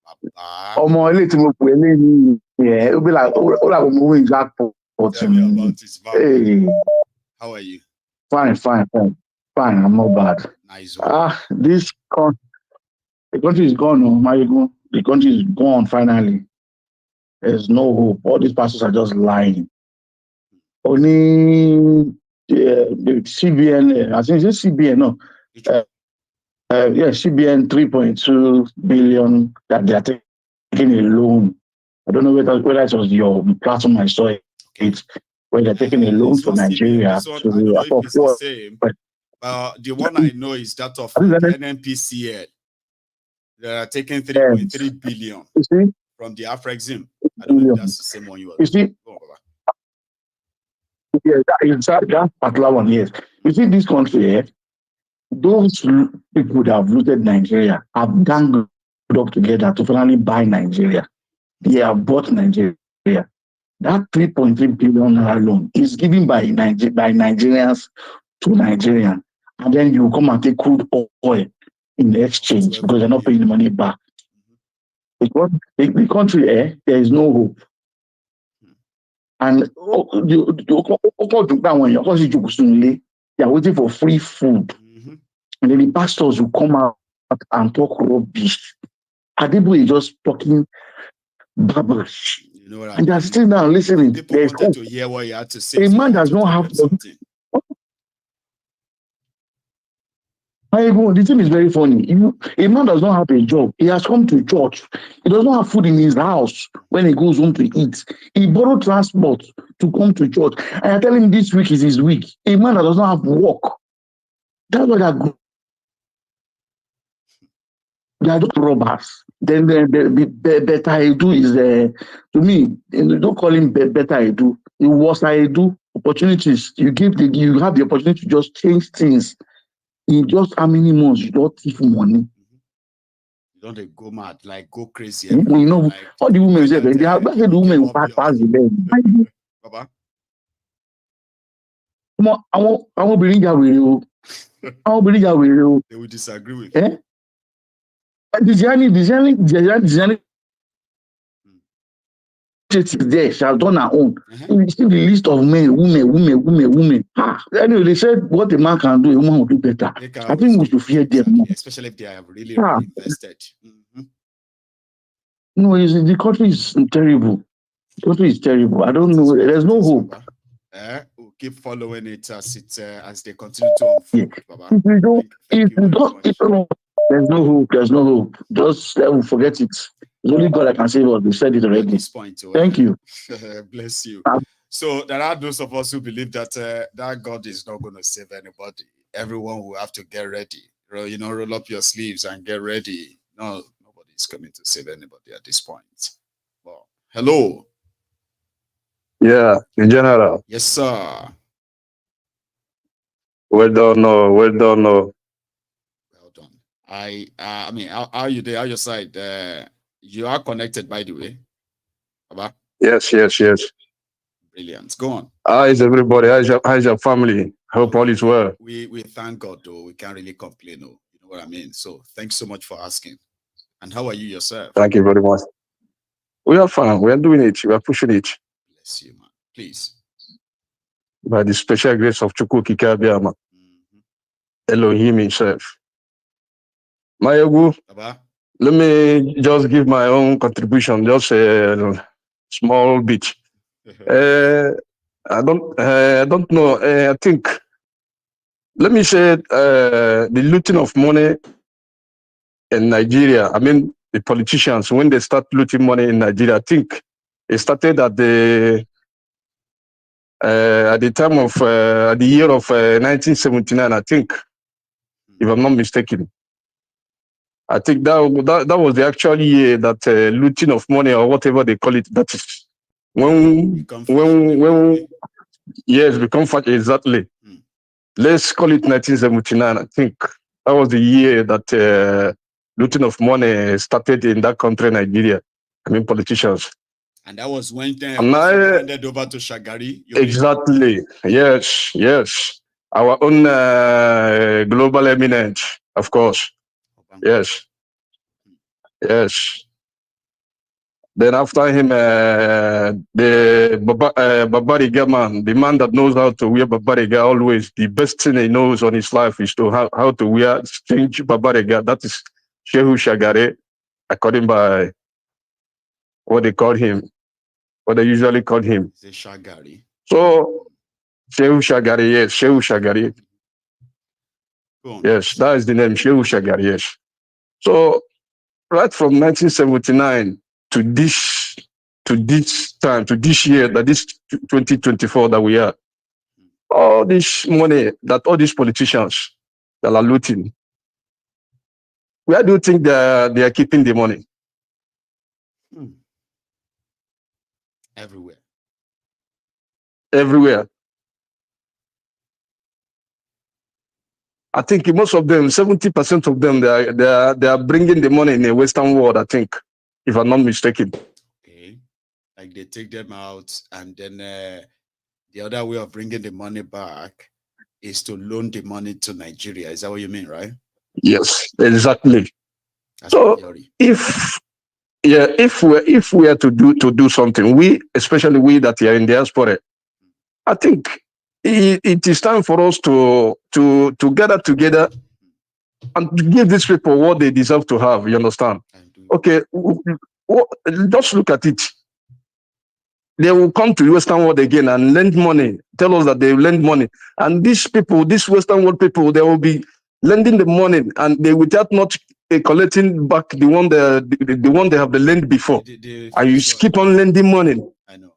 Ọmọ ilé tí mo pè ní yẹn, ó bí like ó like mo win jackpot. Tell me about it, Baba. Hey. How are you? Fine. I'm not bad. Nice one. The country is gone, Mayegun. The country is gone finally. There's no hope. All these pastors are just lying. Only the CBN, I think it's CBN, no. CBN 3.2 billion that they are taking a loan. I don't know whether it was your platform I saw it, where they're taking a loan for Nigeria. I don't know if it's the same. The one I know is that of NNPCL. They are taking 3.3 billion from the Afrexim. I don't know if that's the same one you are. You see, that particular one, yes. You see, this country, those people that have looted Nigeria have ganged up together to finally buy Nigeria. They have bought Nigeria. That 3.3 billion loan is given by Nigerians to Nigerians. And then you come and take crude oil in the exchange because they're not paying the money back. Because the country, there is no hope. And they are waiting for free food. And then the pastors will come out and talk rubbish. Adeboye is just talking babbish. You know what and they're still now listening. People wanted to hear what you had to say. A man does not have something. The thing is very funny. A man does not have a job. He has come to church. He does not have food in his house when he goes home to eat. He borrowed transport to come to church. And I tell him this week is his week. A man that does not have work. That's what they are just robbers. Then the better I do is to me. Don't call him better I do. The worse I do opportunities. You have the opportunity to just change things. In just how many months you don't thief money? You don't go mad, like go crazy. You know, like, all the women say they are the women who pass the bed. Baba. I won't believe that with you. They will disagree with you. The there, she has done her own. You see the list of men, women. Anyway, they said what a man can do, a woman will do better. I think we should fear them more. Especially if they have really invested. No, the country is terrible. The country is terrible. I don't know. There's no hope. We'll keep following it as they continue to unfold. If you don't, there's no hope. There's no hope. Just forget it. It's only God that can save us. We said it already. At this point, Thank you. Bless you. So there are those of us who believe that that God is not going to save anybody. Everyone will have to get ready. Roll up your sleeves and get ready. No, nobody's coming to save anybody at this point. Well, hello. Yeah, in general. Yes, sir. Well done. Well done. I mean, how are you there? How your side? You are connected, by the way. Baba? Yes. Brilliant. Go on. How is everybody? How is your family? Hope all is well. We thank God, though. We can't really complain, though. You know what I mean? So thanks so much for asking. And how are you yourself? Thank you very much. We are fine. We are doing it. We are pushing it. Bless you, man. Please. By the special grace of Chukwu Kikabiyama. Elohim himself. Mayogu. Baba? Let me just give my own contribution, just a small bit. I don't know. I think, let me say, the looting of money in Nigeria. I mean, the politicians, when they start looting money in Nigeria, I think it started at the time of the year of 1979. I think, if I'm not mistaken. I think that was the actual year that looting of money or whatever they call it. That is when yes, become fat exactly. Let's call it 1979. I think that was the year that looting of money started in that country, Nigeria. I mean, politicians. And that was when And I, handed over to Shagari. exactly. Yes, yes. Our own global eminent, of course. Yes, yes. Then after him, the Babariga man, the man that knows how to wear Babariga always, the best thing he knows on his life is to how to wear strange Babariga. That is Shehu Shagari, according by what they call him, what they usually call him. It's Shagari. So, Shehu Shagari, yes, Shehu Shagari. Yes, that is the name, Shehu Shagari, yes. So, right from 1979 to this time, to this year, that is 2024 that we are, all this money that all these politicians that are looting, where do you think they are keeping the money? Everywhere. Everywhere. I think most of them, 70% of them, they are bringing the money in the Western world, I think, if I'm not mistaken. Okay. Like they take them out, and then the other way of bringing the money back is to loan the money to Nigeria. Is that what you mean, right? Yes, exactly. That's so if we are to do something, we, especially we that are in diaspora, I think it is time for us to gather together and to give these people what they deserve to have. You understand? Okay, just look at it. They will come to the Western world again and lend money, tell us that they lend money. And these people, these Western world people, they will be lending the money, and they without not collecting back the one they have the lend before. And you keep on lending money. I know.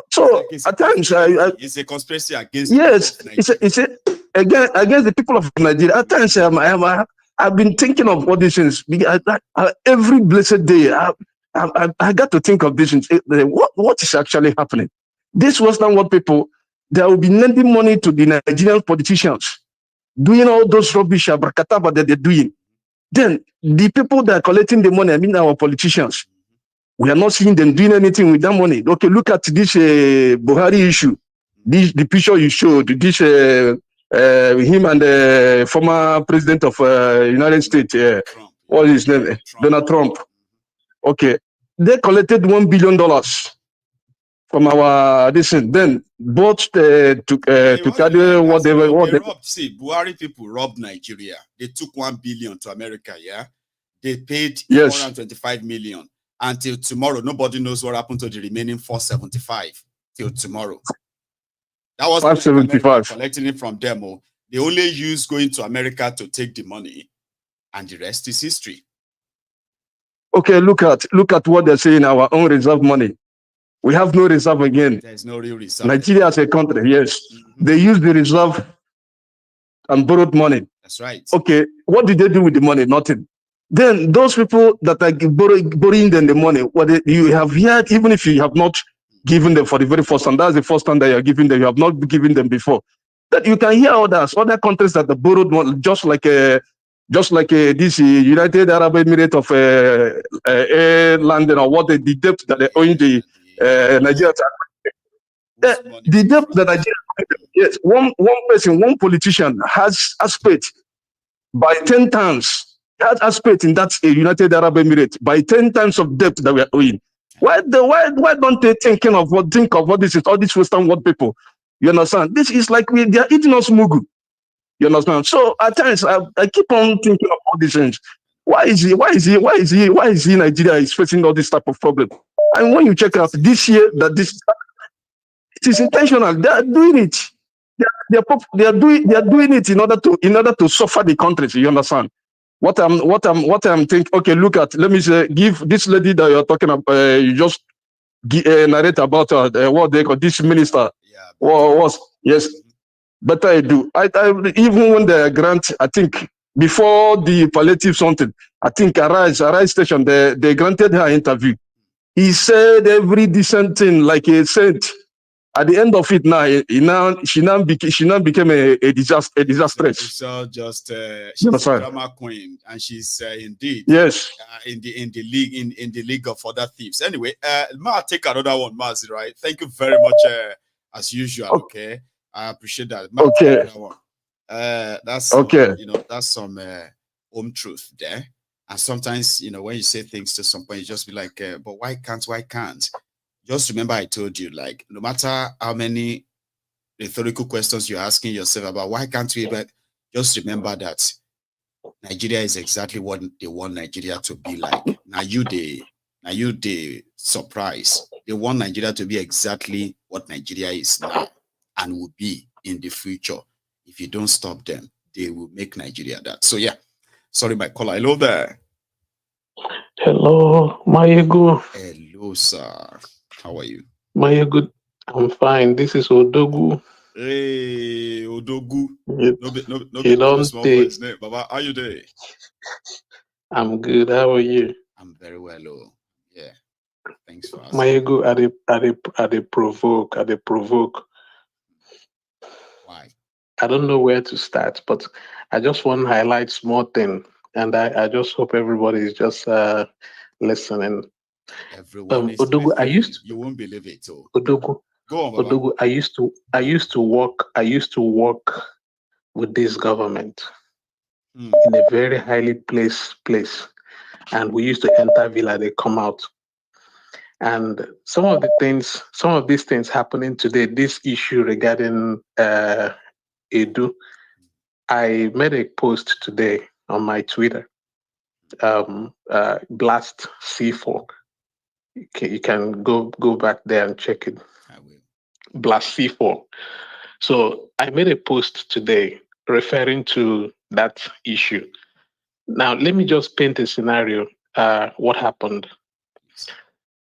So at times, it's a conspiracy against. Yes, it's against the people of Nigeria. At times, I've been thinking of all these things. Every blessed day, I got to think of these things. What is actually happening? These Western world people, they will be lending money to the Nigerian politicians, doing all those rubbish abracadabra that they're doing. Then the people that are collecting the money, I mean our politicians, we are not seeing them doing anything with that money. Okay, look at this Buhari issue. The picture you showed, this him and the former president of United States, what is his name? Donald Trump. Okay, they collected $1 billion from our then bought to carry whatever. See, Buhari people robbed Nigeria. They took $1 billion to America. Yeah, they paid 425 million. Until tomorrow, nobody knows what happened to the remaining 475 till tomorrow. That was 575 collecting it from them. They only use going to America to take the money, and the rest is history. Okay, look at what they're saying. Our own reserve money. We have no reserve again. There's no real reserve. Nigeria as a country, yes. They use the reserve and borrowed money. That's right. Okay, what did they do with the money? Nothing. Then those people that are borrowing them the money, what you have heard, even if you have not given them for the very first time, that's the first time that you are giving them, you have not given them before. That you can hear other countries that have borrowed money, just like this United Arab Emirates of London, or what the debt that they owe the Nigeria. The debt that Nigeria, yes, one person, one politician has paid by 10 times. That aspect in that United Arab Emirates by 10 times of debt that we are owing. Why don't they think of what this is? All these Western world people, you understand? This is like they are eating us mugu. You understand? So at times I keep on thinking of all these things. Why is Nigeria is facing all this type of problem? And when you check out this year, it is intentional. They are doing it. They are doing it in order to suffer the countries. You understand? What I'm thinking. Okay, look at. Let me say, give this lady that you're talking about. You just narrate about what they call this minister. Yes, Betta I do. I even when the grant, I think before the palliative something, I think Arise station, they granted her interview. He said every decent thing like a saint. At the end of it, now she now became a disastress. So just You she's a understand? drama queen, and she's indeed Yes. in the league of other thieves. Anyway, Ma, take another one, Mazi. Right? Thank you very much, as usual. Okay, I appreciate that. Ma, Okay. take another one. That's Okay. that's some home truth there. And sometimes, when you say things to some point, you just be like, but why can't? Just remember I told you, like, no matter how many rhetorical questions you're asking yourself about why can't we, but just remember that Nigeria is exactly what they want Nigeria to be like. Now you the surprise. They want Nigeria to be exactly what Nigeria is now and will be in the future. If you don't stop them, they will make Nigeria that. So yeah. Sorry, my caller. Hello there. Hello, Mayego. Hello, sir. How are you? Mayego, I'm fine. This is Odogu. Hey, Odogu. You don't small take. boy's name. Baba, how you doing? I'm good. How are you? I'm very well. Oh, yeah. Thanks for asking. Mayego, I dey provoke. Why? I don't know where to start, but I just want to highlight small thing, and I just hope everybody is just listening. Everyone is Odogu, listening. You won't believe it. Oh. Odogu. Go on, Baba. Odogu, I used to work with this government in a very highly placed place, and we used to enter villa, they come out. And some of these things happening today, this issue regarding Edu, I made a post today on my Twitter. Blast C4. You can go back there and check it. I will. Blast C4. So I made a post today referring to that issue. Now let me just paint a scenario. What happened?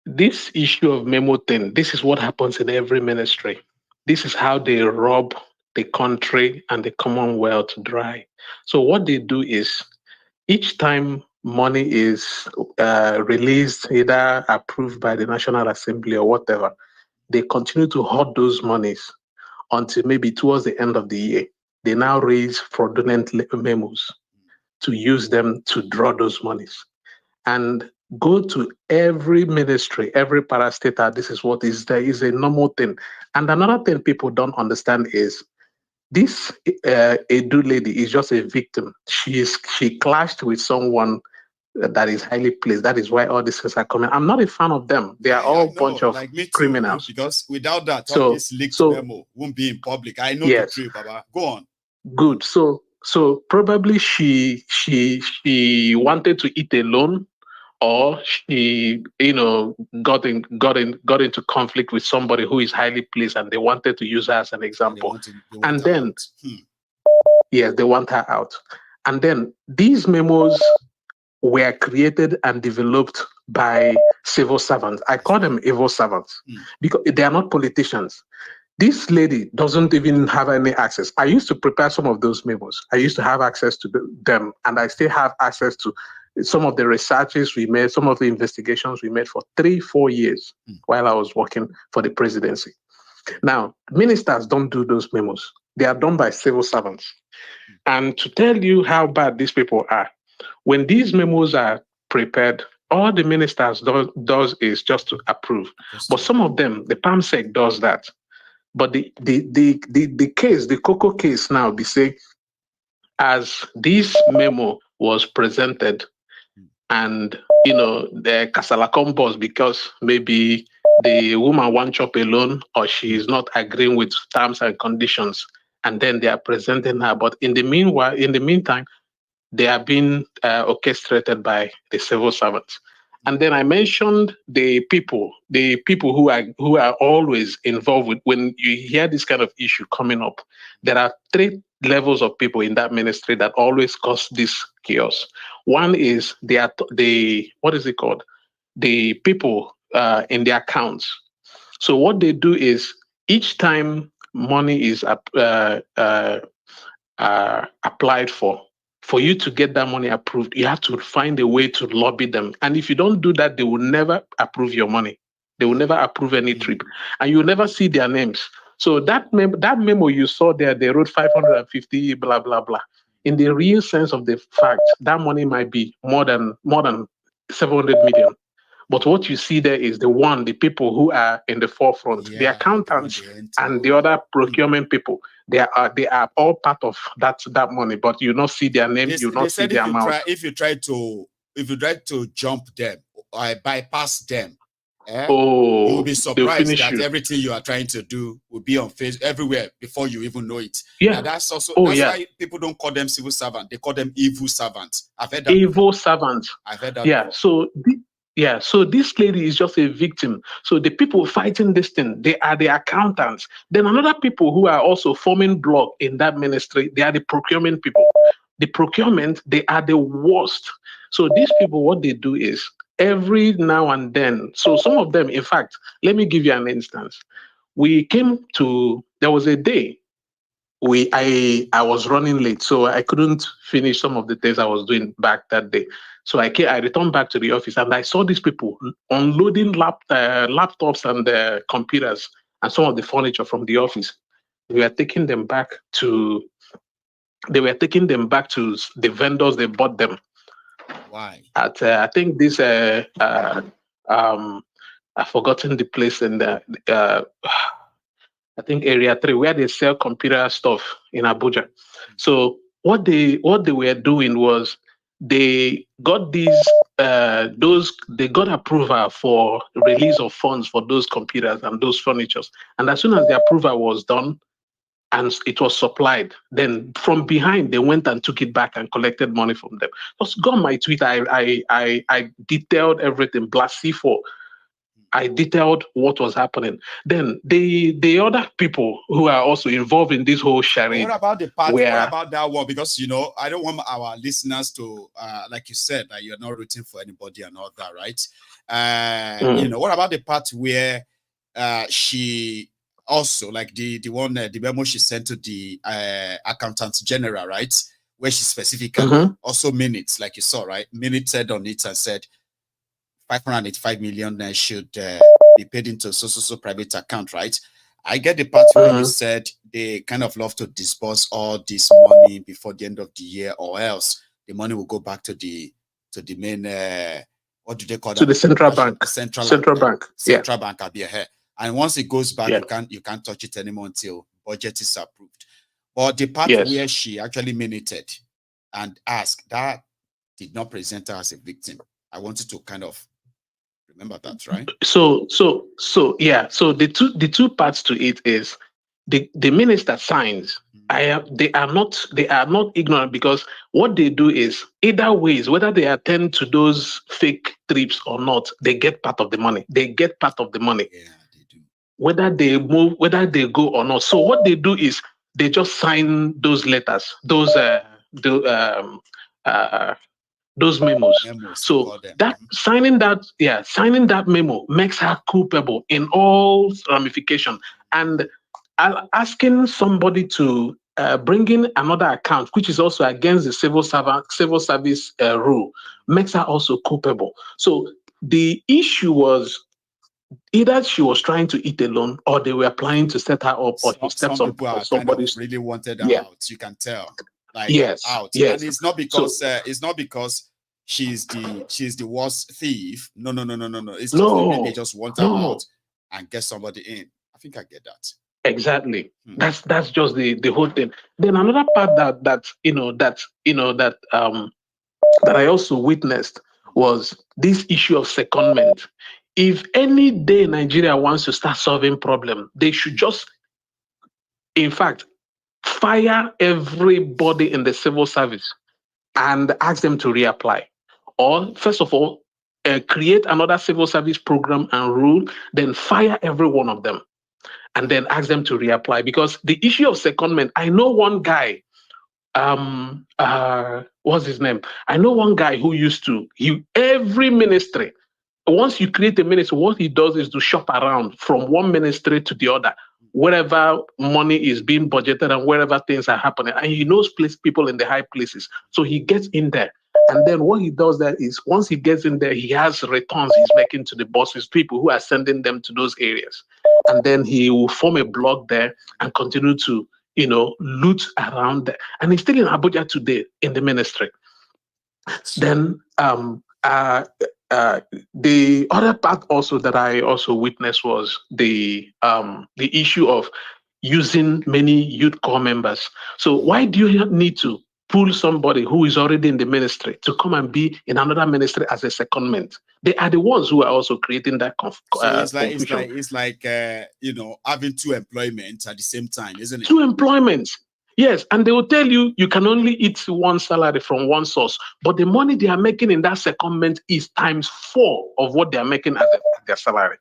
This issue of memo thing, this is what happens in every ministry. This is how they rob the country and the Commonwealth dry. So what they do is, each time money is released, either approved by the National Assembly or whatever, they continue to hoard those monies until maybe towards the end of the year. They now raise fraudulent memos to use them to draw those monies. And go to every ministry, every parastatal, this is what is there, is a normal thing. And another thing people don't understand is this Edu lady is just a victim. She clashed with someone that is highly placed. That is why all these things are coming. I'm not a fan of them. They are all a bunch of like me too, criminals. Because without that, all this leaked memo won't be in public. I know the truth, Baba. Go on. Good. So probably she wanted to eat alone, or she got into conflict with somebody who is highly placed, and they wanted to use her as an example. And then yes, they want her out. And then these memos were created and developed by civil servants. I call them evil servants because they are not politicians. This lady doesn't even have any access. I used to prepare some of those memos. I used to have access to them, and I still have access to some of the researches we made, some of the investigations we made for 3-4 years while I was working for the presidency. Now, ministers don't do those memos. They are done by civil servants. And to tell you how bad these people are, when these memos are prepared, all the ministers does is just to approve. But some of them, the PAMSEC does that. But the case, the Coco case now, be say, as this memo was presented, and the Kasala combos because maybe the woman won't chop alone, or she is not agreeing with terms and conditions, and then they are presenting her. But in the meantime, they are being orchestrated by the civil servants. And then I mentioned the people who are always involved with, when you hear this kind of issue coming up, there are 3 levels of people in that ministry that always cause this chaos. One is what is it called? The people in the accounts. So what they do is, each time money is applied for you to get that money approved, you have to find a way to lobby them. And if you don't do that, they will never approve your money. They will never approve any trip, and you will never see their names. So that memo you saw there, they wrote 550, blah blah blah. In the real sense of the fact, that money might be more than 700 million. But what you see there is the people who are in the forefront, the accountants and the other procurement people. They are all part of that money, but you not see their name, you not see their amount. If you try to jump them or bypass them, you'll be surprised that everything you are trying to do will be on face everywhere before you even know it. Yeah, and that's also why people don't call them civil servants; they call them evil servants. I've heard that. Evil servants. I've heard that. Yeah. Before. So this lady is just a victim. So the people fighting this thing, they are the accountants. Then another people who are also forming block in that ministry, they are the procurement people. The procurement, they are the worst. So these people, what they do is every now and then. So some of them, in fact, let me give you an instance. There was a day I was running late, so I couldn't finish some of the things I was doing back that day. So I returned back to the office and I saw these people unloading laptops and computers and some of the furniture from the office. They were taking them back to the vendors they bought them. Why? At I think this I've forgotten the place in the I think area 3 where they sell computer stuff in Abuja. So what they were doing was they got they got approval for release of funds for those computers and those furnitures. And as soon as the approval was done and it was supplied, then from behind they went and took it back and collected money from them. Just go on my Twitter, I detailed everything, blast C4. I detailed what was happening. Then the other people who are also involved in this whole charade. What about the part? What about that one? Because I don't want our listeners to, like you said, that you're not rooting for anybody and all that, right? What about the part where she also, like the memo she sent to the accountant general, right? Where she specifically also minutes, like you saw, right? Minutes said on it and said 585 million should be paid into so private account, right? I get the part where you said they kind of love to disburse all this money before the end of the year, or else the money will go back to the main what do they call that? To the central bank. Central bank will be here. And once it goes back, you can't touch it anymore until budget is approved. But the part where she actually minuted and asked, that did not present her as a victim. I wanted to kind of remember that, right? So the two parts to it is the minister signs. They are not ignorant, because what they do is either ways, whether they attend to those fake trips or not, they get part of the money. They get part of the money. Yeah, they do. Whether they move, whether they go or not. So what they do is they just sign those letters, those memos. So that signing that memo makes her culpable in all ramifications. And asking somebody to bring in another account, which is also against the civil service rule, makes her also culpable. So the issue was either she was trying to eat alone, or they were planning to set her up, or some people are kind of really wanted her out. You can tell. Like out. And it's not because she's the worst thief. No. It's just maybe they just want her out and get somebody in. I think I get that. Exactly. That's just the whole thing. Then another part that I also witnessed was this issue of secondment. If any day Nigeria wants to start solving problem, they should just, in fact, fire everybody in the civil service and ask them to reapply. Or, first of all, create another civil service program and rule, then fire every one of them, and then ask them to reapply. Because the issue of secondment, I know one guy, what's his name? I know one guy who every ministry, once you create a ministry, what he does is to shop around from one ministry to the other, wherever money is being budgeted and wherever things are happening. And he knows people in the high places. So he gets in there And then what he does there is once he gets in there, he has returns he's making to the bosses, people who are sending them to those areas. And then he will form a blog there and continue to, loot around there. And he's still in Abuja today in the ministry. Then the other part also that I also witnessed was the issue of using many youth corps members. So why do you need to pull somebody who is already in the ministry to come and be in another ministry as a secondment? They are the ones who are also creating that confusion. It's like having two employments at the same time, isn't it? Two employments. Yes, and they will tell you you can only eat one salary from one source, but the money they are making in that secondment is ×4 of what they are making as their salary.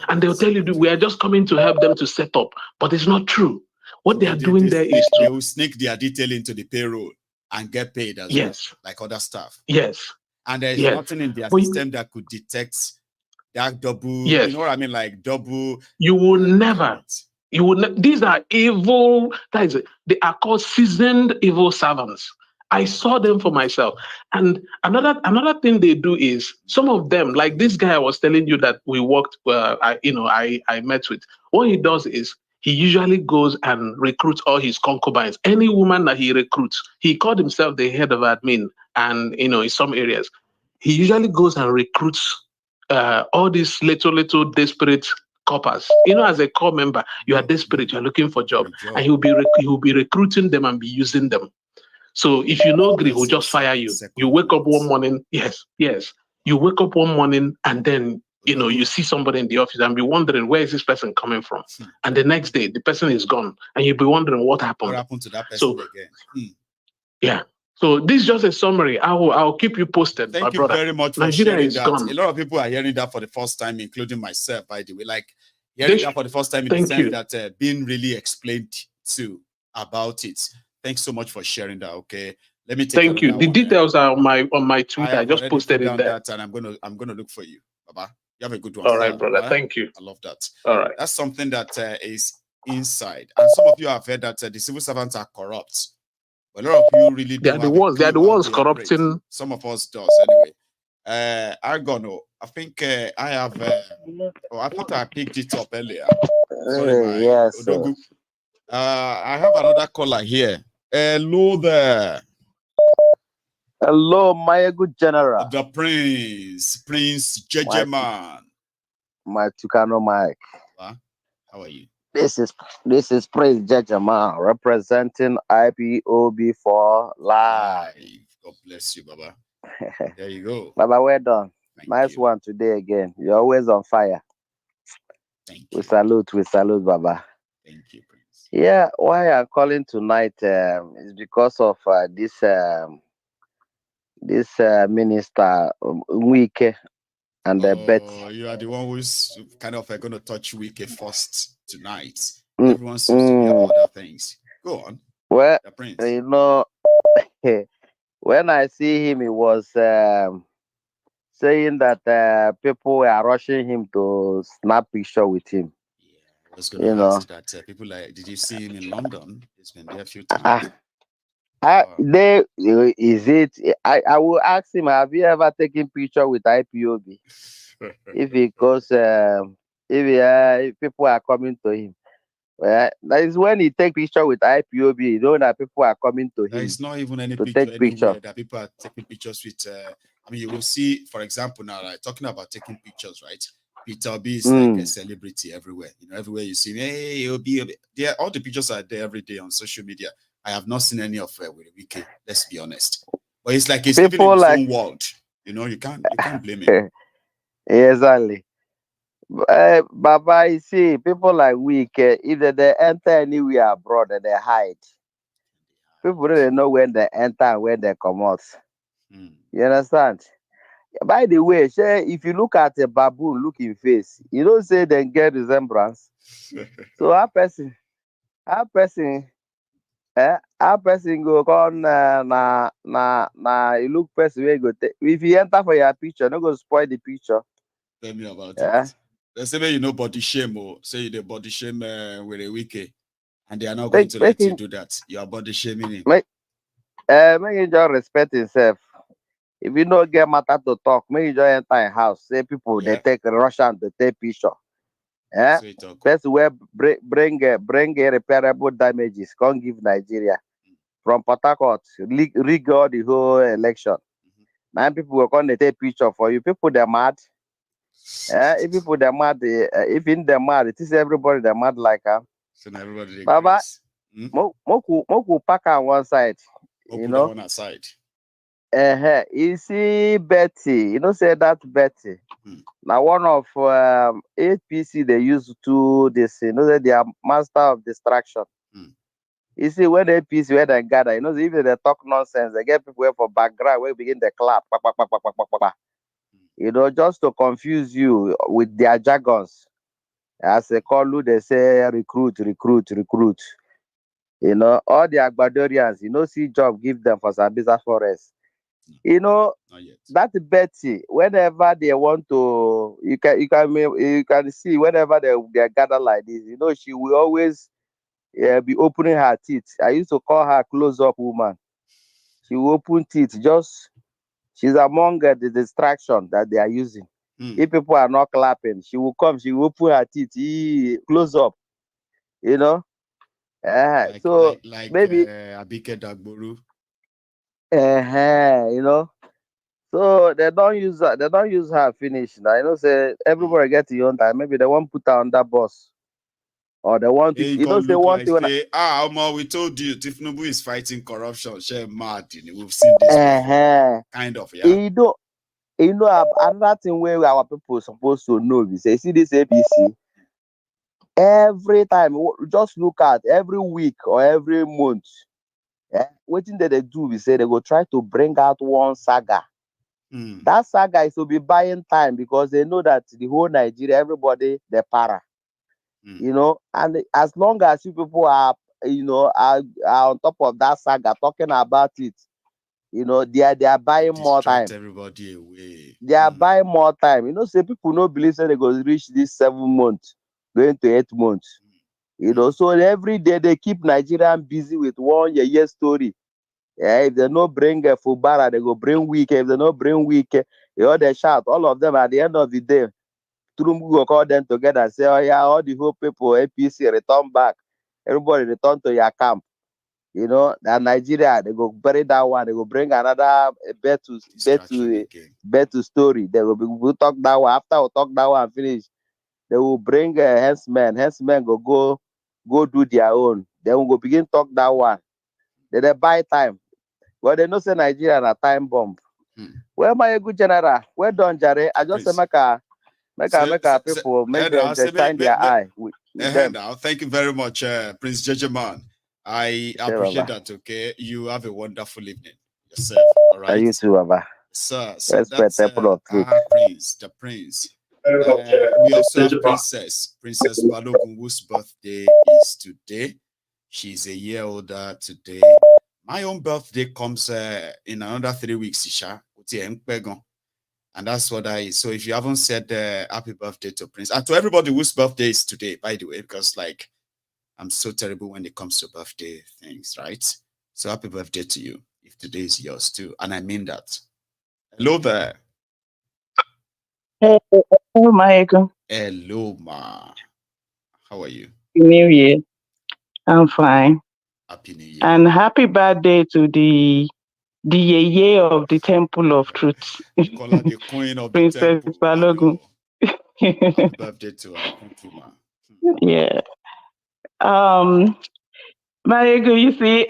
And they'll tell you we are just coming to help them to set up, but it's not true. What they are doing there is they will sneak their detail into the payroll and get paid as well, like other stuff. Yes. And there's nothing in their system that could detect that double. Yes. You know what I mean? Like double. You will never. These are evil. They are called seasoned evil servants. I saw them for myself. And another thing they do is some of them, like this guy I was telling you that we worked. I met with. What he does is he usually goes and recruits all his concubines. Any woman that he recruits, he called himself the head of admin. And in some areas, he usually goes and recruits all these little desperate coppers. As a corps member, you are desperate, you are looking for a job, and he will be recruiting them and be using them. So if you know Gri will just fire you. You wake up one morning, yes. You wake up one morning and then you see somebody in the office and be wondering where is this person coming from? And the next day the person is gone and you'll be wondering what happened. What happened to that person again? Yeah. So this is just a summary. I'll keep you posted. Thank you very much for sharing that. A lot of people are hearing that for the first time, including myself, by the way. Like hearing that for the first time in the sense that being really explained to about it. Thanks so much for sharing that. Okay. Let me take Thank you. The details are on my Twitter. I just posted it there. And I'm gonna look for you. Baba. You have a good one. All right, brother. Thank you. I love that. All right. That's something that is inside. And some of you have heard that the civil servants are corrupt. But a lot of you really they are the ones corrupting. Some of us does anyway. Argono, I think I have I thought I picked it up earlier. Sorry, yes. I have another caller here. Hello there. Hello, my good general. The Prince JJ Man. My Tucano Mike. How are you? This is Prince JJ Man representing IPOB for live. God bless you, Baba. There you go. Baba, well done. Nice one today again. You're always on fire. Thank you. We salute, Baba. Thank you, Prince. Yeah, why I'm calling tonight is because of this minister Wike and Betta. You are the one who's kind of going to touch Wike first tonight. Everyone seems to be about other things. Go on. Well, when I see him, he was saying that people were rushing him to snap picture with him. I was going to ask that people did you see him in London? He's been there a few times. I will ask him, have you ever taken picture with IPOB? If he goes, if people are coming to him. Well, that is when he take picture with IPOB, you know that people are coming to him. There is not even any picture that people are taking pictures with. I mean, you will see, for example, now, talking about taking pictures, right? Peter B is like a celebrity everywhere. Everywhere you see him, hey, Obi. There, all the pictures are there every day on social media. I have not seen any of with Wike. Let's be honest. But it's like he's living in his own world. You can't blame him. Exactly. Baba, you see, people like Wike, if they enter anywhere abroad, they hide. People don't know when they enter and when they come out. You understand? By the way, if you look at a baboon looking face, you don't say they get resemblance. So our person go on you look person where go take. If you enter for your picture, not go spoil the picture. Tell me about it. They say you body shame or say the body shame with a Wike, and they are not going to let you do that. You are body shaming him. Make him just respect himself. If you don't get matter to talk, maybe you just enter a house. Say people they take Russian to take picture. First we bring repairable damages. Can't give Nigeria from Port Harcourt. Rig all the whole election. Now people will come to take picture for you. People they're mad. If people they're mad, if in them mad, it is everybody they're mad like her. So now everybody Baba, moku pack on one side. You know. On that side. You see Betty, you know, say that Betty. Now one of APC they used to this, you know, that they are master of distraction. You see, when APC where they gather, you know, even they talk nonsense, they get people for background where begin the clap, you know, just to confuse you with their jargons. As they call you, they say recruit. You know, all the Agbadorians, you know, see job give them for Sambisa Forest. You know, that Betty, whenever they want to, you can see whenever they gather like this, you know, she will always be opening her teeth. I used to call her close-up woman. She will open teeth. She's among the distraction that they are using. If people are not clapping, she will come. She will open her teeth. Close up. You know. Like maybe Abike Dagboru. You know. So they don't use her. They don't use her finish now. You know, say everybody get your own time. Maybe they won't put her on that bus, or they want to. You know, say one thing. We told you, Tinubu is fighting corruption. She mad. We've seen this before. Kind of, yeah. You know, another thing where our people are supposed to know is, say, see this APC. Every time, just look at every week or every month. What thing that they do, we say they go try to bring out one saga. That saga is to be buying time because they know that the whole Nigeria, everybody, they're para. You know, and as long as you people are, you know, are on top of that saga, talking about it, you know, they are buying more time. Everybody away. They are buying more time. You know, say people no believe that they go reach this 7 months, going to 8 months. You know, so every day they keep Nigerian busy with one year story. If they no bring a Fubara, they go bring Wike. If they no bring Wike, they shout. All of them at the end of the day, Tinubu will call them together and say, oh yeah, all the whole people, APC, return back. Everybody return to your camp. You know, and Nigeria, they go bury that one. They go bring another Betta story. They will talk that one. After we talk that one finish, they will bring a henchman. Henchman go do their own. Then we go begin talk that one. Then they buy time. Well, they know say Nigeria a time bomb. Where my good general? Where done Jare? I just say make people make them shine their eye with them. Now, thank you very much, Prince Jejeman. I appreciate that. Okay, you have a wonderful evening yourself. All right. You too, Baba. So that's the prince. We also have Princess Balogun, whose birthday is today. She's a year older today. My own birthday comes in another 3 weeks, Isha. And that's what so if you haven't said happy birthday to Prince, and to everybody whose birthday is today, by the way, because like I'm so terrible when it comes to birthday things, right? So happy birthday to you, if today is yours too. And I mean that. Hello there. Hello, Michael. Hello, Ma. How are you? New Year. I'm fine. Happy New Year. And happy birthday to the Yeye of the Temple of Truth. Call her the Queen of Princess the Temple. Balogun. Happy birthday to her. Thank you, Ma. Yeah. Michael, you see,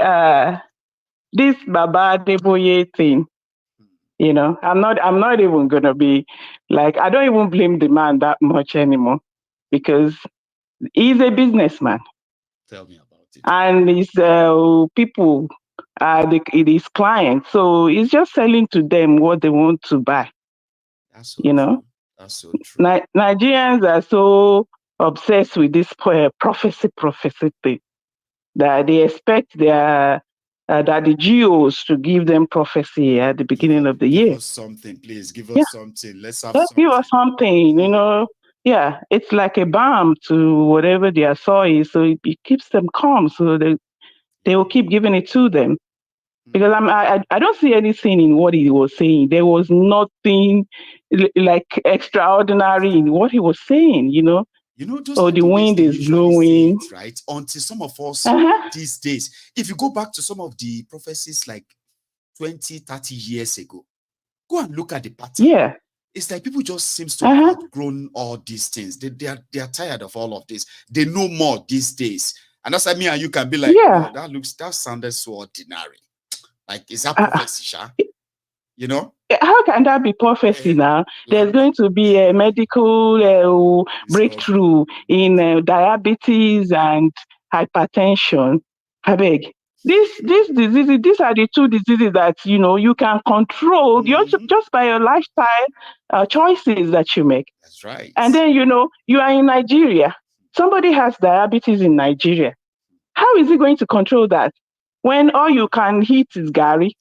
this Baba Adeboye thing, you know, I'm not even gonna be like, I don't even blame the man that much anymore because he's a businessman. Tell me about it. And his people are his clients, so he's just selling to them what they want to buy. That's so you know, true. That's so true. Nigerians are so obsessed with this prophecy thing that they expect that the GOs to give them prophecy at the beginning of the year. Give us something, please. Give us something. Let's have something. Give us something, you know. Yeah, it's like a balm to whatever their soul is, so it keeps them calm, so they will keep giving it to them. Because I don't see anything in what he was saying. There was nothing like extraordinary in what he was saying, Those or are the the ways wind they is usually say blowing. it, right? Until some of us these days, if you go back to some of the prophecies like 20, 30 years ago, go and look at the pattern. Yeah. It's like people just seems to have outgrown all these things. They are tired of all of this. They know more these days. And that's why me and you can be like, Yeah. oh, that sounded so ordinary. Like, is that prophecy, Sha? How can that be prophecy now? There's going to be a medical breakthrough in diabetes and hypertension. I beg. These diseases, these are the two diseases that you can control just by your lifestyle choices that you make. That's right. And then you are in Nigeria. Somebody has diabetes in Nigeria. How is he going to control that when all you can eat is gari?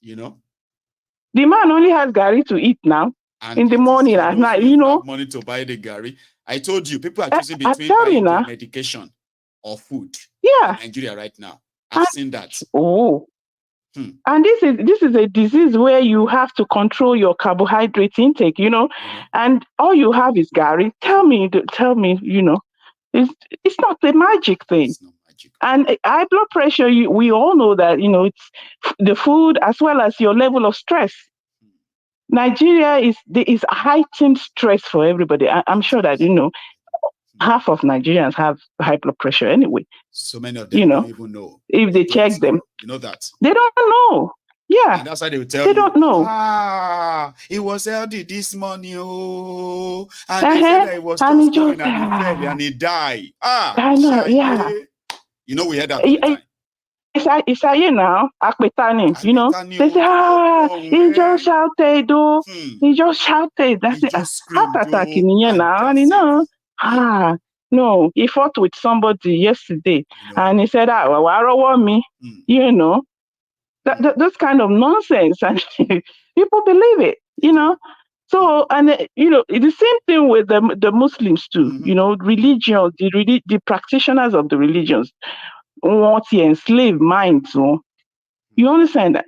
The man only has gari to eat now in the morning at night. Have money to buy the gari. I told you, people are choosing between buying their medication or food. Yeah. In Nigeria right now. I've seen that. Oh. And this is a disease where you have to control your carbohydrate intake, and all you have is gari. Tell me, it's not a magic thing. It's not magic. And high blood pressure, we all know that, it's the food as well as your level of stress. Nigeria is heightened stress for everybody. I'm sure that, half of Nigerians have high blood pressure anyway. So many of them don't even know. If they check them. You know that. They don't know. Yeah. And that's why they will tell you. They don't know. It was healthy this morning. Oh. And they said that it was just going and he died. I know, yeah. We heard that all the time. It's a now, Akpetani, they say, he just shouted, though. He just shouted. That's it. Heart attack in here now. And no, he fought with somebody yesterday. And he said, me. Those kind of nonsense. And people believe it, So, and, the same thing with the Muslims too, religions, the practitioners of the religions want to enslave minds. You understand that?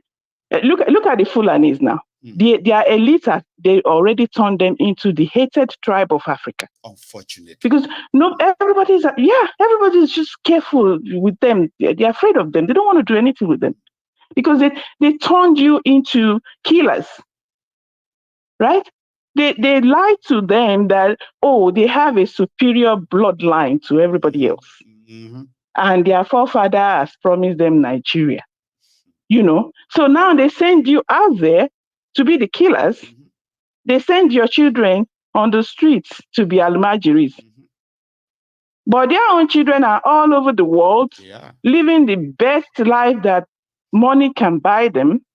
Look at the Fulanis now. Their elite, they already turned them into the hated tribe of Africa. Unfortunately. Because everybody's just careful with them. They're afraid of them. They don't want to do anything with them. Because they turned you into killers. Right? They lied to them that, they have a superior bloodline to everybody else. And their forefather has promised them Nigeria. So now they send you out there to be the killers. They send your children on the streets to be almajiris. But their own children are all over the world, living the best life that money can buy them.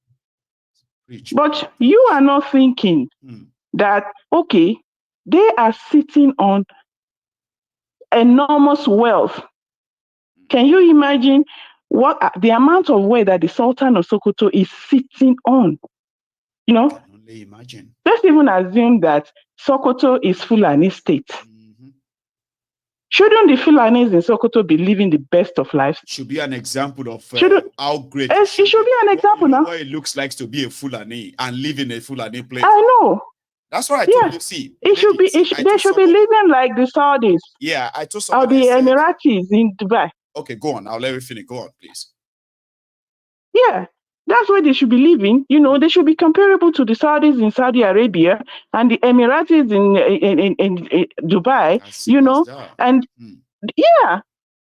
But you are not thinking that, they are sitting on enormous wealth. Can you imagine what the amount of wealth that the Sultan of Sokoto is sitting on? I can only imagine. Let's even assume that Sokoto is Fulani state. Shouldn't the Fulanis in Sokoto be living the best of lives? Should be an example of how great it should be an example now. What it looks like to be a Fulani and live in a Fulani place. I know. That's what I told you. See, they should be living like the Saudis. Yeah, I told somebody. Or the Emiratis in Dubai. Okay, go on. I'll let you finish. Go on, please. Yeah, that's where they should be living. They should be comparable to the Saudis in Saudi Arabia and the Emiratis in Dubai. And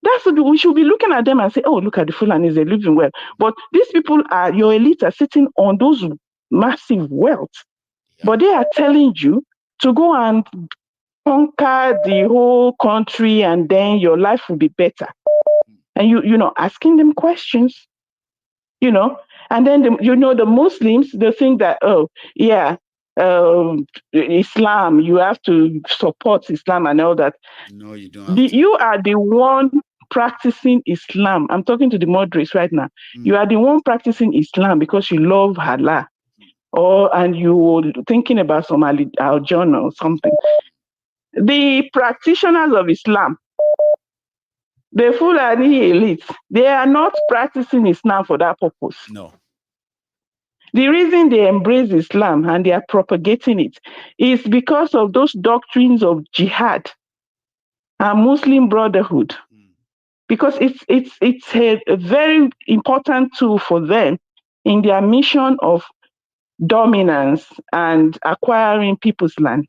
that's what we should be looking at them and say, look at the Fulanis, they're living well. But these people your elite are sitting on those massive wealth. But they are telling you to go and conquer the whole country and then your life will be better. And asking them questions, and then the Muslims, they think that, Islam, you have to support Islam and all that. No, you don't. You are the one practicing Islam. I'm talking to the moderates right now. You are the one practicing Islam because you love Allah. And you were thinking about some Al-Jannah or something. The practitioners of Islam, the Fulani elite, they are not practicing Islam for that purpose. No. The reason they embrace Islam and they are propagating it is because of those doctrines of jihad and Muslim brotherhood. Because it's a very important tool for them in their mission of dominance and acquiring people's land.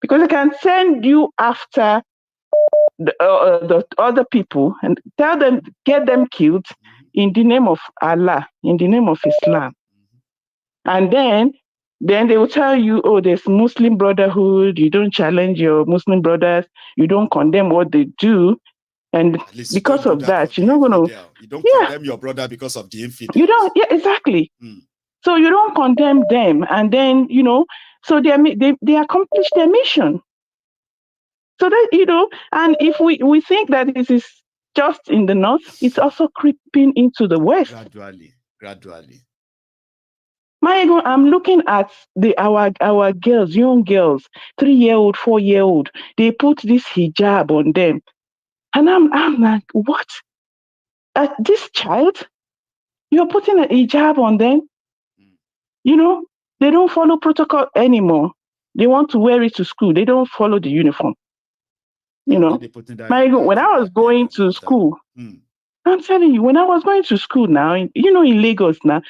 Because they can send you after the other people and tell them, get them killed in the name of Allah, in the name of Islam. And then they will tell you, oh, there's Muslim brotherhood, you don't challenge your Muslim brothers, you don't condemn what they do. And because of that, you're not going to... You don't condemn your brother because of the infidels. You don't, yeah, exactly. So you don't condemn them. And then, you know, so they accomplish their mission. So that, you know, and if we think that this is just in the north, it's also creeping into the west. Gradually. I'm looking at our girls, young girls, 3-year-old, 4-year-old. They put this hijab on them. And I'm like, what? This child? You're putting a hijab on them? You know, they don't follow protocol anymore. They want to wear it to school. They don't follow the uniform. You know, when I was going to school, I'm telling you, when I was going to school now, you know, in Lagos now,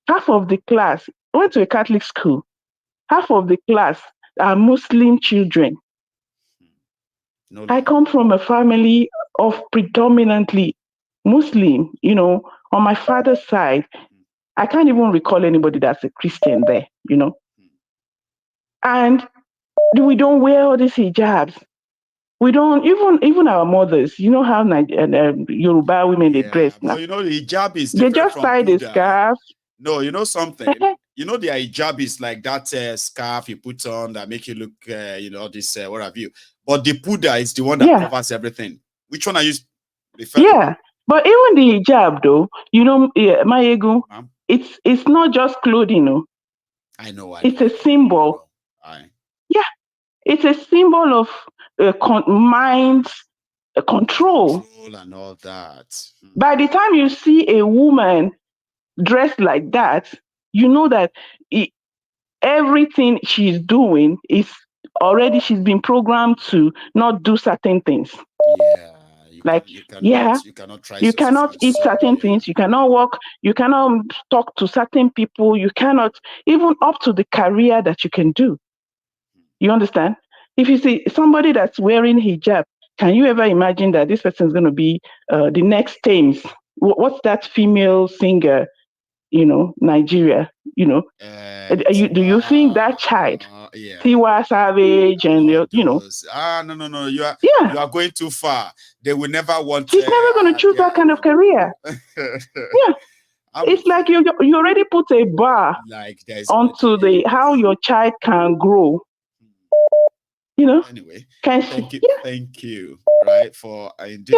half of the class went to a Catholic school. Half of the class are Muslim children. I come from a family of predominantly Muslim, you know, on my father's side. I can't even recall anybody that's a Christian there, you know. And we don't wear all these hijabs. We don't, even our mothers, you know how Yoruba women, they dress now. Well, you know, the hijab is they different just from tie the Buddha. scarf. No, you know something? You know, their hijab is like that scarf you put on that make you look, you know, this, what have you. But the Buddha is the one that covers everything. Which one are you referring to? But even the hijab, though, you know, my ego, it's not just clothing, no. It's a symbol. It's a symbol of mind control. And all that. By the time you see a woman dressed like that, you know that everything she's doing is already, she's been programmed to not do certain things. You cannot eat certain things, you cannot walk, you cannot talk to certain people, you cannot even up to the career that you can do. You understand? If you see somebody that's wearing hijab, can you ever imagine that this person is going to be the next Thames? What's that female singer, you know, Nigeria, you know? Do you think that child, Tiwa Savage, and you know? No. You are going too far. They will never want. She's never going to choose that kind of career. It's like you already put a bar onto how your child can grow. You know. Anyway, thank you, right, for indeed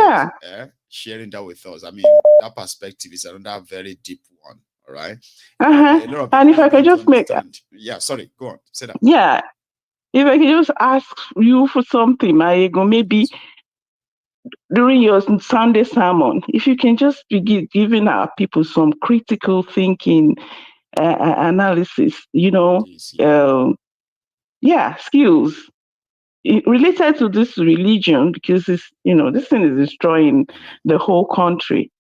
sharing that with us. I mean, that perspective is another very deep one. All right. And if I could just sorry, go on, say that. Yeah, if I could just ask you for something, my ego, maybe during your Sunday sermon, if you can just be giving our people some critical thinking analysis, you know, skills related to this religion, because it's, you know, this thing is destroying the whole country.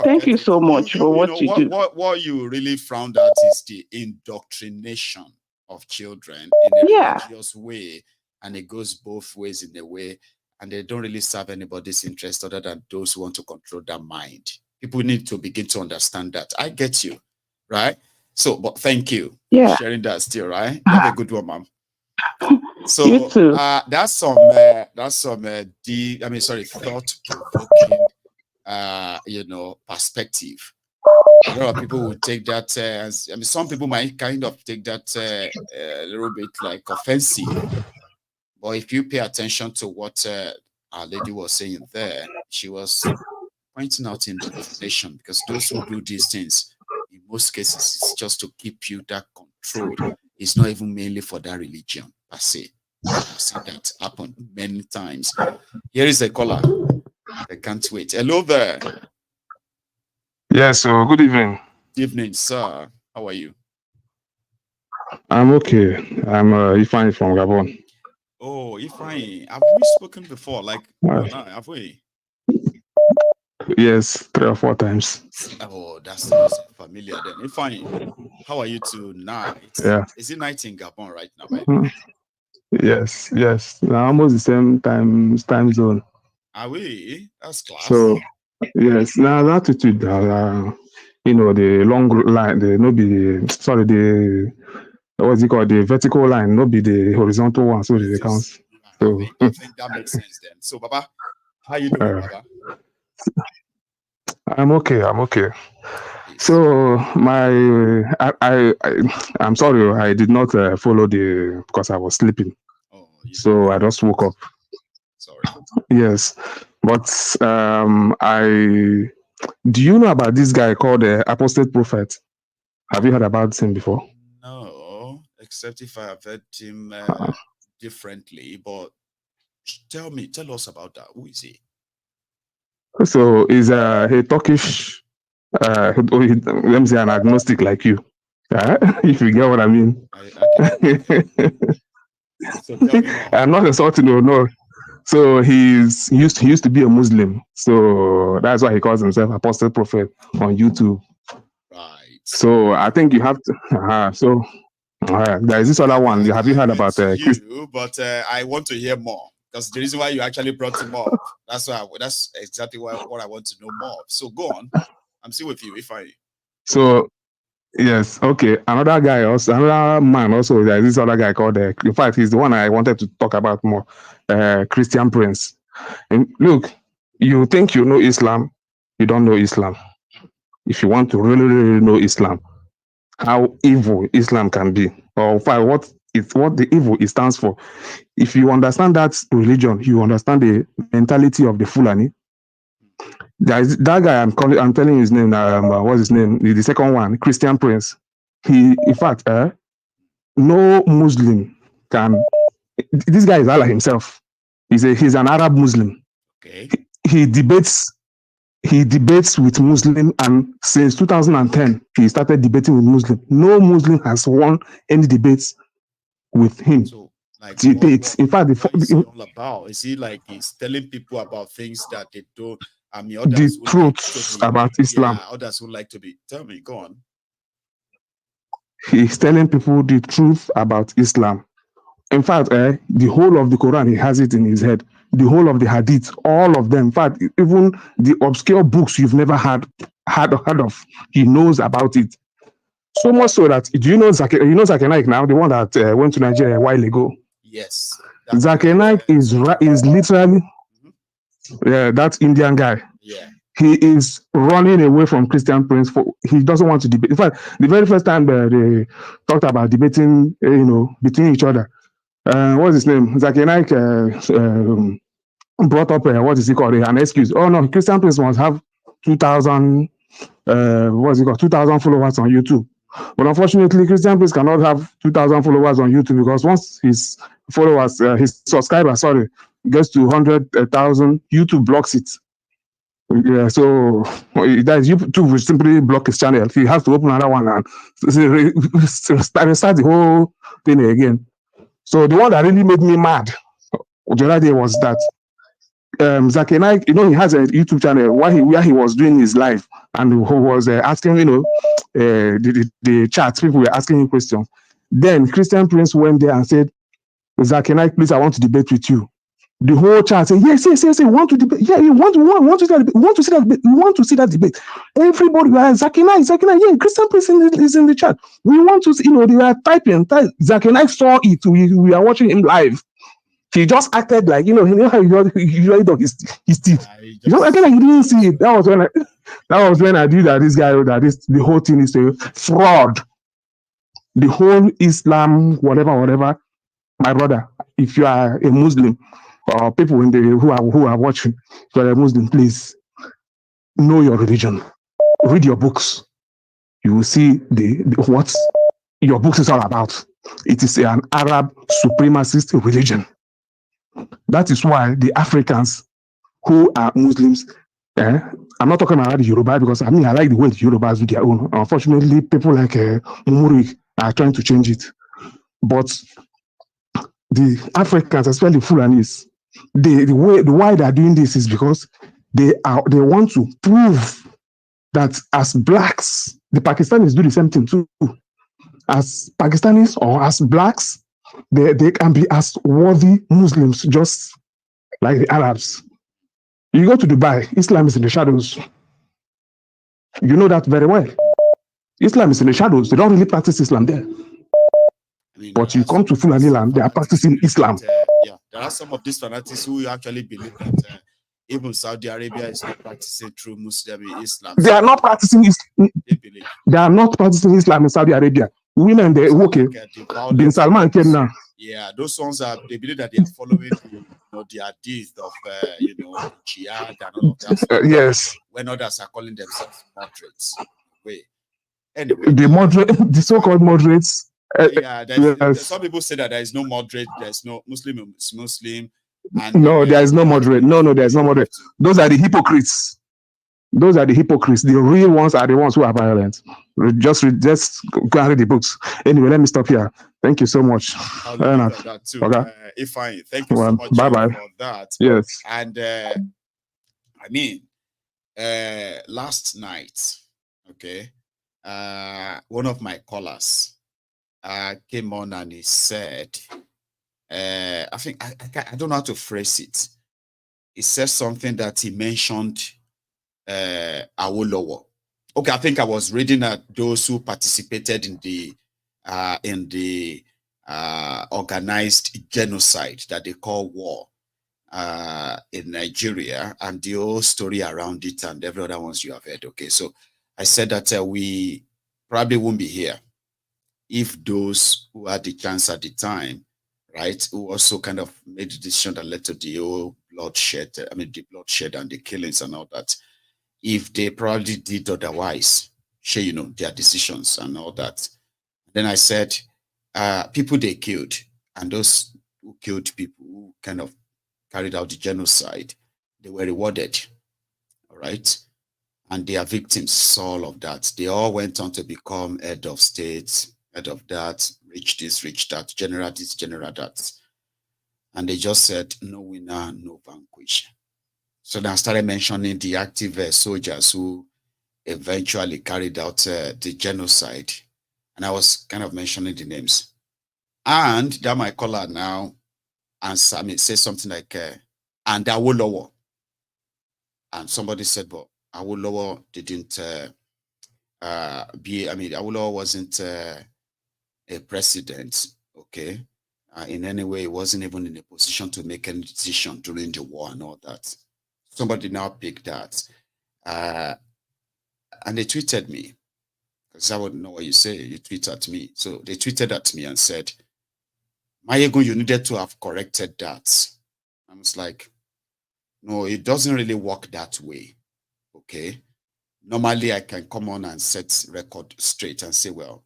Thank you so much for what you do. What you really found out is the indoctrination of children in a religious way, and it goes both ways in a way, and they don't really serve anybody's interest other than those who want to control their mind. People need to begin to understand that. I get you, right? So, but thank you for sharing that still, right? Have a good one, ma'am. So you too. That's some thought-provoking you know, perspective. A lot of people would take that as, I mean, some people might kind of take that a little bit like offensive. But if you pay attention to what our lady was saying there, she was pointing out indoctrination, because those who do these things, in most cases, it's just to keep you that control. It's not even mainly for that religion per se. I've seen that happen many times. Here is a caller. I can't wait. Hello there. Yes, so good evening. Evening, sir. How are you? I'm okay. I'm Ifeanyi from Gabon. Oh, Ifeanyi, have we spoken before? Like, you and I, have we? Yes, 3 or 4 times. Oh, that's familiar then. Ifeanyi, how are you tonight? Yeah. Is it night in Gabon right now, right? Yes. Now almost the same time zone. Are we? That's class. So yes, now the attitude, the long line, the what's it called? The vertical line, not be the horizontal one, so they count. So I think that makes sense then. So, Baba, how you doing, Baba? I'm okay. So I'm sorry, I did not follow because I was sleeping. So I just woke up. Sorry. Yes, but do you know about this guy called the Apostate Prophet? Have you heard about him before? No, except if I have heard him differently. But tell us about that. Who is he? So he's a Turkish, let me say an agnostic like you, if you get what I mean. So tell me more. I'm not insulting, no. So he used to be a Muslim, so that's why he calls himself Apostle Prophet on YouTube. Right. So I think you have to. There is this other one. Have you heard about you? But I want to hear more because the reason why you actually brought him up. That's exactly what I want to know more. So go on. I'm still with you. So yes, okay. Another man also. There is this other guy called. In fact, he's the one I wanted to talk about more. Christian Prince. And look, you think you know Islam, you don't know Islam. If you want to really know Islam, how evil Islam can be, or what the evil it stands for. If you understand that religion, you understand the mentality of the Fulani. There is that guy I'm telling you his name. What's his name? The second one, Christian Prince. He, in fact, no Muslim can. This guy is Allah himself. He's an Arab Muslim. Okay. He debates with Muslim, and since 2010 he started debating with Muslim. No Muslim has won any debates with him. So, like, debates. In fact, what is he all about? Is he like he's telling people about things that they don't? I mean, others the truths about Islam. Yeah, others would like to be. Tell me, go on. He's telling people the truth about Islam. In fact, the whole of the Quran, he has it in his head. The whole of the Hadith, all of them. In fact, even the obscure books you've never heard of, he knows about it. So much so that, do you know Zakir Naik now, the one that went to Nigeria a while ago? Yes. Zakir Naik is literally that Indian guy. Yeah. He is running away from Christian Prince. He doesn't want to debate. In fact, the very first time they talked about debating, between each other, what's his name? Zakir Naik brought up what is he called? An excuse. Oh no, Christian Prince must have 2,000. 2,000 followers on YouTube. But unfortunately, Christian Prince cannot have 2,000 followers on YouTube because once his subscribers, gets to 100,000, YouTube blocks it. Yeah, so that YouTube will simply block his channel. He has to open another one and start the whole thing again. So the one that really made me mad the other day was that Zakir Naik, he has a YouTube channel where he was doing his live and who was asking, the chat, people were asking him questions. Then Christian Prince went there and said, Zakir Naik, please, I want to debate with you. The whole chat said, yes, we want to debate. Yeah, we want to see that debate. We want to see that debate. Everybody, Zakir Naik, yeah, Christian Prince is in the chat. We want to see, they are typing. Zakir Naik saw it. We are watching him live. He just acted like, how he usually does his teeth. He just acted like he didn't see it. That was when I knew that this guy, the whole thing is a fraud. The whole Islam, whatever. My brother, if you are a Muslim, or people who are watching, if you are a Muslim, please know your religion. Read your books. You will see what your books is all about. It is an Arab supremacist religion. That is why the Africans who are Muslims I'm not talking about the Yoruba because I mean I like the way the Yorubas do their own. Unfortunately, people like Umuri are trying to change it. But the Africans, especially Fulanis, why they are doing this is because they want to prove that as blacks, the Pakistanis do the same thing too. As Pakistanis or as blacks, they can be as worthy Muslims, just like the Arabs. You go to Dubai, Islam is in the shadows. You know that very well. Islam is in the shadows. They don't really practice Islam there. But you come to Fulani land, they are practicing Islam. Yeah, there are some of these fanatics who actually believe that even Saudi Arabia is not practicing true Muslim Islam. They are not practicing Islam. They are not practicing Islam in Saudi Arabia. Women, they okay. Bin Salman came now. Yeah, those ones they believe that they are following the hadith of jihad and all of that. Yes. When others are calling themselves moderates. Wait. Anyway. The so-called moderates. Some people say that there is no moderate, there's no Muslim is Muslim. And no, there is no moderate. No, there is no moderate. Those are the hypocrites. Those are the hypocrites. The real ones are the ones who are violent. Just go and read the books. Anyway, let me stop here. Thank you so much. I'll leave that too. Okay. Ifeanyi, thank you so much for that. Yes. And last night, okay, one of my callers came on and he said, I think I don't know how to phrase it. He said something that he mentioned Awolowo. Okay, I think I was reading at those who participated in the organized genocide that they call war in Nigeria, and the whole story around it and every other ones you have heard. Okay, so I said that we probably won't be here if those who had the chance at the time, right, who also kind of made the decision that led to the whole bloodshed, the bloodshed and the killings and all that, if they probably did otherwise, share, their decisions and all that. Then I said, people they killed, and those who killed people who kind of carried out the genocide, they were rewarded, all right? And their victims saw all of that. They all went on to become head of state, head of that, rich this, rich that, general this, general that. And they just said, no winner, no vanquish. So then I started mentioning the active soldiers who eventually carried out the genocide. And I was kind of mentioning the names. And that my caller now answer me, say something like, and Awolowo. And somebody said, but Awolowo didn't Awolowo wasn't a president, okay? In any way, he wasn't even in a position to make any decision during the war and all that. Somebody now picked that. And they tweeted me, because I wouldn't know what you say. You tweet at me. So they tweeted at me and said, Mayegun, you needed to have corrected that. I was like, no, it doesn't really work that way. Okay. Normally I can come on and set record straight and say, well,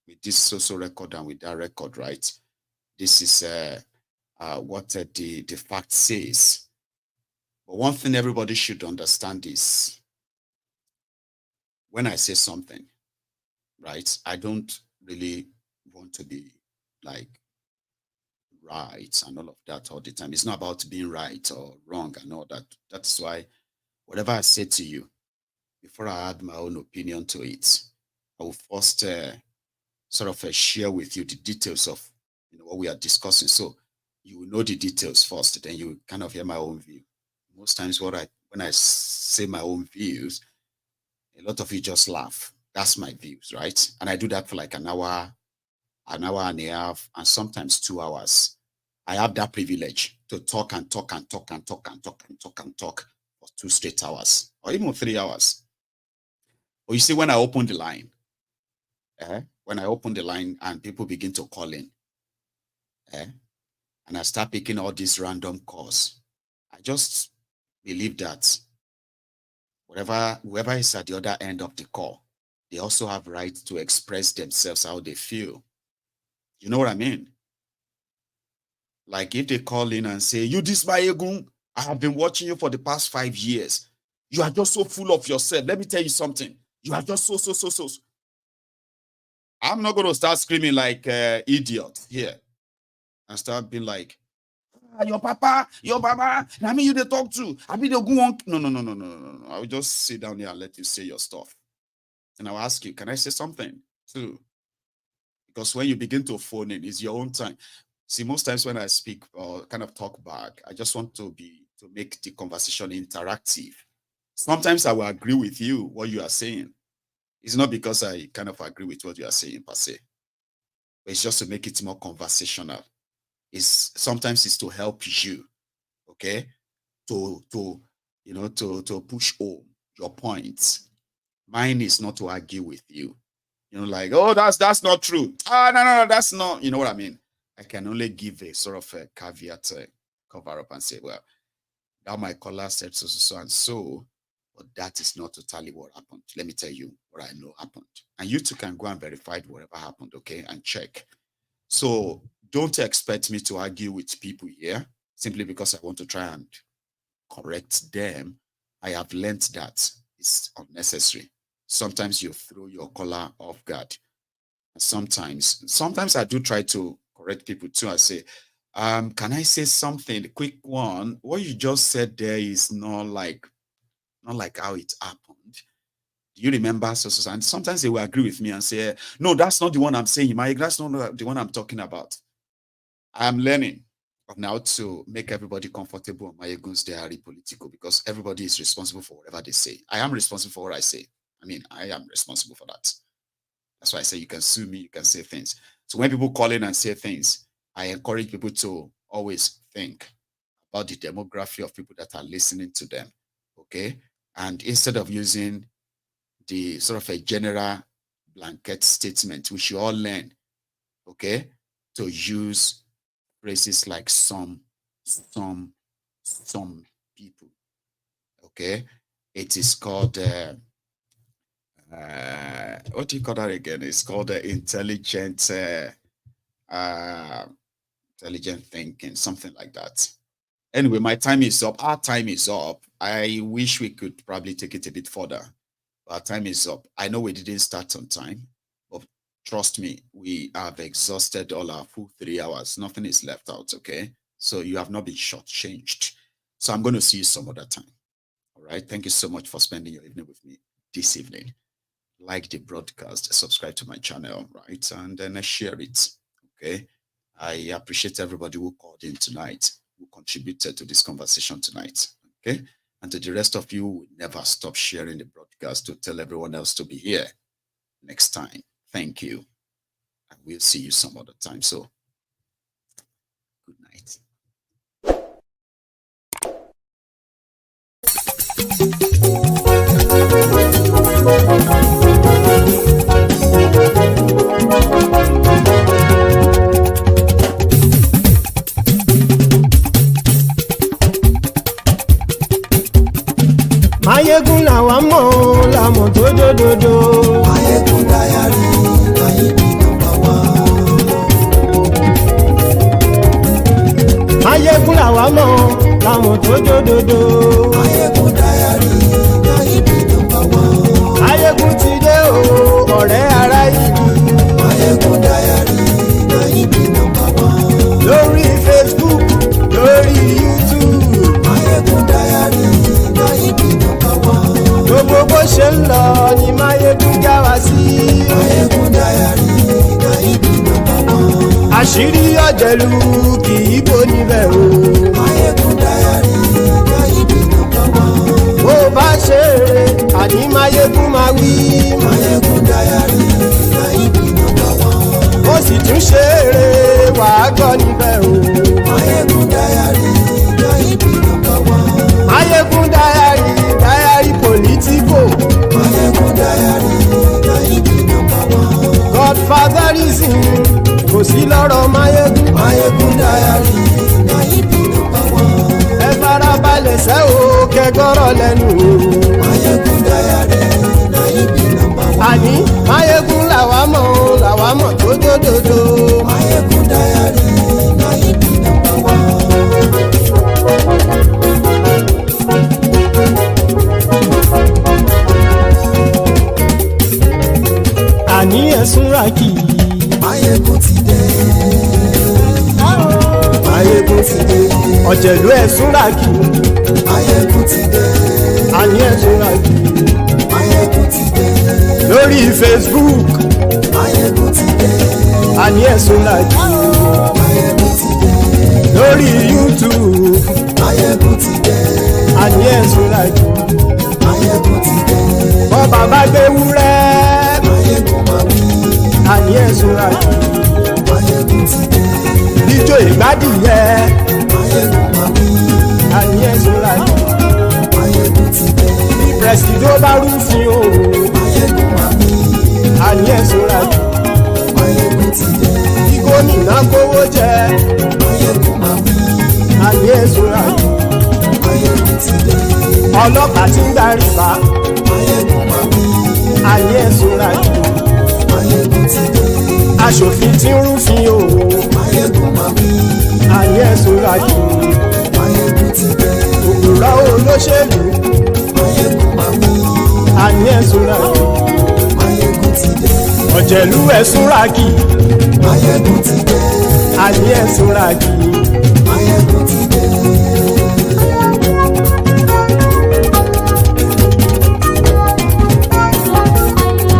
with this social record and with that record, right? This is what the fact says. But one thing everybody should understand is when I say something, right, I don't really want to be like right and all of that all the time. It's not about being right or wrong and all that. That's why whatever I say to you, before I add my own opinion to it, I will first sort of share with you the details of what we are discussing. So you will know the details first, then you will kind of hear my own view. Most times when I say my own views, a lot of you just laugh. That's my views, right? And I do that for like an hour and a half, and sometimes 2 hours. I have that privilege to talk and talk and talk and talk and talk and talk and talk for 2 straight hours, or even 3 hours. But you see, when I open the line, and people begin to call in, and I start picking all these random calls, I just believe that whoever is at the other end of the call, they also have right to express themselves how they feel. You know what I mean? Like if they call in and say, you this Mayegun, I have been watching you for the past 5 years. You are just so full of yourself. Let me tell you something. You are just so. I'm not going to start screaming like idiot here and start being like, your papa, I mean, you they talk to. I mean, they'll go on. No. I will just sit down here and let you say your stuff. And I'll ask you, can I say something too? Because when you begin to phone in, it's your own time. See, most times when I speak or kind of talk back, I just want to make the conversation interactive. Sometimes I will agree with you, what you are saying. It's not because I kind of agree with what you are saying per se, but it's just to make it more conversational. Sometimes it's to help you, okay, to push home your points. Mine is not to argue with you. Like, oh, that's not true. No, that's not. You know what I mean? I can only give a sort of a caveat, cover up and say, well, that my caller said so and so, but that is not totally what happened. Let me tell you what I know happened. And you too can go and verify whatever happened, okay, and check. So don't expect me to argue with people here simply because I want to try and correct them. I have learned that it's unnecessary. Sometimes you throw your caller off guard. Sometimes I do try to correct people too. I say, can I say something? A quick one. What you just said there is not like how it happened. Do you remember? So, and sometimes they will agree with me and say, no, that's not the one I'm saying. That's not the one I'm talking about. I'm learning now to make everybody comfortable on Mayegun's diary political, because everybody is responsible for whatever they say. I am responsible for what I say. I am responsible for that. That's why I say you can sue me, you can say things. So when people call in and say things, I encourage people to always think about the demography of people that are listening to them, okay? And instead of using the sort of a general blanket statement, we should all learn, okay, to use phrases like some people, okay? It is called, what do you call that again? It's called intelligent thinking, something like that. Anyway, my time is up. Our time is up. I wish we could probably take it a bit further. Our time is up. I know we didn't start on time, but trust me, we have exhausted all our full 3 hours. Nothing is left out, okay? So you have not been shortchanged. So I'm going to see you some other time. All right? Thank you so much for spending your evening with me this evening. Like the broadcast, subscribe to my channel, right? And then share it, okay? I appreciate everybody who called in tonight, who contributed to this conversation tonight, okay? And to the rest of you, who never stop sharing the broadcast to tell everyone else to be here next time. Thank you. And we'll see you some other time. So, good night. Mayegun làwa mọ̀ làmọ̀ tó dòdòdò. Mayegun diary Nayibi #1. Mayegun làwa mọ̀ làmọ̀ tó dòdòdò. Mayegun diary Nayibi #1. Mayegun ti dé o ọ̀rẹ́ ara ìlú. Mayegun diary Nayibi #1. Lórí Facebook, lórí YouTube. Mayegun diary Nayibi #1. Gbogbo bó ṣe ń lọ ni Mayegun já wa sí. Mayegun diary Nayibi #1. Àṣírí ọ̀jẹ̀lú kì í bò níbẹ̀ o. Mayegun diary Nayibi #1. Bó bá ṣe eré àní Mayegun máa wí. Mayegun diary Nayibi #1. Ó sì tún ṣe eré wàá gbọ́ níbẹ̀ o. Mayegun diary Nayibi #1. Mayegun diary politico. Mayegun diary Nayibi #1. Godfather Resumes kò sí lọ́rọ̀ Mayegun. Mayegun diary Nayibi #1. Ẹ farabalẹ̀ sẹ́ o kẹgọ́rọ̀ lẹ́nu o. Mayegun diary Nayibi #1. Àní Mayegun làwa mọ̀ tó dòdòdò. Mayegun diary Nayibi #1. súnra kì í. Máyégún ti dé. Máyégún ti dé. Ọ̀jẹ̀lú ẹ̀ súnra kì í. Máyégún ti dé. Àní ẹ̀ súnra kì í. Máyégún ti dé. Lórí Facebook. Máyégún ti dé. Àní ẹ̀ súnra kì í. Máyégún ti dé. Lórí YouTube. Máyégún ti dé. Àní ẹ̀ súnra kì í. Máyégún ti dé. Bọ́ bàbá gbé wúrẹ́. Máyégún máa wí. Àní ẹ̀ súnra kì í. Máyégún ti dé. Ijó ìgbádìyẹ. Máyégún máa wí. Àní ẹ̀ súnra kì í. Máyégún ti dé. Bí pẹ̀sìdó bá rúfin o. Máyégún máa wí. Àní ẹ̀ súnra kì í. Máyégún ti dé. Bí gómìnà kówó jẹ. Máyégún máa wí. Àní ẹ̀ súnra kì í. Máyégún ti dé. Ọlọ́pàá tí ń darí bá. Máyégún máa wí. Àní ẹ̀ súnra kì í. Máyégún ti dé. Aṣòfin tí ń rúfin o. Máyégún máa wí. Àní ẹ̀ súnra kì í. Máyégún ti dé. Òpùrọ́ olóṣèlú. Máyégún máa wí. Àní ẹ̀ súnra kì í. Máyégún ti dé. Ọ̀jẹ̀lú ẹ̀ súnra kì í. Máyégún ti dé. Àní ẹ̀ súnra kì í. Máyégún ti dé.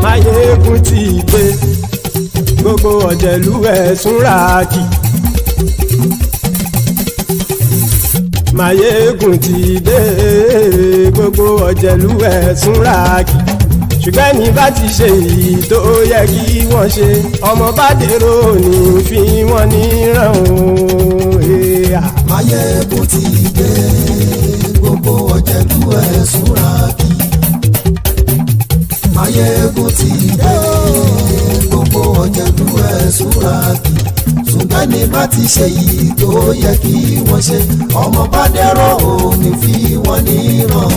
Máyégún ti dé. Gbogbo ọ̀jẹ̀lú ẹ̀ súnra kì í. Máyégún ti dé. Gbogbo ọ̀jẹ̀lú ẹ̀ súnra kì í. Ṣùgbọ́n ní bá ti ṣe èyí tó yẹ kí wọ́n ṣe, ọmọ bá dèrò ní fi wọ́n níran o. Máyégún ti dé. Gbogbo ọ̀jẹ̀lú ẹ̀ súnra kì í. Máyégún ti dé. Gbogbo ọ̀jẹ̀lú ẹ̀ súnra kì í. Ṣùgbọ́n ní bá ti ṣe èyí tó yẹ kí wọ́n ṣe, ọmọ bá dèrò ní fi wọ́n níran.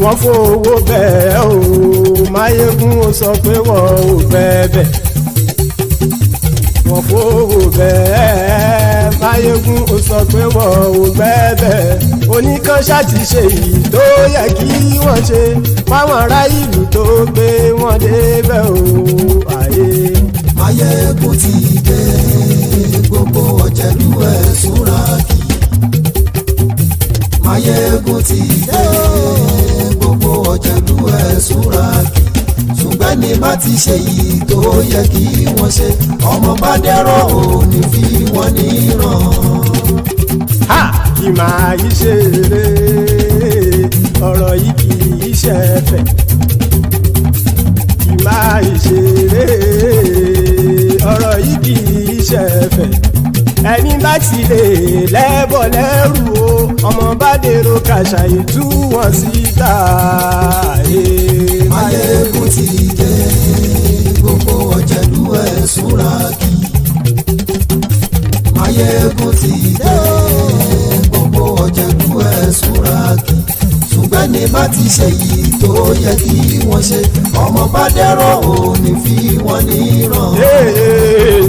Wọ́n fowó bẹ́ẹ̀ o. Máyégún ó sọ pé wọ́n ò fẹ́ bẹ̀. Wọ́n fowó bẹ́ẹ̀. Máyégún ó sọ pé wọ́n ò fẹ́ bẹ̀. Oníkan ṣáàtì ṣe èyí tó yẹ kí wọ́n ṣe fáwọn ará ìlú tó gbé wọn débẹ̀ o. Ayé. Máyégún ti dé. Gbogbo ọ̀jẹ̀lú ẹ̀ súnra kì í. Máyégún ti dé. Gbogbo ọ̀jẹ̀lú ẹ̀ súnra kì í. Ṣùgbọ́n ní bá ti ṣe yìí tó yẹ kí wọ́n ṣe, ọmọ bá dẹ́rọ̀ ò ní fi wọ́n níran. Ha! Kì máa yí ṣe eré, ọ̀rọ̀ yìí kì í ṣe ẹ̀fẹ̀. Kì máa yí ṣe eré, ọ̀rọ̀ yìí kì í ṣe ẹ̀fẹ̀. Ẹni bá ti lè lẹ́bọ̀ lẹ́rù o, ọmọ bá dèrò kàṣàyè tú wọn síta. Máyégún ti dé. Gbogbo ọ̀jẹ̀lú ẹ̀ súnra kì í. Máyégún ti dé. Gbogbo ọ̀jẹ̀lú ẹ̀ súnra kì í. Ṣùgbọ́n ní bá ti ṣe yìí tó yẹ kí wọ́n ṣe, ọmọ bá dẹ́rọ̀ ò ní fi wọ́n níran.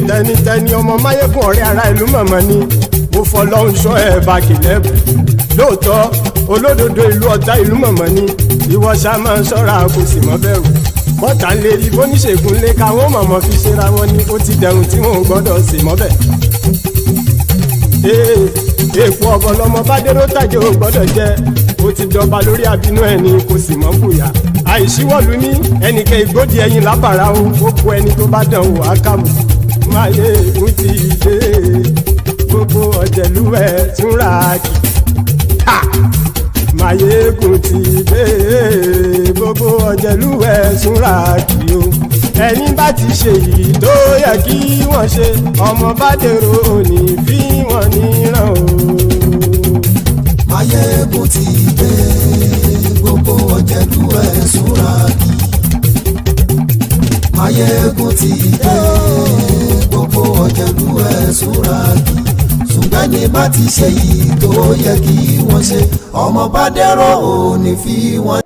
Tẹnitẹni ọmọ Máyégún ọ̀rẹ́ ara ìlú mọ̀mọ́ ni mo fọlọ́hún ṣọ́ ẹ̀ bá kìlẹ́bù. Lóòótọ́ olódodo ìlú ọ̀tá ìlú mọ̀mọ́ ni ìwọ ṣá máa ń ṣọ́ra kò sì mọ́ bẹ̀rù. Bọ́tà ń lè rí bóníṣègùn lé káwọn mọ̀mọ́ fi ṣera wọn ni ó ti dẹrùn tí wọn ò gbọ́dọ̀ sè mọ́bẹ̀. Èèpo ọ̀bọ lọmọ bá dérò tàjẹ́ ò gbọ́dọ̀ jẹ́, ó ti dọba lórí àbínú ẹni kò sì mọ́ bùyà. Àìsíwọ́lu ní ẹnìkẹ́ ìgbódì ẹyin lábàrá o, ó kó ẹni tó bá dán o àkàmù. Máyégún ti dé. Gbogbo ọ̀jẹ̀lú ẹ̀ súnra kì í. Máyégún ti dé. Gbogbo ọ̀jẹ̀lú ẹ̀ súnra kì í o. Ẹni bá ti ṣe yìí tó yẹ kí wọ́n ṣe, ọmọ bá dèrò òní fi wọ́n níran o. Máyégún ti dé. Gbogbo ọ̀jẹ̀lú ẹ̀ súnra kì í. Máyégún ti dé. Gbogbo ọ̀jẹ̀lú ẹ̀ súnra kì í. Ṣùgbọ́n ní bá ti ṣe yìí tó yẹ kí wọ́n ṣe, ọmọ bá dẹ́rọ̀ ò ní fi wọ́n.